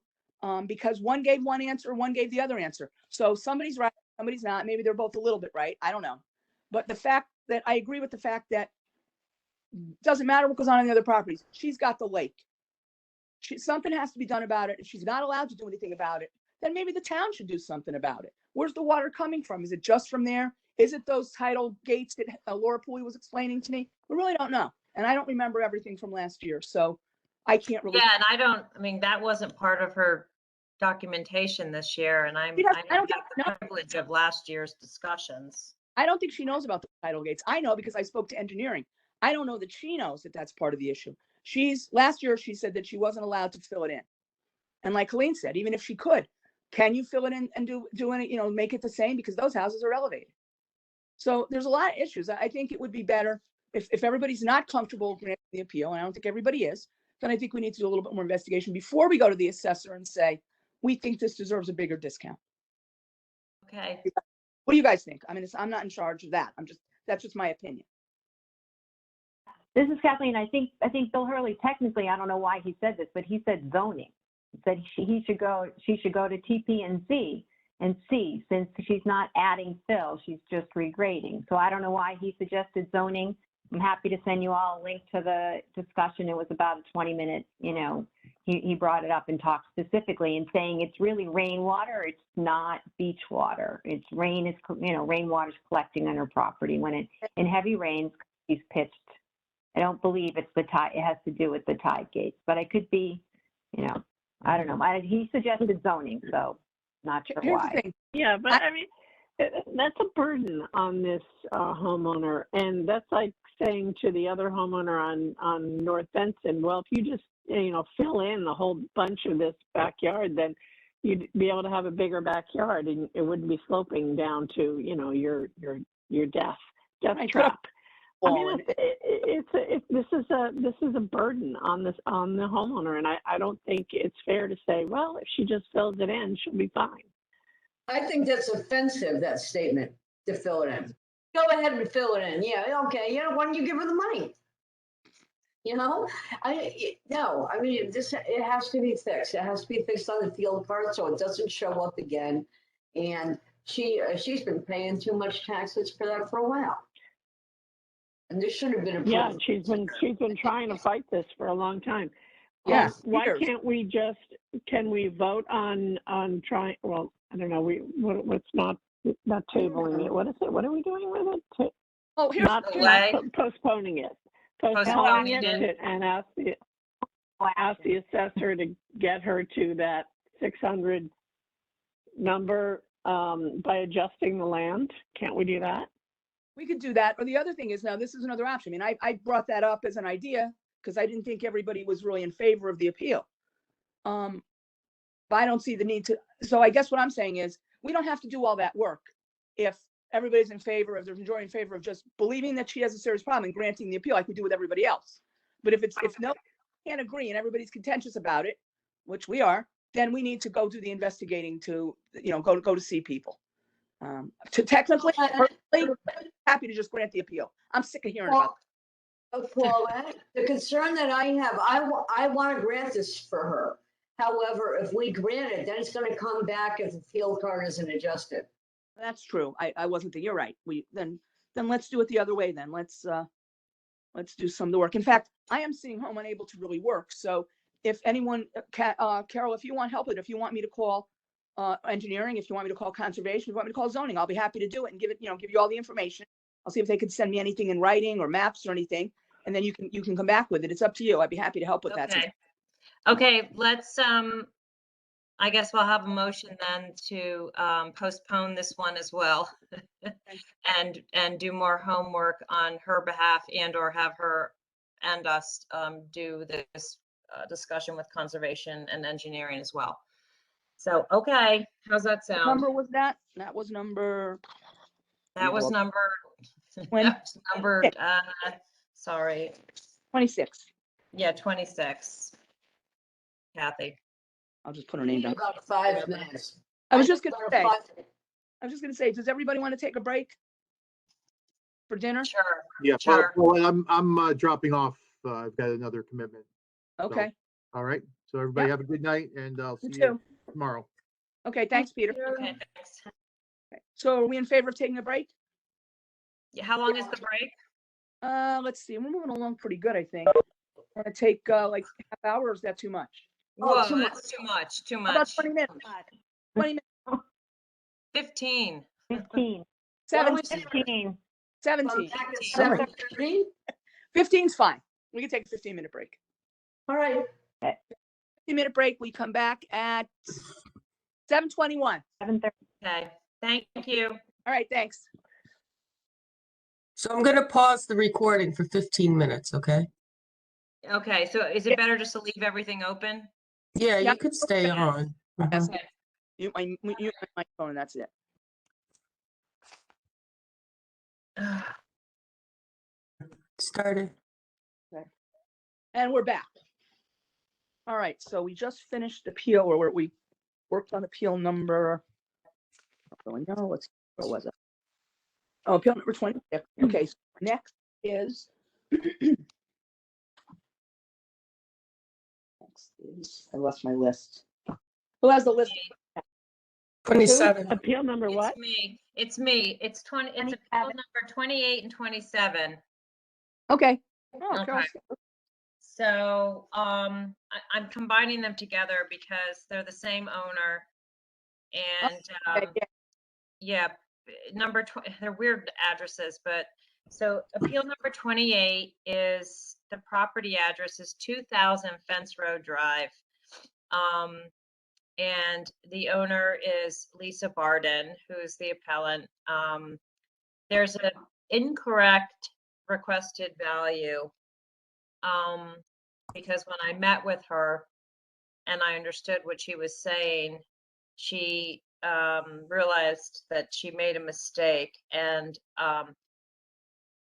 Because one gave one answer, one gave the other answer. So somebody's right, somebody's not. Maybe they're both a little bit right. I don't know. But the fact that I agree with the fact that doesn't matter what goes on in the other properties. She's got the lake. Something has to be done about it. If she's not allowed to do anything about it, then maybe the town should do something about it. Where's the water coming from? Is it just from there? Is it those tidal gates that Laura Pooley was explaining to me? We really don't know. And I don't remember everything from last year. So I can't really. Yeah, and that wasn't part of her documentation this year. And I don't have think- the privilege of last year's discussions. I don't think she knows about the tidal gates. I know because I spoke to engineering. I don't know that she knows that that's part of the issue. Last year, she said that she wasn't allowed to fill it in. And like Colleen said, even if she could, can you fill it in and do any, make it the same? Because those houses are elevated. So there's a lot of issues. I think it would be better if everybody's not comfortable granting the appeal, and I don't think everybody is, then I think we need to do a little bit more investigation before we go to the assessor and say, we think this deserves a bigger discount. Okay. What do you guys think? I mean, I'm not in charge of that. That's just my opinion. This is Kathleen. I think Bill Hurley, technically, I don't know why he said this, but he said zoning. He said she should go to TP&Z and see, since she's not adding fill, she's just regrading. So I don't know why he suggested zoning. I'm happy to send you all a link to the discussion. It was about a 20-minute, he brought it up and talked specifically and saying it's really rainwater. It's not beach water. It's rainwater's collecting on her property when in heavy rains, he's pitched. I don't believe it's the tide. It has to do with the tide gates, but I could be, I don't know. He suggested zoning, so not sure Here's why. the thing. Yeah, but I mean, that's a burden on this homeowner. And that's like saying to the other homeowner on North Benson, well, if you just, fill in a whole bunch of this backyard, then you'd be able to have a bigger backyard and it wouldn't be sloping down to, your death Right, trap. I mean, Well, this is a burden on the homeowner, and I don't think it's fair to say, well, if she just fills it in, she'll be fine. I think that's offensive, that statement, to fill it in. Go ahead and fill it in. Yeah, okay. Why don't you give her the money? No, I mean, it has to be fixed. It has to be fixed on the field card so it doesn't show up again. And she's been paying too much taxes for that for a while. And this should have been approved. Yeah, she's been trying to fight this for a long time. Yes, Why years. can't we can we vote on trying? Well, I don't know. Let's not tabling it. What is it? What are we doing with it? here's Not Delay. Postponing it. Postponing it. And ask the assessor to get her to that 600 number by adjusting the land. Can't we do that? we could do that. Or the other thing is, now this is another option. I mean, I brought that up as an idea because I didn't think everybody was really in favor of the appeal. But I don't see the need to. So I guess what I'm saying is we don't have to do all that work if everybody's in favor, if there's a majority in favor of just believing that she has a serious problem and granting the appeal like we do with everybody else. But if no one can't agree and everybody's contentious about it, which we are, then we need to go do the investigating to, go to see people. To technically, personally, happy to just grant the appeal. I'm sick of hearing about Paulette, the concern that I have, I want to grant this for her. However, if we grant it, then it's going to come back if the field card isn't adjusted. That's true. I wasn't there. You're right. Then let's do it the other way then. Let's do some of the work. In fact, I am sitting home unable to really work. So if anyone, Carol, if you want help with it, if you want me to call engineering, if you want me to call conservation, if you want me to call zoning, I'll be happy to do it and give you all the information. I'll see if they could send me anything in writing or maps or anything, and then you can come back with it. It's up to you. I'd be happy to help with that. Okay. Okay, let's, I guess we'll have a motion then to postpone this one as well. And do more homework on her behalf and or have her and us do this discussion with conservation and engineering as well. So, okay, how's that What sound? number was that? That was number. That was Well, number, When- that was number, sorry, 26. yeah, 26. Kathy. I'll just put her name down. About 5 minutes. I was just gonna About say, 5 does everybody want to take a break for dinner? Sure. Yeah, Sure. well, I'm dropping off. I've got another commitment. Okay, All right. So everybody have a good night and I'll you see you too. tomorrow. Okay, thanks, Peter. Okay, thanks. Okay. So are we in favor of taking a break? Yeah, how long is the break? Let's see, we're moving along pretty good, I think. We're gonna take like half hour, or is that too much? Whoa, too that's too much, too How about much. 20 minutes? 20 minutes, 15. 15. 17, 15. 17. Back at All right. 7:30? 15's fine. We can take a 15-minute break. All right. 15-minute break, we come back at 7:21. 7:30. Okay, thank you. All right, thanks. So I'm going to pause the recording for 15 minutes, okay? Okay, so is Yeah. it better just to leave everything open? Yeah, Yeah. you could stay on. Yes. Okay. Mute my phone, and that's it. Started. And we're back. All right, so we just finished appeal, or we worked on appeal number, I don't really know, what was it? Oh, appeal number 26. Okay, so next is I lost my list. Who has the list? 27. Appeal number what? It's me. It's appeal 27. number 28 and 27. Okay. Oh, Okay. Carol, So, I'm combining them together because they're the same owner. And, okay, yeah. yeah, they're weird addresses, but so appeal number 28 is the property address is 2000 Fence Road Drive. And the owner is Lisa Barden, who's the appellant. There's an incorrect requested value. Because when I met with her and I understood what she was saying, she realized that she made a mistake, and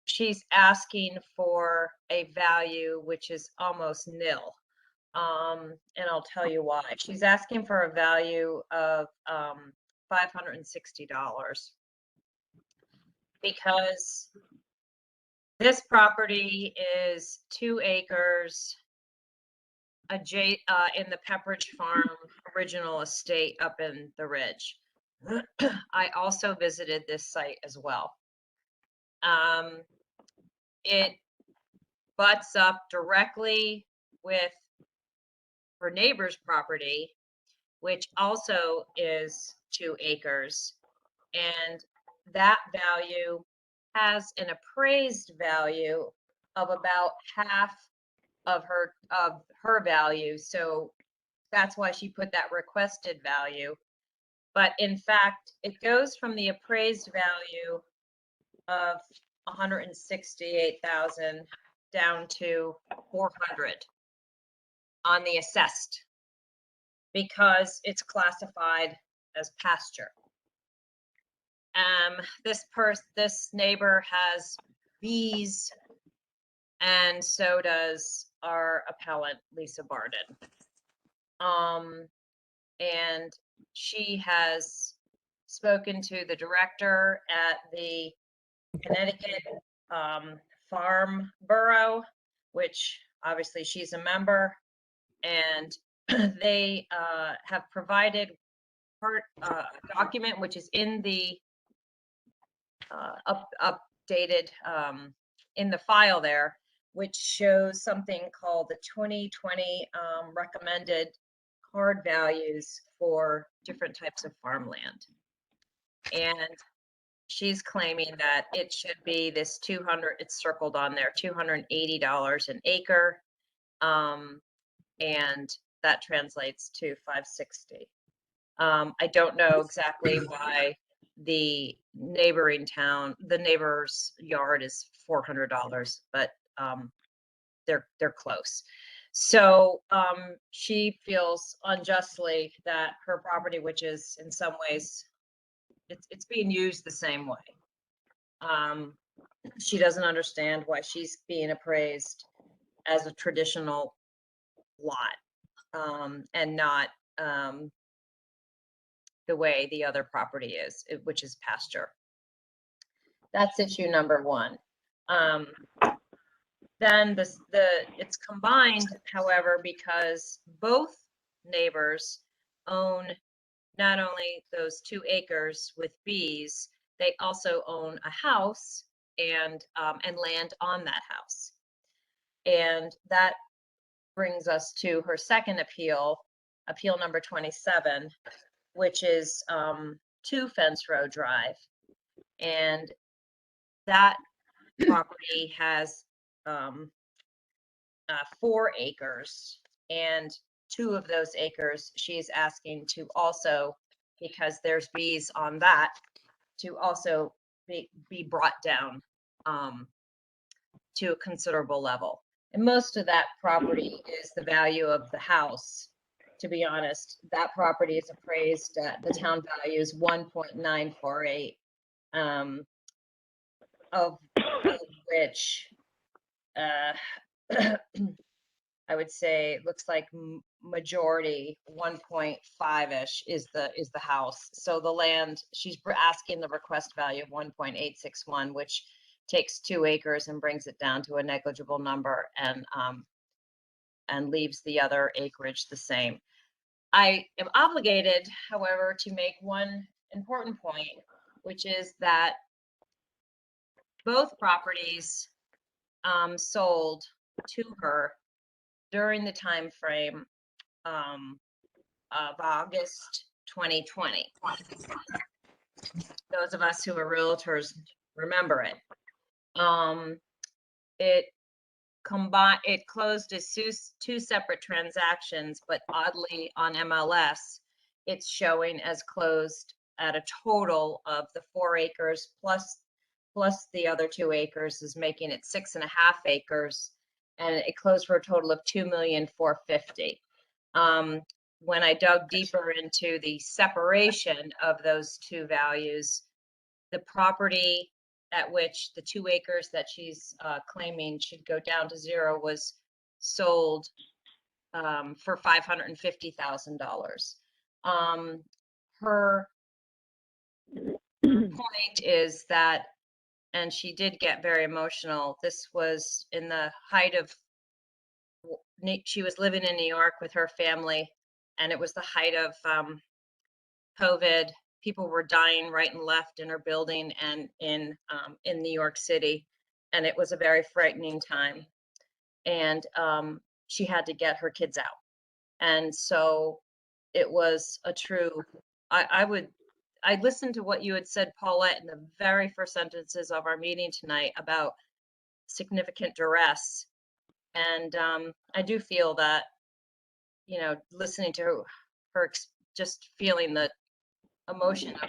she's asking for a value which is almost nil. And I'll tell you why. She's asking for a value of $560 because this property is 2 acres in the Pepperidge Farm original estate up in the Ridge. I also visited this site as well. It butts up directly with her neighbor's property, which also is 2 acres. And that value has an appraised value of about half of her value. So that's why she put that requested value. But in fact, it goes from the appraised value of 168,000 down to 400 on the assessed because it's classified as pasture. This neighbor has bees, and so does our appellant, Lisa Barden. And she has spoken to the director at the Connecticut Farm Bureau, which obviously she's a member, and they have provided her document, which is in the updated in the file there, which shows something called the 2020 recommended card values for different types of farmland. And she's claiming that it should be this 200, it's circled on there, $280 an acre. And that translates to 560. I don't know exactly why the neighboring town, the neighbor's yard is $400, but they're close. So she feels unjustly that her property, which is in some ways, it's being used the same way. She doesn't understand why she's being appraised as a traditional lot and not the way the other property is, which is pasture. That's issue number one. Then it's combined, however, because both neighbors own not only those 2 acres with bees, they also own a house and land on that house. And that brings us to her second appeal, appeal number 27, which is 2 Fence Row Drive. And that property has 4 acres, and 2 of those acres she's asking to also, because there's bees on that, to also be brought down to a considerable level. And most of that property is the value of the house. To be honest, that property is appraised at the town value is 1.948, of which I would say it looks like majority 1.5-ish is the house. So the land, she's asking the request value of 1.861, which takes 2 acres and brings it down to a negligible number and leaves the other acreage the same. I am obligated, however, to make one important point, which is that both properties sold to her during the time frame of August 2020. Those of us who are realtors remember it. It closed as 2 separate transactions, but oddly on MLS, it's showing as closed at a total of the 4 acres plus the other 2 acres is making it 6.5 acres, and it closed for a total of $2,450,000. When I dug deeper into the separation of those 2 values, the property at which the 2 acres that she's claiming should go down to 0 was sold for $550,000. Her point is that, and she did get very emotional, this was in the height of, she was living in New York with her family, and it was the height of COVID. People were dying right and left in her building and in New York City, and it was a very frightening time. And she had to get her kids out, and so it was a true. I listened to what you had said, Paulette, in the very first sentences of our meeting tonight about significant duress, and I do feel that, you know, listening to her just feeling the emotion of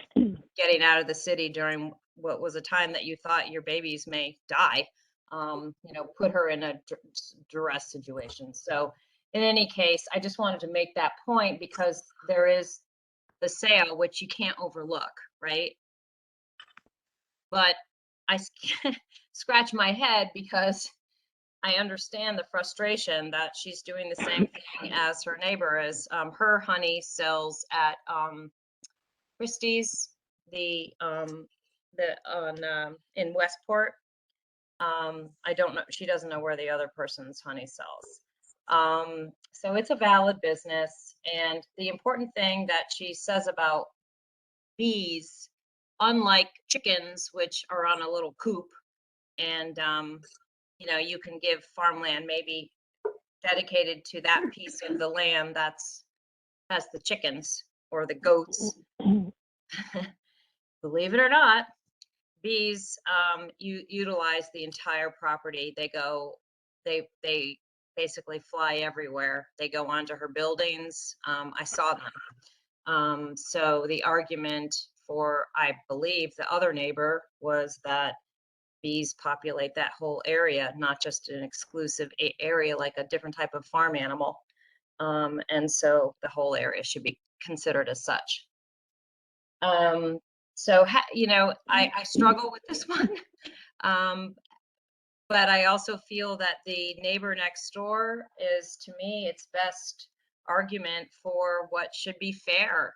getting out of the city during what was a time that you thought your babies may die, you know, put her in a duress situation. So in any case, I just wanted to make that point because there is the sale, which you can't overlook, right? But I scratch my head because I understand the frustration that she's doing the same thing as her neighbor is. Her honey sells at Christie's, in Westport. I don't know. She doesn't know where the other person's honey sells. So it's a valid business. And the important thing that she says about bees unlike chickens, which are on a little coop, and you can give farmland maybe dedicated to that piece of the land that's the chickens or the goats. Believe it or not, bees utilize the entire property. They basically fly everywhere. They go onto her buildings. I saw them. So the argument for, I believe, the other neighbor was that bees populate that whole area, not just an exclusive area like a different type of farm animal. And so the whole area should be considered as such. So, I struggle with this one. But I also feel that the neighbor next door is, to me, its best argument for what should be fair.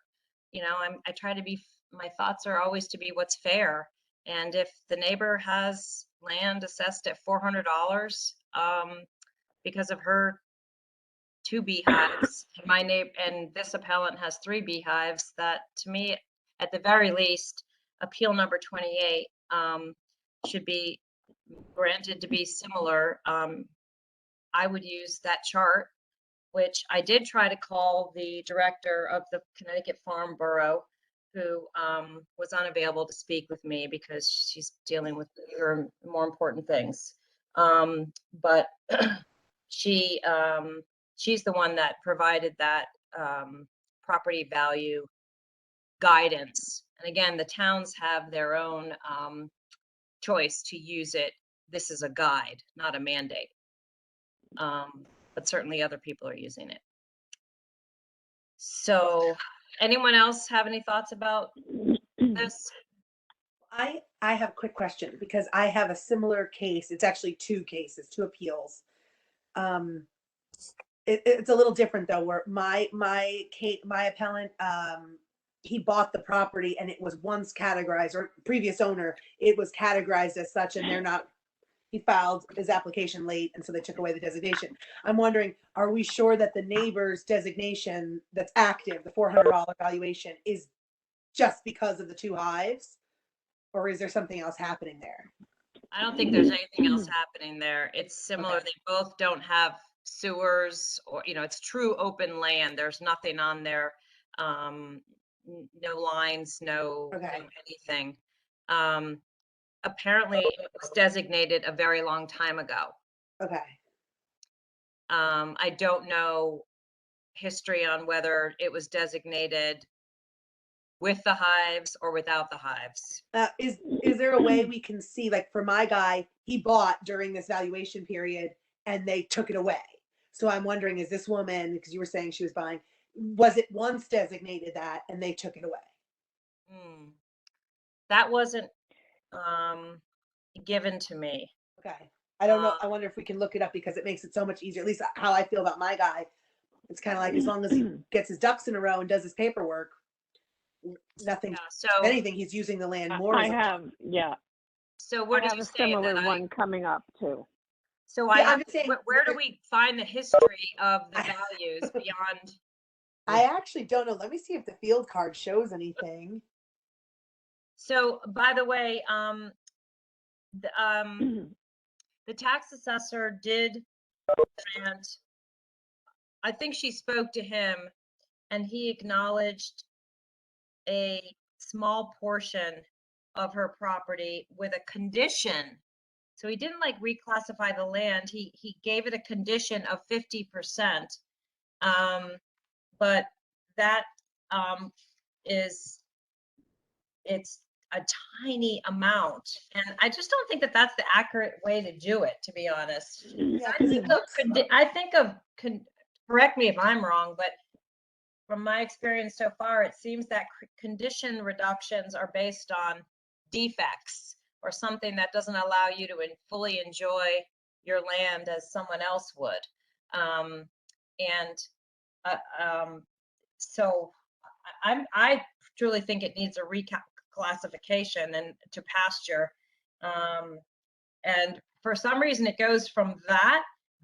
I try to be, my thoughts are always to be what's fair. And if the neighbor has land assessed at $400 because of her 2 beehives, and this appellant has 3 beehives, that to me, at the very least, appeal number 28 should be granted to be similar. I would use that chart, which I did try to call the director of the Connecticut Farm Bureau, who was unavailable to speak with me because she's dealing with bigger, more important things. But she's the one that provided that property value guidance. And again, the towns have their own choice to use it. This is a guide, not a mandate. But certainly other people are using it. So anyone else have any thoughts about this? I have a quick question because I have a similar case. It's actually 2 cases, 2 appeals. It's a little different though, where my appellant, he bought the property and it was once categorized, or previous owner, it was categorized as such, and he filed his application late, and so they took away the designation. I'm wondering, are we sure that the neighbor's designation that's active, the $400 valuation, is just because of the 2 hives? Or is there something else happening there? I don't think there's anything else happening there. It's similar. Okay. They both don't have sewers, or, it's true open land. There's nothing on there. No lines, no anything. Apparently it was designated a very long time ago. Okay. I don't know history on whether it was designated with the hives or without the hives. Is there a way we can see, like for my guy, he bought during this valuation period and they took it away. So I'm wondering, is this woman, because you were saying she was buying, was it once designated that and they took it away? That wasn't given to me. Okay. I don't know. I wonder if we can look it up because it makes it so much easier. At least how I feel about my guy. It's kind of like, as long as he gets his ducks in a row and does his paperwork, nothing. So if anything, he's using the land more. I have, yeah. So what I do have you a say? similar one coming up too. So I'm just saying, where do we find the history of the values beyond? I actually don't know. Let me see if the field card shows anything. So, by the way, the tax assessor did grant, I think she spoke to him and he acknowledged a small portion of her property with a condition. So he didn't like reclassify the land. He gave it a condition of 50%. But that it's a tiny amount. And I just don't think that that's the accurate way to do it, to be honest. Yeah, I think of, correct me if I'm wrong, but from my experience so far, it seems that condition reductions are based on defects or something that doesn't allow you to fully enjoy your land as someone else would. So I truly think it needs a reclassification and to pasture. And for some reason, it goes from that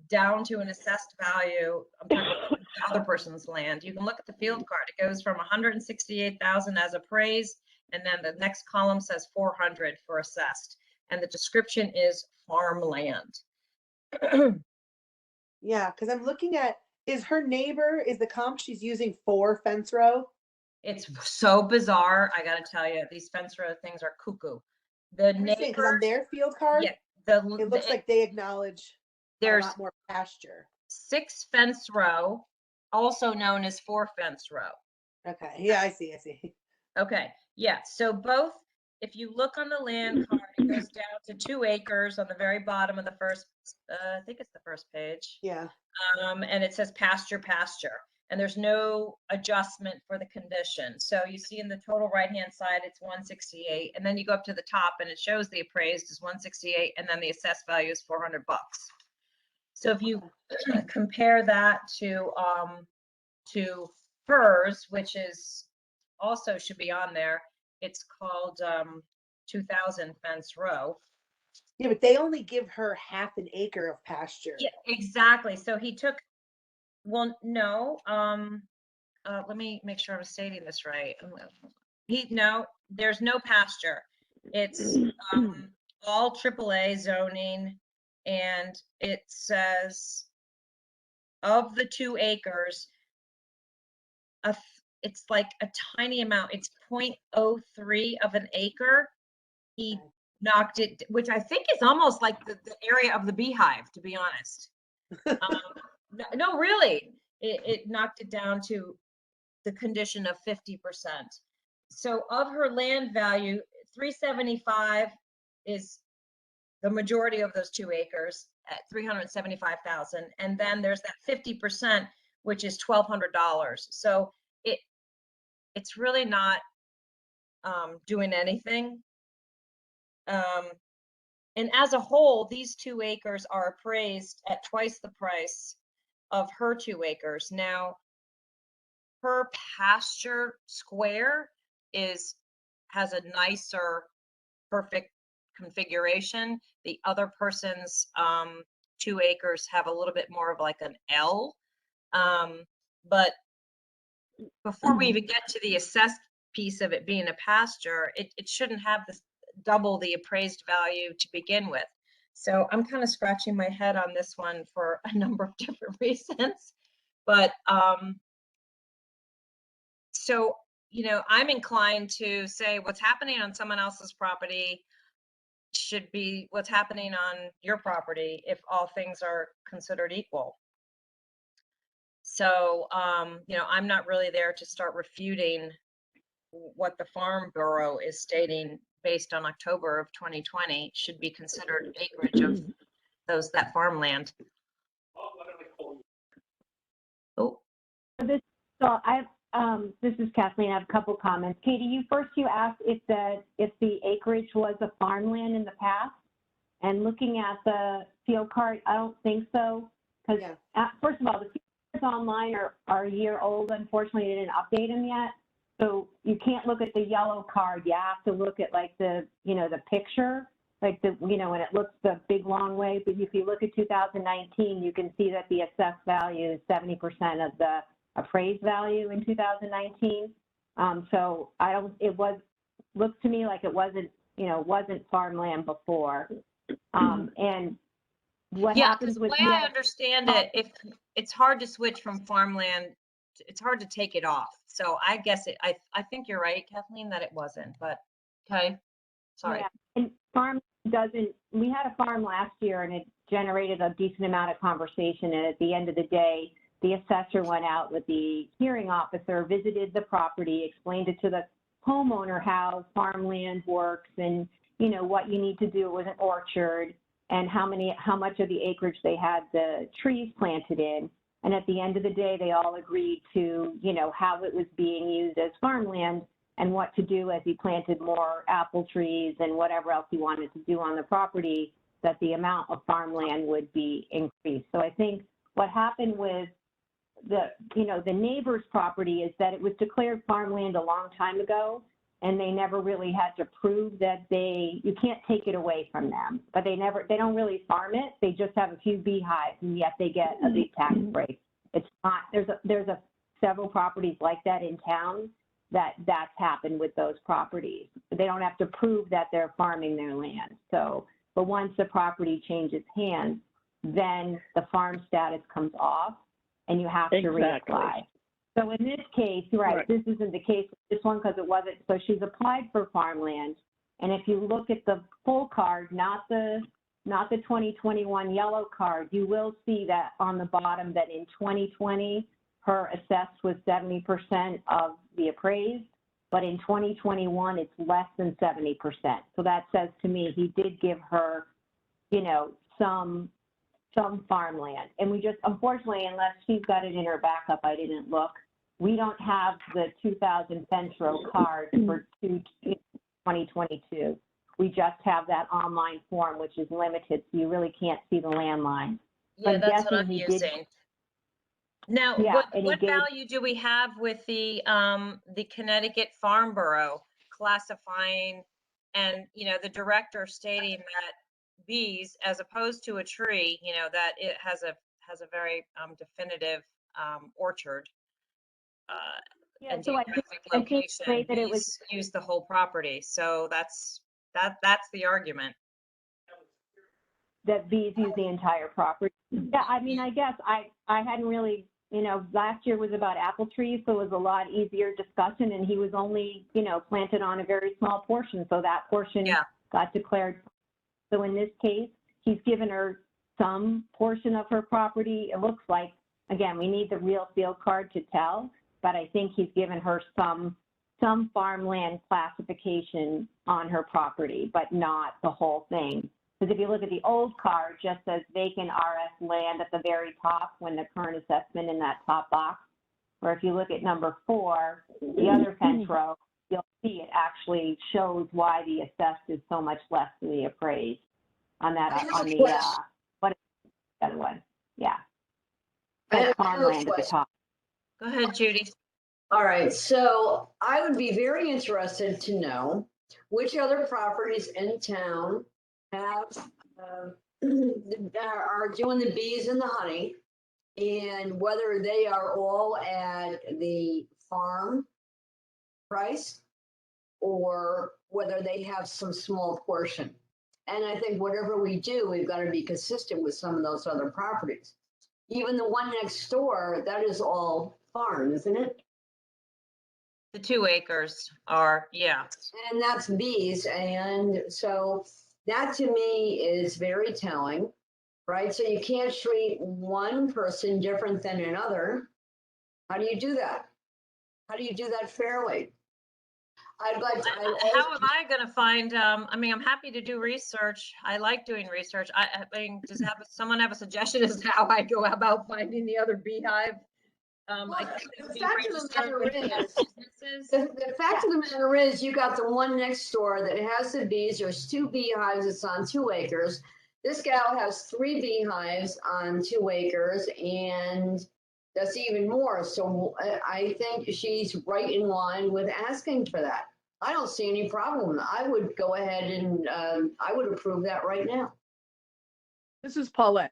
down to an assessed value. I'm talking about the other person's land. You can look at the field card. It goes from 168,000 as appraised And then the next column says 400 for assessed. And the description is farmland. Yeah, because I'm looking at, is her neighbor, is the comp she's using for fence row? It's so bizarre. I gotta tell you, these fence row things are cuckoo. The I'm just saying, because on neighbors, their field card, yeah, it looks like they acknowledge a there's lot more pasture. 6 fence row, also known as 4 fence row. Okay, yeah, I see. Okay, yeah, so both, if you look on the land card, it goes down to 2 acres on the very bottom of the first, I think it's the first page. Yeah. And it says pasture, and there's no adjustment for the condition. So you see in the total right-hand side, it's 168, and then you go up to the top and it shows the appraised is 168, and then the assessed value is $400. So if you compare that to hers, which is also should be on there, it's called 2000 fence row. Yeah, but they only give her half an acre of pasture. Yeah, exactly. So he took, well, no, let me make sure I'm stating this right. No, there's no pasture. It's all AAA zoning, and it says of the 2 acres, it's like a tiny amount. It's 0.03 of an acre. He knocked it, which I think is almost like the area of the beehive, to be honest. No, really, it knocked it down to the condition of 50%. So of her land value, 375 is the majority of those 2 acres at 375,000. And then there's that 50%, which is $1,200. So it's really not doing anything. And as a whole, these 2 acres are appraised at twice the price of her 2 acres. Now, her pasture square has a nicer, perfect configuration. The other person's 2 acres have a little bit more of like an L. But before we even get to the assessed piece of it being a pasture, it shouldn't have this double the appraised value to begin with. So I'm kind of scratching my head on this one for a number of different reasons. But so, I'm inclined to say what's happening on someone else's property should be what's happening on your property if all things are considered equal. So, I'm not really there to start refuting what the Farm Bureau is stating based on October of 2020 should be considered acreage of that farmland. Oh, This is Kathleen. I have a couple comments. Katie, you asked if the acreage was a farmland in the past, and looking at the field card, I don't think so. Because first of all, the field cards online are a year old. Unfortunately, they didn't update them yet. So you can't look at the yellow card. You have to look at like the picture, like when it looks the big long way. But if you look at 2019, you can see that the assessed value is 70% of the appraised value in 2019. So looks to me like it wasn't farmland before. And what happens with the way I understand it, it's hard to switch from farmland. It's hard to take it off. So I guess I think you're right, Kathleen, that it wasn't, but okay. Sorry. Yeah. And farm we had a farm last year and it generated a decent amount of conversation. And at the end of the day, the assessor went out with the hearing officer, visited the property, explained it to the homeowner how farmland works and, what you need to do with an orchard and how much of the acreage they had the trees planted in. And at the end of the day, they all agreed to, how it was being used as farmland and what to do as he planted more apple trees and whatever else he wanted to do on the property, that the amount of farmland would be increased. So I think what happened with the neighbor's property is that it was declared farmland a long time ago, and they never really had to prove that you can't take it away from them, but they don't really farm it. They just have a few beehives, and yet they get a big tax break. It's not, there's several properties like that in town that that's happened with those properties. They don't have to prove that they're farming their land. So, but once the property changes hands, then the farm status comes off and you have to Exactly. reapply. So in this case, right, Right. this isn't the case with this one because it wasn't, so she's applied for farmland. And if you look at the full card, not the 2021 yellow card, you will see that on the bottom that in 2020, her assessed was 70% of the appraised, but in 2021, it's less than 70%. So that says to me, he did give her, you know, some farmland. And we just, unfortunately, unless she's got it in her backup, I didn't look, we don't have the 2000 fence row card for 2022. We just have that online form, which is limited, so you really can't see the landline. Yeah, I'm that's what guessing I'm he did- using. Now, Yeah, what, and he what gave- value do we have with the Connecticut Farm Bureau classifying and, you know, the director stating that bees, as opposed to a tree, you know, that it has a very definitive orchard. Yeah, And so I geographic think the way location, that it was, bees use the whole property, so that's the argument. that bees use the entire property. Yeah, I mean, I guess I hadn't really, you know, last year was about apple trees, so it was a lot easier discussion, and he was only, you know, planted on a very small portion, so that portion Yeah. got declared. So in this case, he's given her some portion of her property. It looks like, again, we need the real field card to tell, but I think he's given her some farmland classification on her property, but not the whole thing. Because if you look at the old card, just says vacant RS land at the very top when the current assessment in that top box. Or if you look at number 4, the other fence row, you'll see it actually shows why the assessed is so much less than the appraised on that, I have on a the, question. what is the other one? Yeah. I have That's a farmland at the question. top. Go ahead, Judy. All right, so I would be very interested to know which other properties in town have, are doing the bees and the honey, and whether they are all at the farm price or whether they have some small portion. And I think whatever we do, we've got to be consistent with some of those other properties. Even the one next door, that is all farm, isn't it? The 2 acres are, yeah. And that's bees. And so that to me is very telling, right? So you can't treat one person different than another. How do you do that? How do you do that fairly? I'd like to. How am I going to find, I mean, I'm happy to do research. I like doing research. I mean, does someone have a suggestion as to how I go about finding the other beehive? Well, I think it would the be fact of the registered matter with the is- businesses. The fact of the matter is, you got the one next door that has the bees. There's 2 beehives. It's on 2 acres. This gal has 3 beehives on 2 acres, and that's even more. So I think she's right in line with asking for that. I don't see any problem. I would go ahead and I would approve that right now. This is Paulette.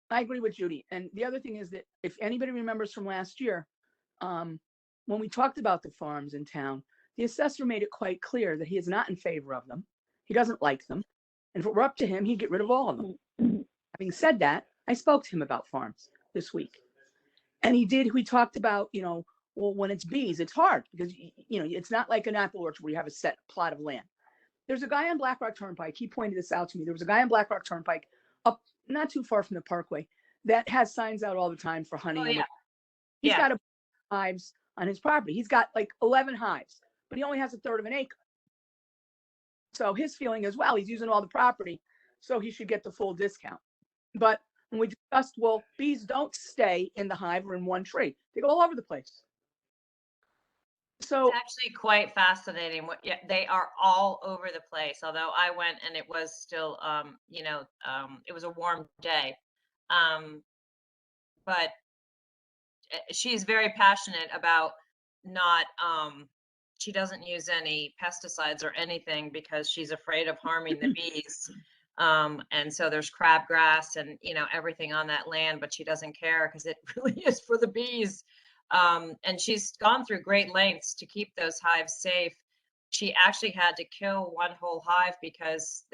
I agree with Judy. And the other thing is that if anybody remembers from last year, when we talked about the farms in town, the assessor made it quite clear that he is not in favor of them. He doesn't like them. And if it were up to him, he'd get rid of all of them. Having said that, I spoke to him about farms this week. And we talked about, you know, well, when it's bees, it's hard because, you know, it's not like an apple orchard where you have a set plot of land. There's a guy on Black Rock Turnpike. He pointed this out to me. There was a guy on Black Rock Turnpike up not too far from the Parkway that has signs out all the time for honey. Oh, and yeah. He's Yeah. got hives on his property. He's got like 11 hives, but he only has 1/3 of an acre. So his feeling is, well, he's using all the property, so he should get the full discount. But when we discussed, well, bees don't stay in the hive or in one tree. They go all over the place. So It's actually quite fascinating. Yeah, they are all over the place. Although I went and it was still, you know, it was a warm day. But she's very passionate about not, she doesn't use any pesticides or anything because she's afraid of harming the bees. And so there's crabgrass and, you know, everything on that land, but she doesn't care because it really is for the bees. And she's gone through great lengths to keep those hives safe. She actually had to kill one whole hive because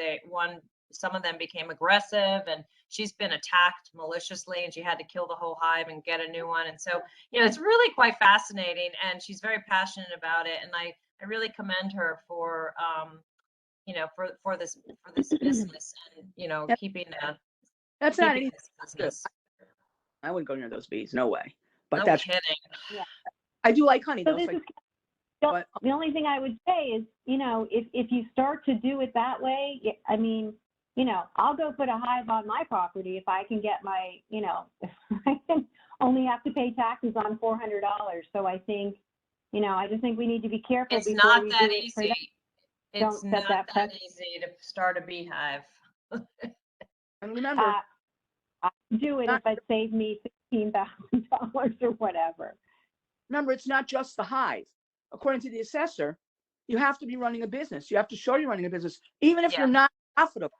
some of them became aggressive, and she's been attacked maliciously, and she had to kill the whole hive and get a new one. And so, it's really quite fascinating, and she's very passionate about it. And I really commend her for, for this business and, Yep. keeping That's not keeping any, this business. I wouldn't go near those bees, no way. But No that's, kidding. I do like honey So though. this So is, but- the only thing I would say is, if you start to do it that way, I mean, I'll go put a hive on my property if I can get my, if I can only have to pay taxes on $400. So I think, I just think we need to be careful. It's before not we that do it for easy. them. It's Don't not set that that precedent. easy to start a beehive. and remember, I'd do it if it saved me $16,000 or whatever. it's not just the hive. According to the assessor, you have to be running a business. You have to show you're running a business, even if you're Yeah. not profitable.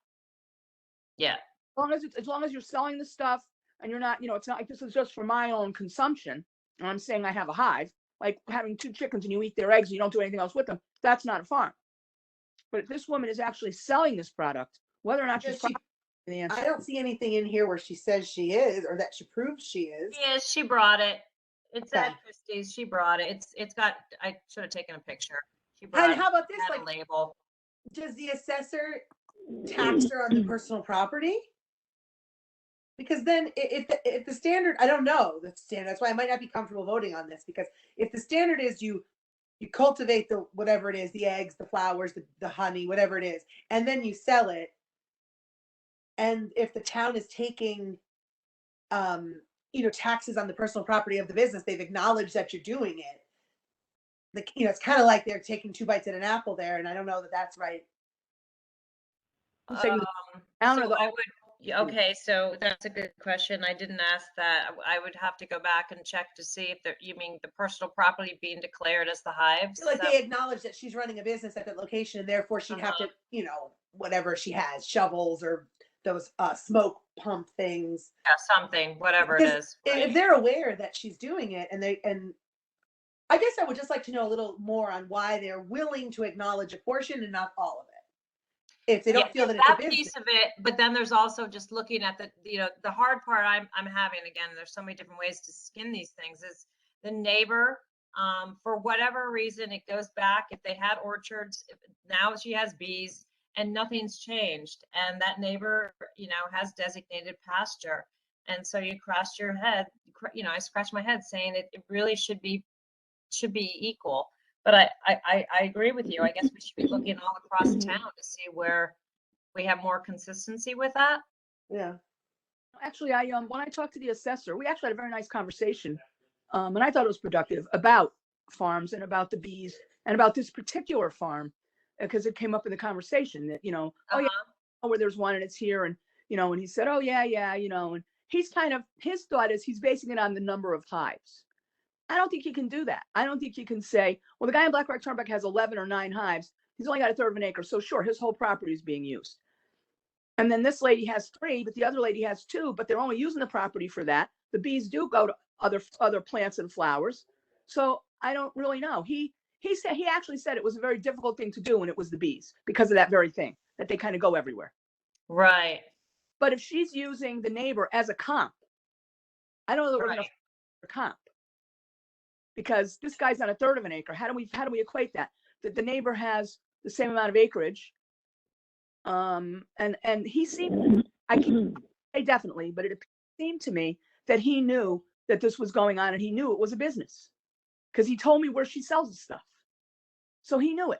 Yeah. As long as you're selling the stuff and you're not, it's not like this is just for my own consumption. And I'm saying I have a hive, like having 2 chickens and you eat their eggs and you don't do anything else with them. That's not a farm. But if this woman is actually selling this product, whether or not she's Does she- profitable, the answer. I don't see anything in here where she says she is, or that she proves she is. Yes, she brought it. It's Okay. at Christie's. She brought it. It's got, I should have taken a picture. She brought And it. how about this? Had a Like, label. does the assessor tax her on the personal property? Because then if the standard, I don't know the standard, that's why I might not be comfortable voting on this, because if the standard is you cultivate the whatever it is, the eggs, the flowers, the honey, whatever it is, and then you sell it, and if the town is taking taxes on the personal property of the business, they've acknowledged that you're doing it. Like, it's kind of like they're taking 2 bites at an apple there, and I don't know that that's right. I'm saying So or the- I would, yeah, okay, so that's a good question. I didn't ask that. I would have to go back and check to see if you mean the personal property being declared as the hives? Like they acknowledge that she's running a business at that location, and therefore she'd have to, whatever she has, shovels or those smoke pump things. Yeah, something, whatever it Because is. if right. they're aware that she's doing it, and I guess I would just like to know a little more on why they're willing to acknowledge a portion and not all of it. If they don't Yeah, feel that it's a that business. piece of it, but then there's also just looking at the hard part I'm having, again, there's so many different ways to skin these things, is the neighbor, for whatever reason, it goes back, if they had orchards, now she has bees and nothing's changed. And that neighbor, has designated pasture. And so you scratch your head, I scratch my head saying it really should be equal. But I agree with you. I guess we should be looking all across town to see where we have more consistency with that. Yeah. Actually, when I talked to the assessor, we actually had a very nice conversation, and I thought it was productive about farms and about the bees and about this particular farm, because it came up in the conversation that oh yeah, where there's one and it's here, and and he said, oh yeah, and he's his thought is he's basing it on the number of hives. I don't think you can do that. I don't think you can say, well, the guy in Black Rock Turnpike has 11 or 9 hives. He's only got 1/3 of an acre, so sure, his whole property is being used. And then this lady has 3, but the other lady has 2, but they're only using the property for that. The bees do go to other plants and flowers. So I don't really know. He actually said it was a very difficult thing to do when it was the bees, because of that very thing, that they kind of go everywhere. Right. But if she's using the neighbor as a comp, I don't know that we're going to comp, because this guy's on 1/3 of an acre. How do we equate that? That the neighbor has the same amount of acreage. And he seemed, I can say definitely, but it seemed to me that he knew that this was going on, and he knew it was a business, because he told me where she sells the stuff. So he knew it.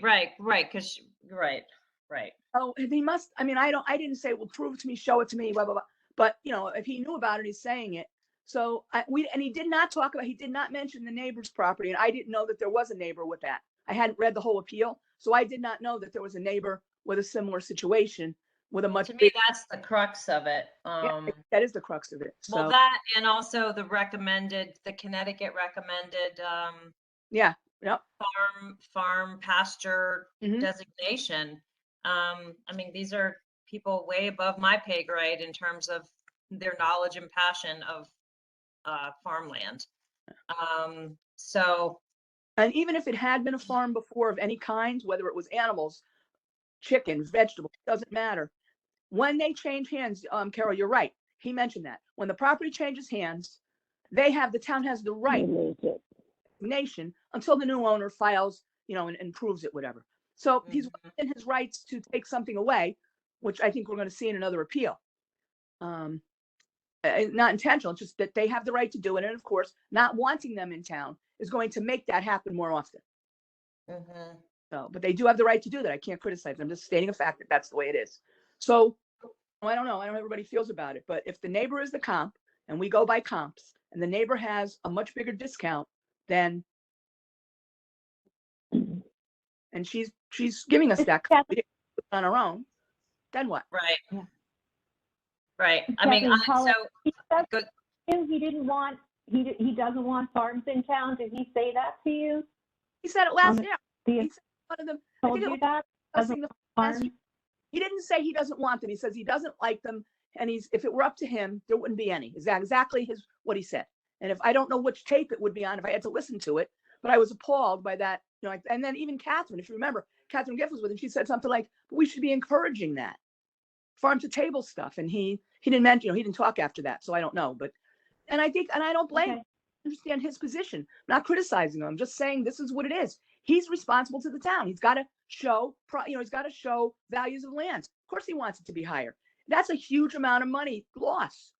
Right. Because right. Oh, he must. I mean, I didn't say, well, prove it to me, show it to me, blah blah blah. But if he knew about it, he's saying it. So he did not mention the neighbor's property, and I didn't know that there was a neighbor with that. I hadn't read the whole appeal, so I did not know that there was a neighbor with a similar situation with a much To me, bigger. that's the crux of it. That is the crux of it. So Well, that, and also the Connecticut recommended yeah, yep. farm pasture Mhm. designation. I mean, these are people way above my pay grade in terms of their knowledge and passion of farmland. So, And even if it had been a farm before of any kind, whether it was animals, chicken, vegetables, doesn't matter. When they change hands, Carol, you're right. He mentioned that. When the property changes hands, the town has the right nation until the new owner files, and proves it, whatever. So he's mhm. within his rights to take something away, which I think we're going to see in another appeal. Not intentional, it's just that they have the right to do it. And of course, not wanting them in town is going to make that happen more often. Mhm. So, but they do have the right to do that. I can't criticize them. I'm just stating a fact that that's the way it is. So I don't know. I don't know how everybody feels about it, but if the neighbor is the comp and we go by comps and the neighbor has a much bigger discount than, and she's giving us that on her own, then what? Right. Yeah. Right. I mean, Kathleen, Paula, so he said good. he didn't want, he doesn't want farms in town. Did he say that to you? He said it last the- year. The He said one of them, I told think it you was that? discussing the last Farms? year. He didn't say he doesn't want them. He says he doesn't like them. And if it were up to him, there wouldn't be any. Is that exactly what he said? And if I don't know which tape it would be on, if I had to listen to it, but I was appalled by that. And then even Catherine, if you remember, Catherine Giff was with him. She said something like, we should be encouraging that farm to table stuff. And he didn't mention, he didn't talk after that. So I don't know, and I don't blame him. Okay. I understand his position. I'm not criticizing him. I'm just saying this is what it is. He's responsible to the town. He's got to show, he's got to show values of land. Of course he wants it to be higher. That's a huge amount of money loss.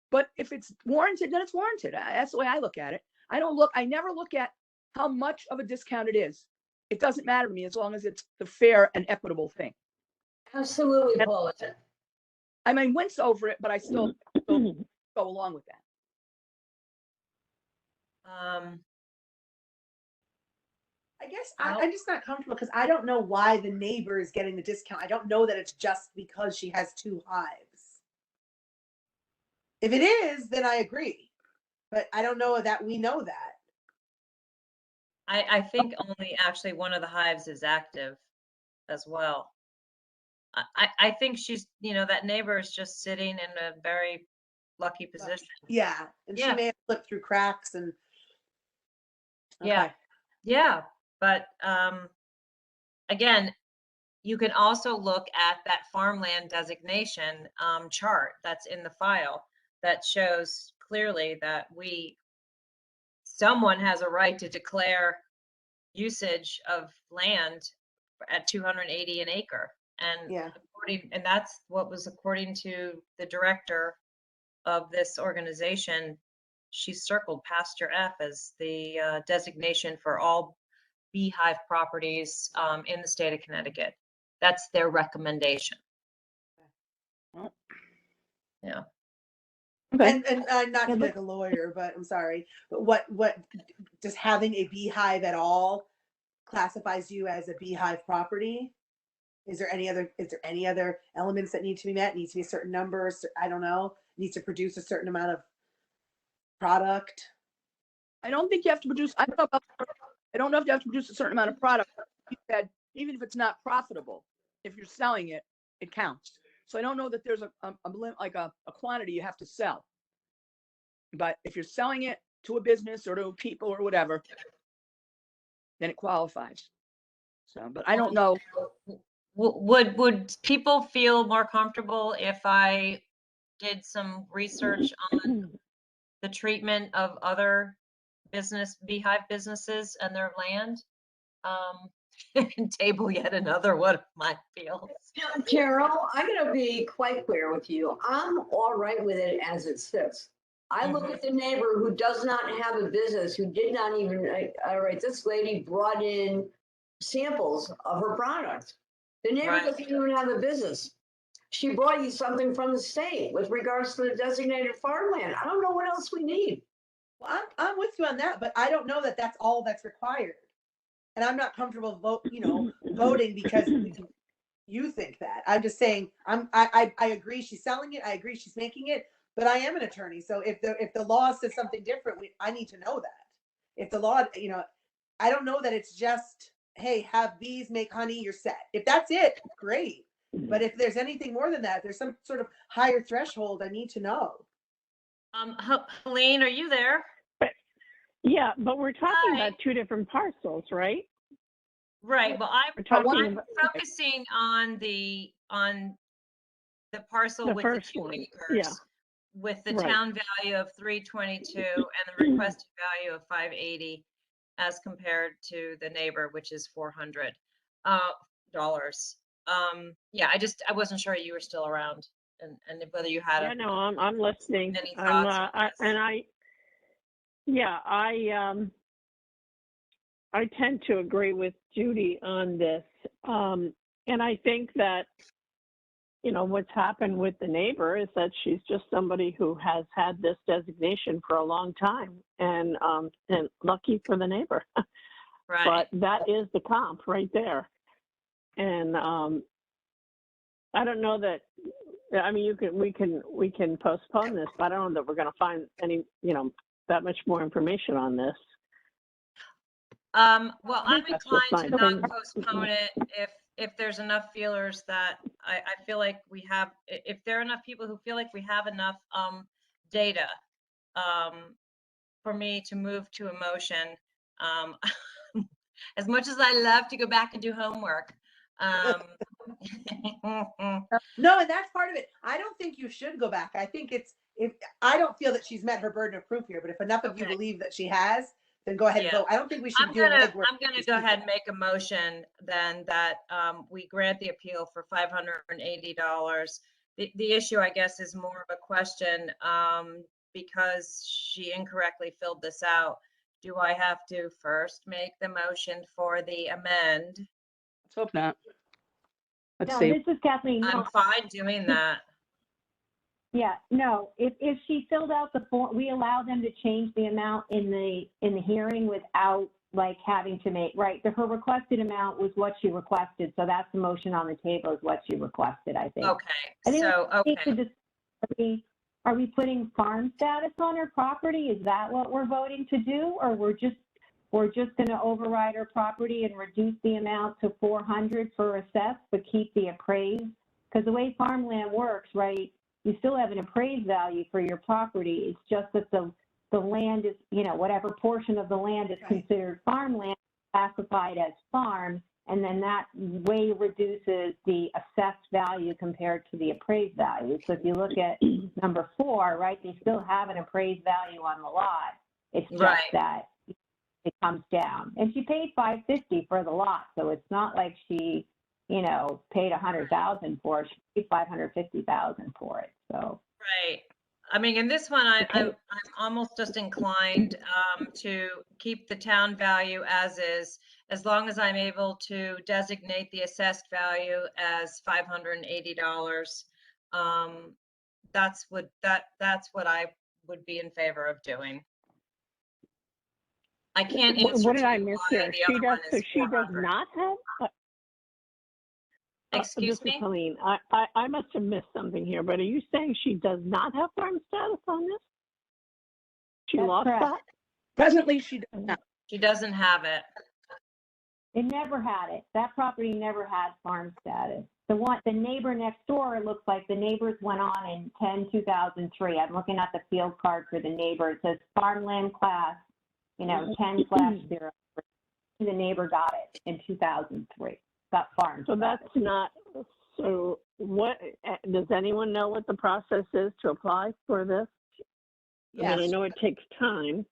But if it's warranted, then it's warranted. That's the way I look at it. I never look at how much of a discount it is. It doesn't matter to me as long as it's the fair and equitable thing. Absolutely, Paula. I mean, wince over it, but I still go along with that. I guess Well- I'm just not comfortable because I don't know why the neighbor is getting the discount. I don't know that it's just because she has 2 hives. If it is, then I agree. But I don't know that we know that. I think only actually one of the hives is active as well. I think she's, that neighbor is just sitting in a very lucky position. Yeah. And she Yeah. may have slipped through cracks and Yeah. Okay. Yeah, but again, you can also look at that farmland designation chart that's in the file that shows clearly that someone has a right to declare usage of land at 280 an acre. And Yeah. and that's what was according to the director of this organization. She circled Pasture F as the designation for all beehive properties in the state of Connecticut. That's their recommendation. Yeah. Okay. And not to be like a lawyer, but I'm sorry. But what does having a beehive at all classifies you as a beehive property? Is there any other elements that need to be met? Needs to be a certain number, I don't know, needs to produce a certain amount of product. I don't think you have to produce, I don't know if you have to produce a certain amount of product. You said, even if it's not profitable, if you're selling it, it counts. So I don't know that there's a quantity you have to sell. But if you're selling it to a business or to people or whatever, then it qualifies. So, but I don't know. Would people feel more comfortable if I did some research on the treatment of other beehive businesses and their land? And table yet another one of my fields. Carol, I'm going to be quite clear with you. I'm all right with it as it sits. I look at the neighbor who does not have a business, who did not even, all right, this lady brought in samples of her product. The neighbor Right. doesn't even have a business. She brought you something from the state with regards to the designated farmland. I don't know what else we need. Well, I'm with you on that, but I don't know that that's all that's required. And I'm not comfortable voting because you think that. I'm just saying I agree she's selling it. I agree she's making it, but I am an attorney. So if the law says something different, I need to know that. If the law, I don't know that it's just, hey, have bees make honey, you're set. If that's it, great. But if there's anything more than that, there's some sort of higher threshold, I need to know. Helene, are you there? Yeah, but we're talking Hi. about two different parcels, right? Right, well, We're talking I'm about focusing on the parcel the with the first 2 one. Yeah, acres, with the right. town value of 322 and the requested value of 580 as compared to the neighbor, which is $400 dollars. Yeah, I wasn't sure you were still around and whether you had Yeah, no, I'm listening. any I'm, thoughts on this. and I tend to agree with Judy on this. And I think that, you know, what's happened with the neighbor is that she's just somebody who has had this designation for a long time, and lucky for the neighbor. Right. But that is the comp right there. And I don't know that, I mean, we can postpone this, but I don't know that we're going to find any, you know, that much more information on this. Well, I'm That's just inclined to my not opinion. postpone it if there's enough feelers that I feel like we have, if there are enough people who feel like we have enough data for me to move to a motion. As much as I love to go back and do homework. No, and that's part of it. I don't think you should go back. I think I don't feel that she's met her burden of proof here, but if enough of you Okay. believe that she has, then go ahead and Yeah. vote. I don't think we should I'm do gonna legwork. go ahead and make a motion then that we grant the appeal for $580. The issue, I guess, is more of a question because she incorrectly filled this out. Do I have to first make the motion for the amend? Let's hope not. Let's No, see. this is Kathleen. I'm No, fine doing that. yeah, no, if she filled out the form, we allow them to change the amount in the hearing without like having to make, right? Her requested amount was what she requested, so that's the motion on the table is what she requested, I think. Okay, I think so, we need okay. to just- Are we putting farm status on her property? Is that what we're voting to do? Or we're just gonna override her property and reduce the amount to 400 for assess, but keep the appraised? Because the way farmland works, right, you still have an appraised value for your property. It's just that the land is, you know, whatever portion of the land is considered farmland, classified as farm, and then that way reduces the assessed value compared to the appraised value. So if you look at number 4, right, they still have an appraised value on the lot. It's just Right. that it comes down. And she paid $550 for the lot, so it's not like she, you know, paid $100,000 for it. She paid $550,000 for it. So Right. I mean, in this one, I'm Okay. almost just inclined to keep the town value as is, as long as I'm able to designate the assessed value as $580. That's what I would be in favor of doing. I can't answer What did to I you miss why here? the other one So is she does 400. not have? Excuse This is me? Helene. I must have missed something here, but are you saying she does not have farm status on this? She That's lost correct. that? Presently, she does not. She doesn't have it. it never had it. That property never had farm status. The neighbor next door, looks like the neighbors went on in 10/2003. I'm looking at the field card for the neighbor. It says farmland class, you know, 10/0. The neighbor got it in 2003. Got farm So status. that's not, so what, does anyone know what the process is to apply for this? I mean, I Yes, know it takes time.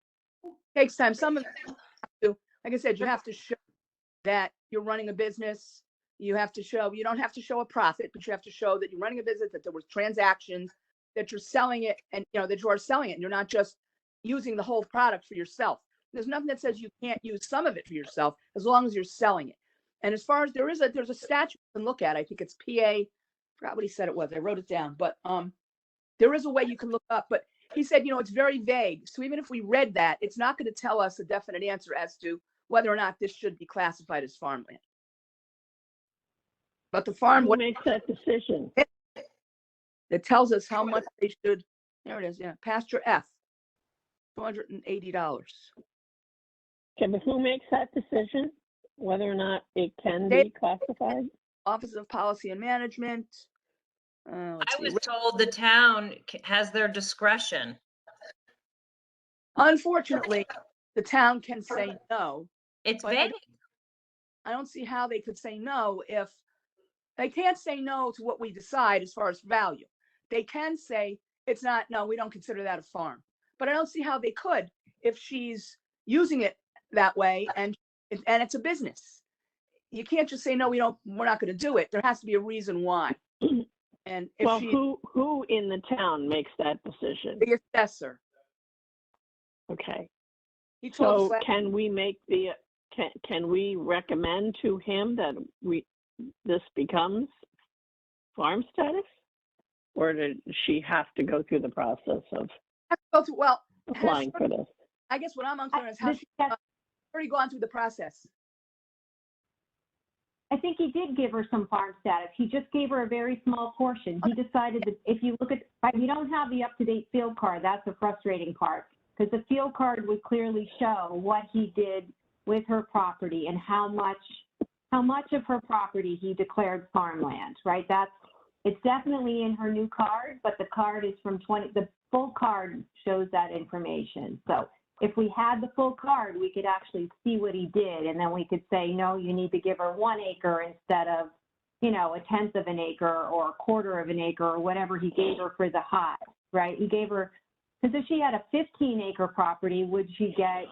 takes time. Some of them, like I said, you have to show that you're running a business. You have to show, you don't have to show a profit, but you have to show that you're running a business, that there was transactions, that you're selling it, and you know, that you are selling it. And you're not just using the whole product for yourself. There's nothing that says you can't use some of it for yourself as long as you're selling it. And as far as there's a statute you can look at. I think it's PA, I forgot what he said it was. I wrote it down, but there is a way you can look up. But he said, you know, it's very vague. So even if we read that, it's not going to tell us a definite answer as to whether or not this should be classified as farmland. But the farm, Who what makes that decision? it tells us how much they should. There it is. Yeah, Pasture F, $280. Okay, but who makes that decision? Whether or not it can They- be classified? Office of Policy and Management. Let's I see. was told the town has their discretion. Unfortunately, the town can say no. It's But I vague. I don't see how they could say no if they can't say no to what we decide as far as value. They can say it's not, no, we don't consider that a farm. But I don't see how they could if she's using it that way and it's a business. You can't just say, no, we're not going to do it. There has to be a reason why. And if Well, she, who in the town makes that decision? the assessor, Okay. he told us So last, can we make can we recommend to him that this becomes farm status? Or did she have to go through the process of well, applying for this? I guess what I'm unclear is how This- she's already gone through the process. I think he did give her some farm status. He just gave her a very small portion. He decided that if you look at, right, you don't have the up-to-date field card. That's the frustrating part. Because the field card would clearly show what he did with her property and how much of her property he declared farmland, right? It's definitely in her new card, but the card is from the full card shows that information. So if we had the full card, we could actually see what he did, and then we could say, no, you need to give her 1 acre instead of, a 1/10 of an acre or 1/4 of an acre or whatever he gave her for the hive, right? He gave her, because if she had a 15-acre property, would she get,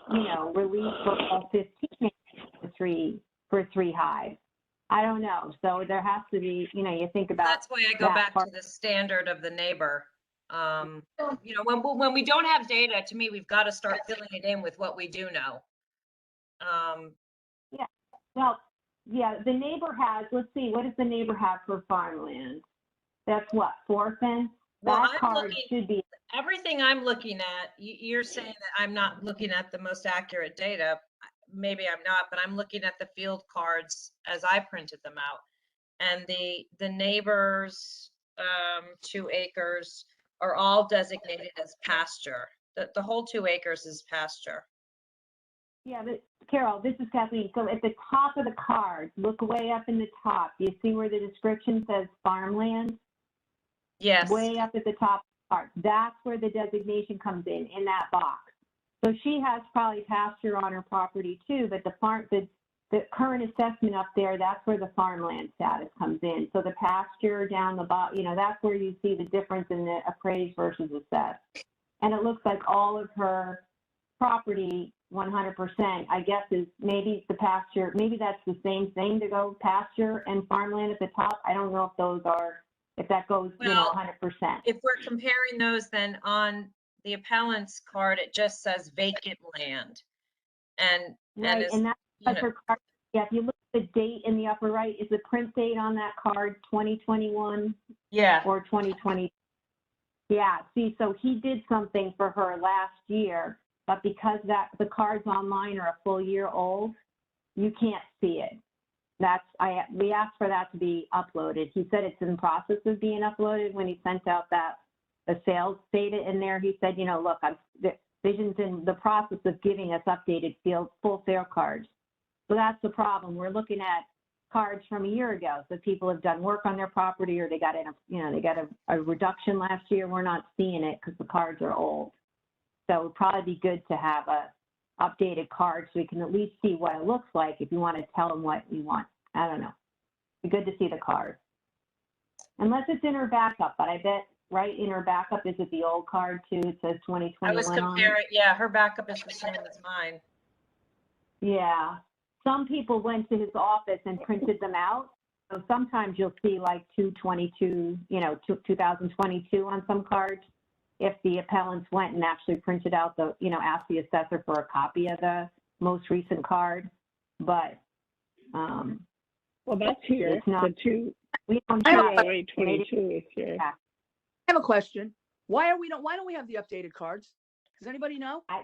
relief for all 15 acres for three hives? I don't know. So there has to be, you think about. That's why I go that back part. to the standard of the neighbor. When we don't have data, to me, we've got to start filling it in with what we do know. Well, yeah, the neighbor has, let's see, what does the neighbor have for farmland? That's what, 4 cents? Well, That I'm card looking- should be, Everything I'm looking at, you're saying that I'm not looking at the most accurate data. Maybe I'm not, but I'm looking at the field cards as I printed them out. And the neighbors, 2 acres are all designated as pasture. The whole 2 acres is pasture. yeah, Carol, this is Kathleen. So at the top of the card, look way up in the top. You see where the description says farmland? Yes. Way up at the top part. That's where the designation comes in that box. So she has probably pasture on her property too, but the current assessment up there, that's where the farmland status comes in. So the pasture down the bottom, that's where you see the difference in the appraised versus assessed. And it looks like all of her property, 100%, I guess, is maybe the pasture, maybe that's the same thing to go pasture and farmland at the top. I don't know if that goes, Well, 100%. If we're comparing those, then on the appellant's card, it just says vacant land. And Right, is, and that's you because know, her card, yeah, if you look at the date in the upper right, is the print date on that card 2021 yeah, or 2020? Yeah, see, so he did something for her last year, but because the cards online are a full year old, you can't see it. We asked for that to be uploaded. He said it's in process of being uploaded when he sent out the sales data in there. He said, look, Vision's in the process of giving us updated full sale cards. So that's the problem. We're looking at cards from a year ago. So people have done work on their property or they got a reduction last year. We're not seeing it because the cards are old. So it would probably be good to have a updated card so we can at least see what it looks like if you want to tell them what you want. I don't know. It'd be good to see the card. Unless it's in her backup, but I bet right in her backup, is it the old card too? It says 2021 I was on it. comparing, yeah, her backup is the same as mine. Yeah. Some people went to his office and printed them out. So sometimes you'll see like 222, 2022 on some cards. If the appellants went and actually printed out asked the assessor for a copy of the most recent card. But Well, that's here. It's not- we don't I have have a- 0822 is here. I have a question. Why don't we have the updated cards? Does anybody know? I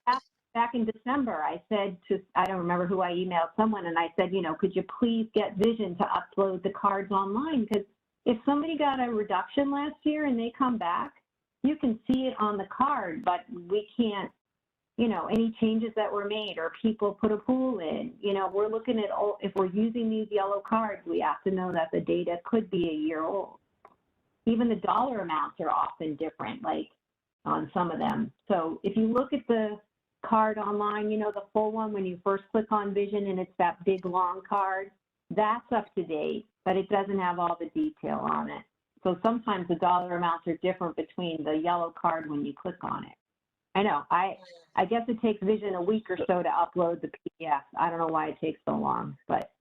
asked back in December, I said I don't remember who I emailed someone, and I said, could you please get Vision to upload the cards online? Because if somebody got a reduction last year and they come back, you can see it on the card, but we can't, any changes that were made or people put a pool in, we're looking at, if we're using these yellow cards, we have to know that the data could be a year old. Even the dollar amounts are often different, like on some of them. So if you look at the card online, you know, the full one, when you first click on Vision and it's that big, long card, that's up to date, but it doesn't have all the detail on it. So sometimes the dollar amounts are different between the yellow card when you click on it. I know, I guess it takes Vision a week or so to upload the PDF. I don't know why it takes so long, but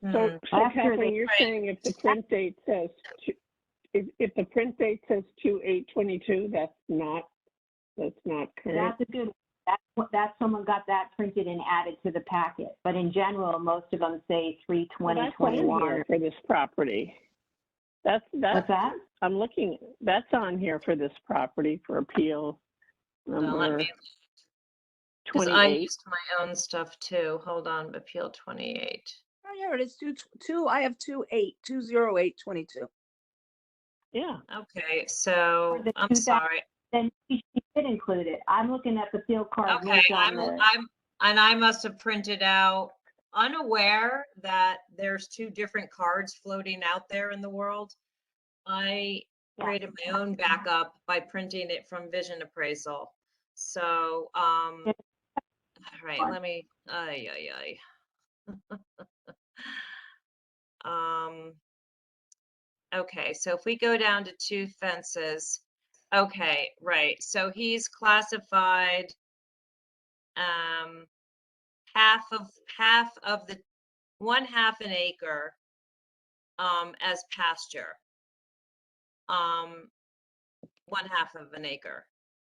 So Last year Kathleen, they- you're saying if the print date says, if the print date says 2/8/22, that's not correct? that's a good, that's someone got that printed and added to the packet. But in general, most of them say Well, 3/20/21. that's on here for this property. That's, What's that? I'm looking, that's on here for this property for appeal Let number me, because I 28. used my own stuff too. Hold on, appeal 28. Oh, yeah, it is I have 2/8/22. Yeah. Okay, so For the I'm 2000 sorry. Then she did include it. I'm looking at the field card. Okay, linked on the- and I must have printed out, unaware that there's two different cards floating out there in the world. I Yeah. created my own backup by printing it from Vision Appraisal. So, Yeah. all right, let me, okay, so if we go down to 2 fences, okay, right, so he's classified, half of the, 1/2 an acre, as pasture. 1/2 of an acre.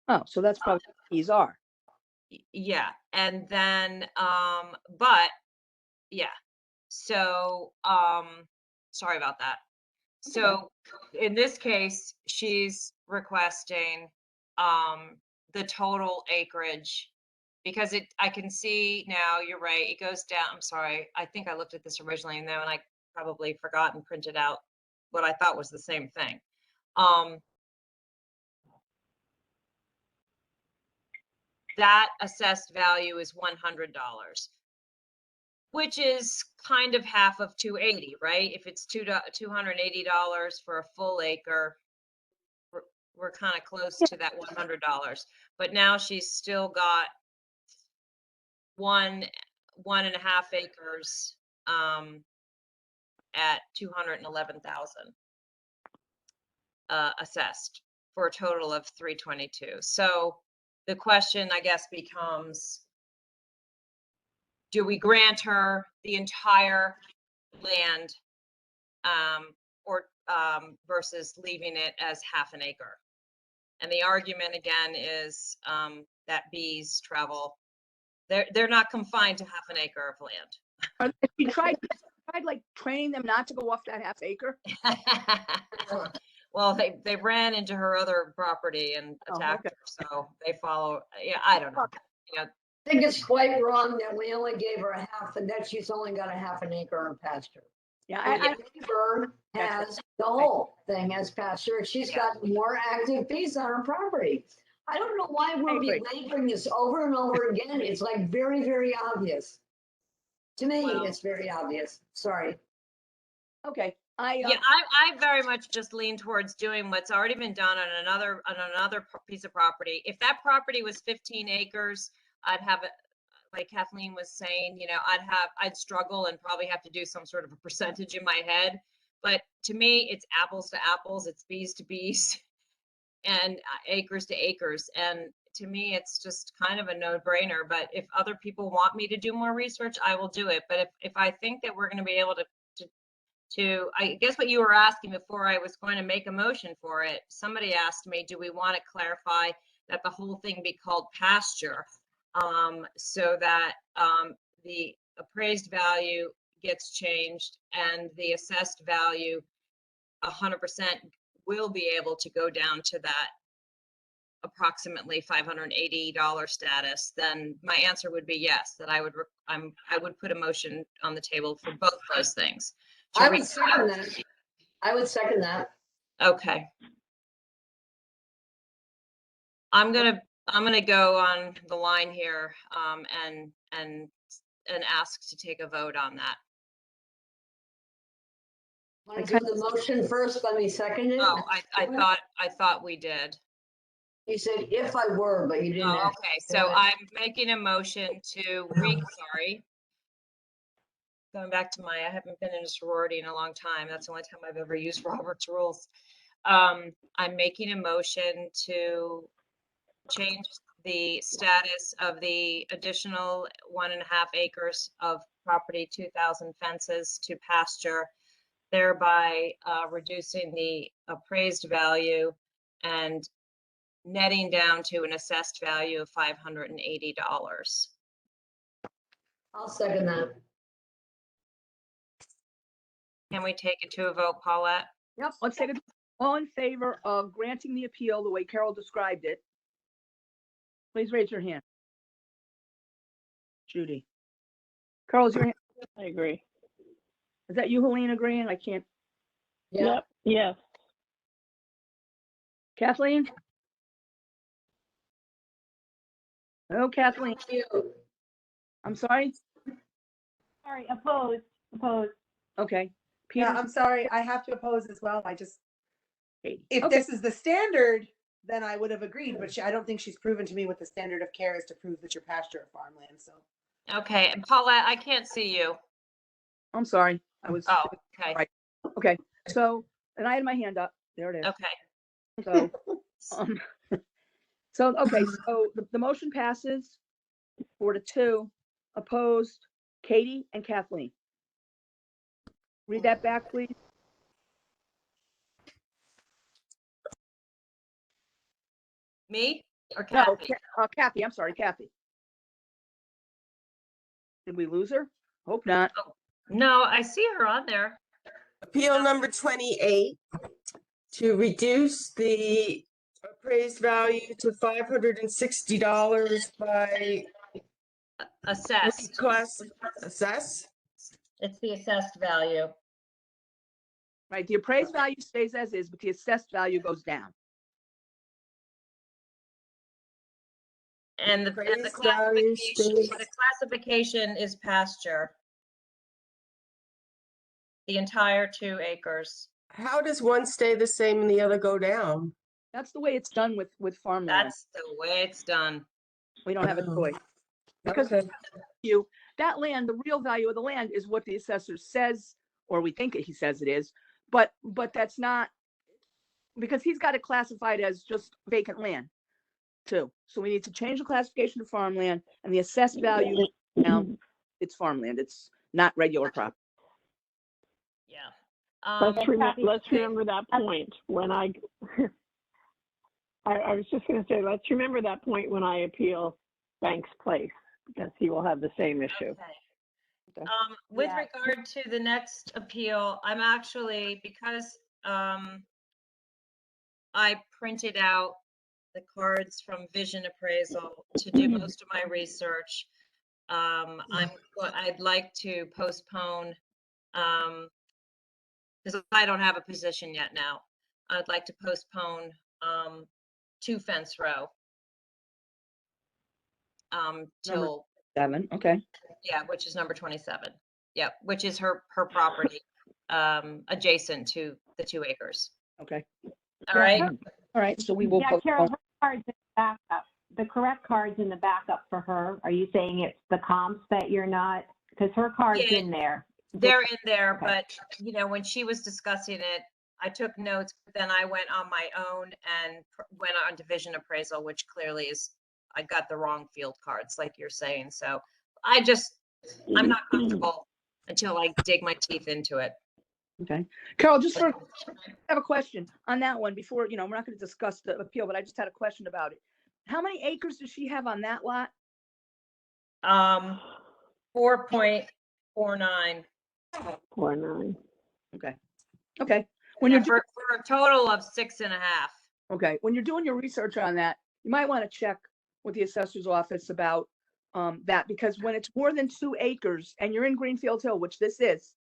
Oh, so that's probably what these are. Yeah, and then, but, yeah, so, sorry about that. So in this case, she's requesting, the total acreage because I can see now, you're right, it goes down, I'm sorry, I think I looked at this originally and then I probably forgot and printed out what I thought was the same thing. That assessed value is $100, which is kind of half of 280, right? If it's $280 for a full acre, we're kind of close to that $100. But now she's still got 1.5 acres at 211,000 assessed for a total of 322. So the question, I guess, becomes, do we grant her the entire land, or versus leaving it as 1/2 an acre? And the argument again is that bees travel. They're not confined to 1/2 an acre of land. You tried like training them not to go off that 1/2 acre? Well, they ran into her other property and Oh, attacked okay. her, so they follow. Yeah, I don't know. Yeah, I think it's quite wrong that we only gave her 1/2 and that she's only got 1/2 an acre of pasture. Yeah, The neighbor has the whole thing as pasture. She's got more active bees on her property. I don't know why we're agree. belaboring this over and over again. It's like very, very obvious. To me, Well- it's very obvious. Sorry. okay. yeah, I very much just lean towards doing what's already been done on another piece of property. If that property was 15 acres, I'd have it, like Kathleen was saying, I'd struggle and probably have to do some sort of a percentage in my head. But to me, it's apples to apples, it's bees to bees, and acres to acres. And to me, it's just kind of a no-brainer. But if other people want me to do more research, I will do it. But if I think that we're going to be able to, I guess what you were asking before I was going to make a motion for it, somebody asked me, do we want to clarify that the whole thing be called pasture? So that the appraised value gets changed and the assessed value 100% will be able to go down to that approximately $580 status, then my answer would be yes, that I would put a motion on the table for both those things. I would second that. I would second that. Okay. I'm gonna go on the line here, and ask to take a vote on that. Want to do the motion first? Let me second it. Oh, I thought we did. You said if I were, but you didn't. Oh, actually okay, do so it. I'm making a motion to sorry. Going back to I haven't been in a sorority in a long time. That's the only time I've ever used Robert's rules. I'm making a motion to change the status of the additional 1.5 acres of property, 2,000 fences to pasture, thereby reducing the appraised value and netting down to an assessed value of $580. I'll second that. Can we take it to a vote, Paulette? Yep, let's take it. All in favor of granting the appeal the way Carol described it? Please raise your hand. Judy. Carol, is your hand, I agree. is that you, Helene, agreeing? I can't. Yeah. Yep, yes. Kathleen? Oh, Kathleen, I'm sorry. Sorry, opposed. Okay. Yeah, Peter, I'm sorry. I have to oppose as well. If okay. this is the standard, then I would have agreed, but I don't think she's proven to me what the standard of care is to prove that you're pasture or farmland, so. Okay, and Paulette, I can't see you. I'm sorry. I was, Oh, okay, Right. okay. So, and I had my hand up. There it is. okay. So, um, okay, so the motion passes 4-2, opposed, Katie and Kathleen. Read that back, please. Me or No, Kathy? Kathy, I'm sorry, Kathy. Did we lose her? Hope not. No, I see her on there. Appeal number 28, to reduce the appraised value to $560 by Assessed. class assess. It's the assessed value. Right, the appraised value stays as is, but the assessed value goes down. And the Appraised value classification is pasture. The entire 2 acres. How does one stay the same and the other go down? That's the way it's done with farmland. That's the way it's done. We don't have a Oh. choice. Because Okay. that land, the real value of the land is what the assessor says, or we think he says it is, but that's not, because he's got it classified as just vacant land too. So we need to change the classification to farmland, and the assessed value now, it's farmland. It's not regular property. Yeah. Let's remember that point when I was just going to say, let's remember that point when I appeal Banks Place, because he will have the same issue. Okay. With Yeah. regard to the next appeal, I'm actually, because I printed out the cards from Vision Appraisal to do most of my research. I'd like to postpone, because I don't have a position yet now. I'd like to postpone 2 Fence Row till, 7, okay. yeah, which is number 27. Yeah, which is her property, adjacent to the 2 acres. Okay. All right. All right. So we will. Yeah, Carol, postpone. her card's in the backup. The correct card's in the backup for her. Are you saying it's the comps that you're not, because her card's Yeah. in there. They're in there, Okay. but when she was discussing it, I took notes, but then I went on my own and went on Division Appraisal, which clearly is, I got the wrong field cards, like you're saying. So I'm not comfortable until I dig my teeth into it. Okay. Carol, I have a question on that one before, we're not going to discuss the appeal, but I just had a question about it. How many acres does she have on that lot? 4.49. 4.9. Okay. When you're For a total of 6.5. okay, when you're doing your research on that, you might want to check with the assessor's office about that, because when it's more than 2 acres and you're in Greenfield Hill, which this is,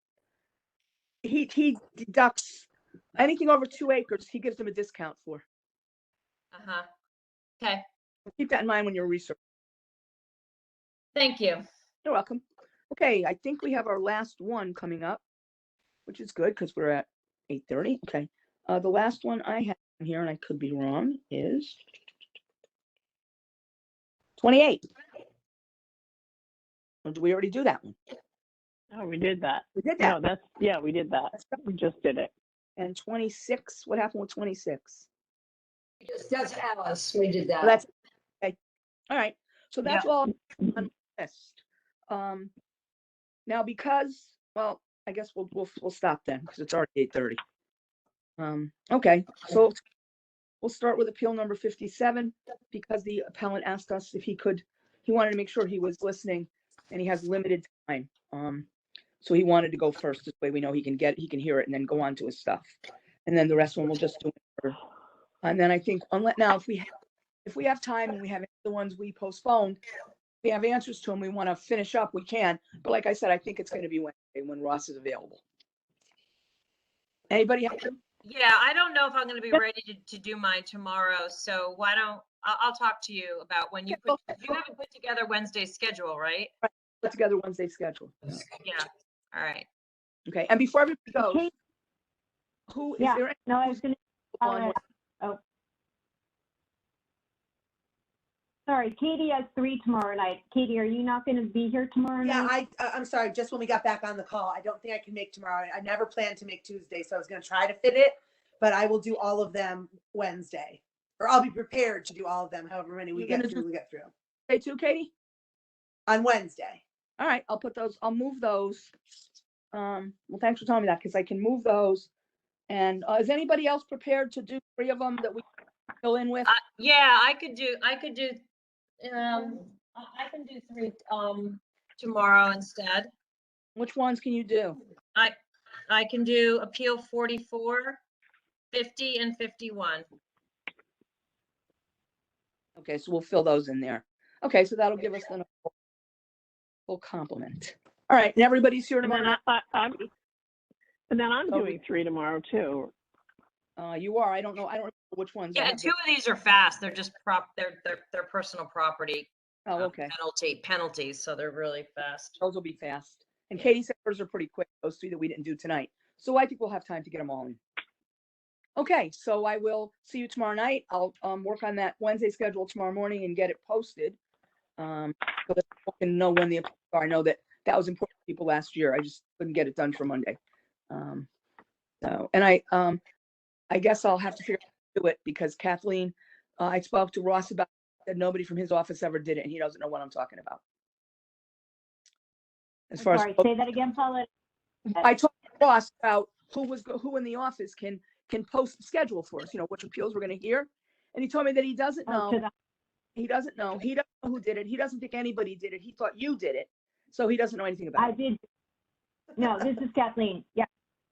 he deducts anything over 2 acres, he gives them a discount for. Uh-huh. Okay, Keep that in mind when you're researching. thank you. You're welcome. Okay, I think we have our last one coming up, which is good because we're at 8:30. Okay. The last one I have here, and I could be wrong, is 28. Or did we already do that one? Oh, we did that. We did No, that. yeah, we did that. We just did it. And 26, what happened with 26? Just, that's Alice, we did Well, that. that's, okay. All right. So that's Yeah. all on my list. Now because, well, I guess we'll stop then because it's already 8:30. Okay, so we'll start with appeal number 57 because the appellant asked us if he wanted to make sure he was listening and he has limited time. So he wanted to go first. This way we know he can hear it and then go on to his stuff. And then the rest one we'll just do. And then I think now if we have time and we have the ones we postponed, we have answers to them, we want to finish up, we can. But like I said, I think it's going to be Wednesday when Ross is available. Anybody have? Yeah, I don't know if I'm going to be ready to do mine tomorrow. So why don't, I'll talk to you about when you haven't put together Wednesday's schedule, right? Put together Wednesday's schedule. Yeah. All right. Okay, and before everybody goes, Okay. who is Yeah, there? no, I was gonna, on- sorry, Katie has 3 tomorrow night. Katie, are you not gonna be here tomorrow Yeah, night? I'm sorry, just when we got back on the call, I don't think I can make tomorrow. I never planned to make Tuesday, so I was gonna try to fit it, but I will do all of them Wednesday. Or I'll be prepared to do all of them, however many we You're get gonna through, we get through. Day 2, Katie? On Wednesday. All right, I'll move those. Well, thanks for telling me that because I can move those. And is anybody else prepared to do 3 of them that we fill in with? Yeah, I can do, I can do 3 tomorrow instead. Which ones can you do? I can do appeal 44, 50 and 51. Okay, so we'll fill those in there. Okay, so that'll give us then a full complement. All right, and everybody's here And then tomorrow. I'm Oh, doing 3 tomorrow too. You are. I don't know which ones. I Yeah, have and 2 of these are fast. They're just they're personal property oh, okay. penalties, so they're really fast. Those will be fast. And Katie said hers are pretty quick, those 3 that we didn't do tonight. So I think we'll have time to get them all in. Okay, so I will see you tomorrow night. I'll work on that Wednesday schedule tomorrow morning and get it posted. So that people can know when the appeals are. I know that was important to people last year. I just couldn't get it done for Monday. So, and I guess I'll have to figure out how to do it because Kathleen, I spoke to Ross about it, said nobody from his office ever did it and he doesn't know what I'm talking about. As far Sorry, as say that again, Paulette. I talked to Ross about who in the office can post the schedule for us, which appeals we're going to hear. And he told me that he doesn't know. He doesn't know. He doesn't know who did it. He doesn't think anybody did it. He thought you did it. So he doesn't know anything about I it. did. No, this is Kathleen. Yeah.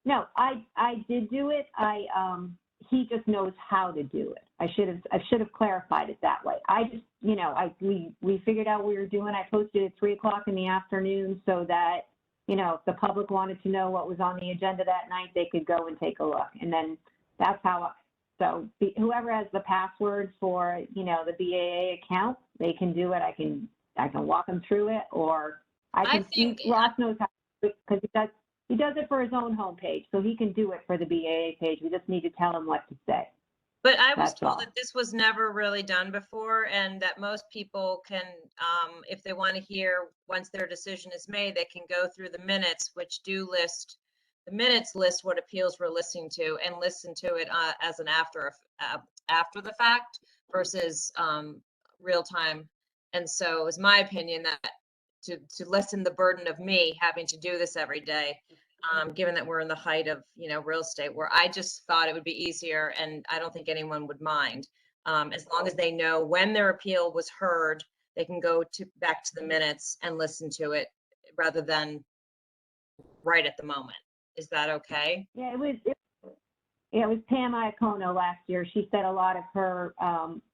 No, I did do it. He just knows how to do it. I should have clarified it that way. I just, we figured out what we were doing. I posted at 3:00 in the afternoon so that, if the public wanted to know what was on the agenda that night, they could go and take a look. And then that's how, whoever has the password for, the BAA account, they can do it. I can walk them through it, or Ross knows how to do it because he does it for his own homepage, so he can do it for the BAA page. We just need to tell him what to say. But I was That's told all. that this was never really done before and that most people can, if they want to hear, once their decision is made, they can go through the minutes, which do list, the minutes list what appeals we're listening to and listen to it as an after the fact versus real time. And so it was my opinion that to lessen the burden of me having to do this every day, given that we're in the height of, real estate, where I just thought it would be easier and I don't think anyone would mind. As long as they know when their appeal was heard, they can go back to the minutes and listen to it rather than right at the moment. Is that okay? Yeah, it was Pam Iacono last year. She said a lot of her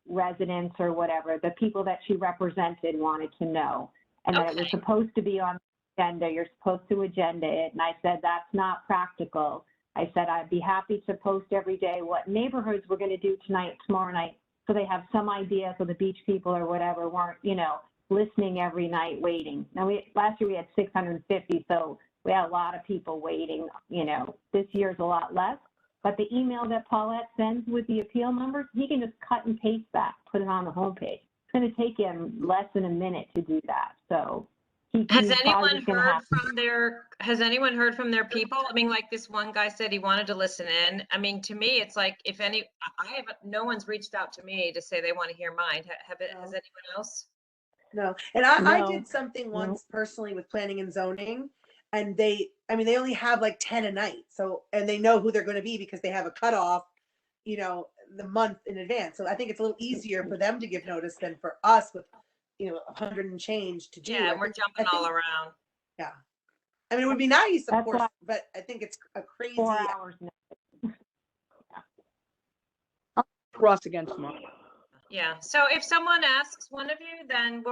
residents or whatever, the people that she represented wanted to know. And that it was supposed to be on the agenda. You're supposed to agenda it. And I said, that's not practical. I said, I'd be happy to post every day what neighborhoods we're going to do tonight, tomorrow night, so they have some idea, so the beach people or whatever weren't, listening every night waiting. Now, last year we had 650, so we had a lot of people waiting. This year's a lot less. But the email that Paulette sends with the appeal numbers, he can just cut and paste that, put it on the homepage. going to take him less than a minute to do that. So he's Has probably anyone just going to heard have. from their people? I mean, like this one guy said he wanted to listen in. I mean, to me, it's like no one's reached out to me to say they want to hear mine. Has anyone else? No, and I No, did something no. once personally with planning and zoning, and they only have like 10 a night. So, and they know who they're going to be because they have a cutoff, the month in advance. So I think it's a little easier for them to give notice than for us with, 100 and change to do. Yeah, I and we're think- jumping I all think- around. Yeah. I mean, it would be nice, of That's course, why- but I think it's a crazy. 4 hours now. Ross again tomorrow. Yeah, so if someone asks one of you, then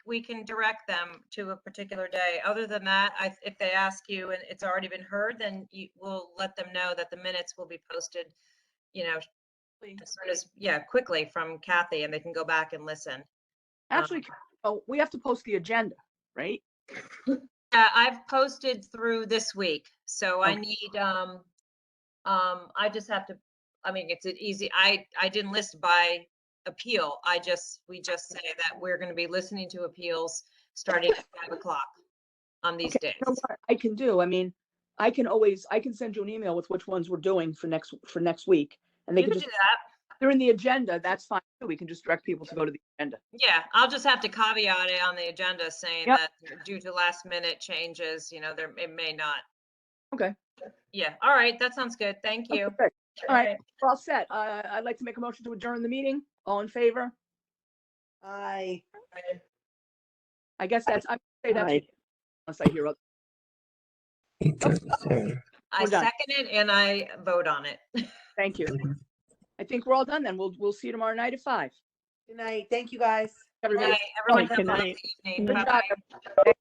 we can direct them to a particular day. Other than that, if they ask you and it's already been heard, then we'll let them know that the minutes will be posted, as soon as, quickly from Kathy, and they can go back and listen. Actually, we have to post the agenda, right? Yeah, I've posted through this week, so I Okay. need, I just have to, I mean, it's an easy, I didn't list by appeal. We just say that we're going to be listening to appeals starting at 5 o'clock on these days. You know what I can do? I mean, I can send you an email with which ones we're doing for next week. And they You can can just, do that. they're in the agenda, that's fine. too. We can just direct people to go to the agenda. Yeah, I'll just have to caveat it on the agenda saying Yep. that due to last minute changes, it may not. Okay. Yeah, all right, that sounds good. Thank you. Okay. All right, we're all set. I'd like to make a motion to adjourn the meeting. All in favor? I I guess I'm gonna say that's Aye. unless I hear other. 8:33. I We're done. second it and I vote on it. Thank you. I think we're all done then. We'll see you tomorrow night at 5. good night. Thank you guys. Good Everybody. night, everyone. Good Have a night. lovely evening. Good Bye-bye. job.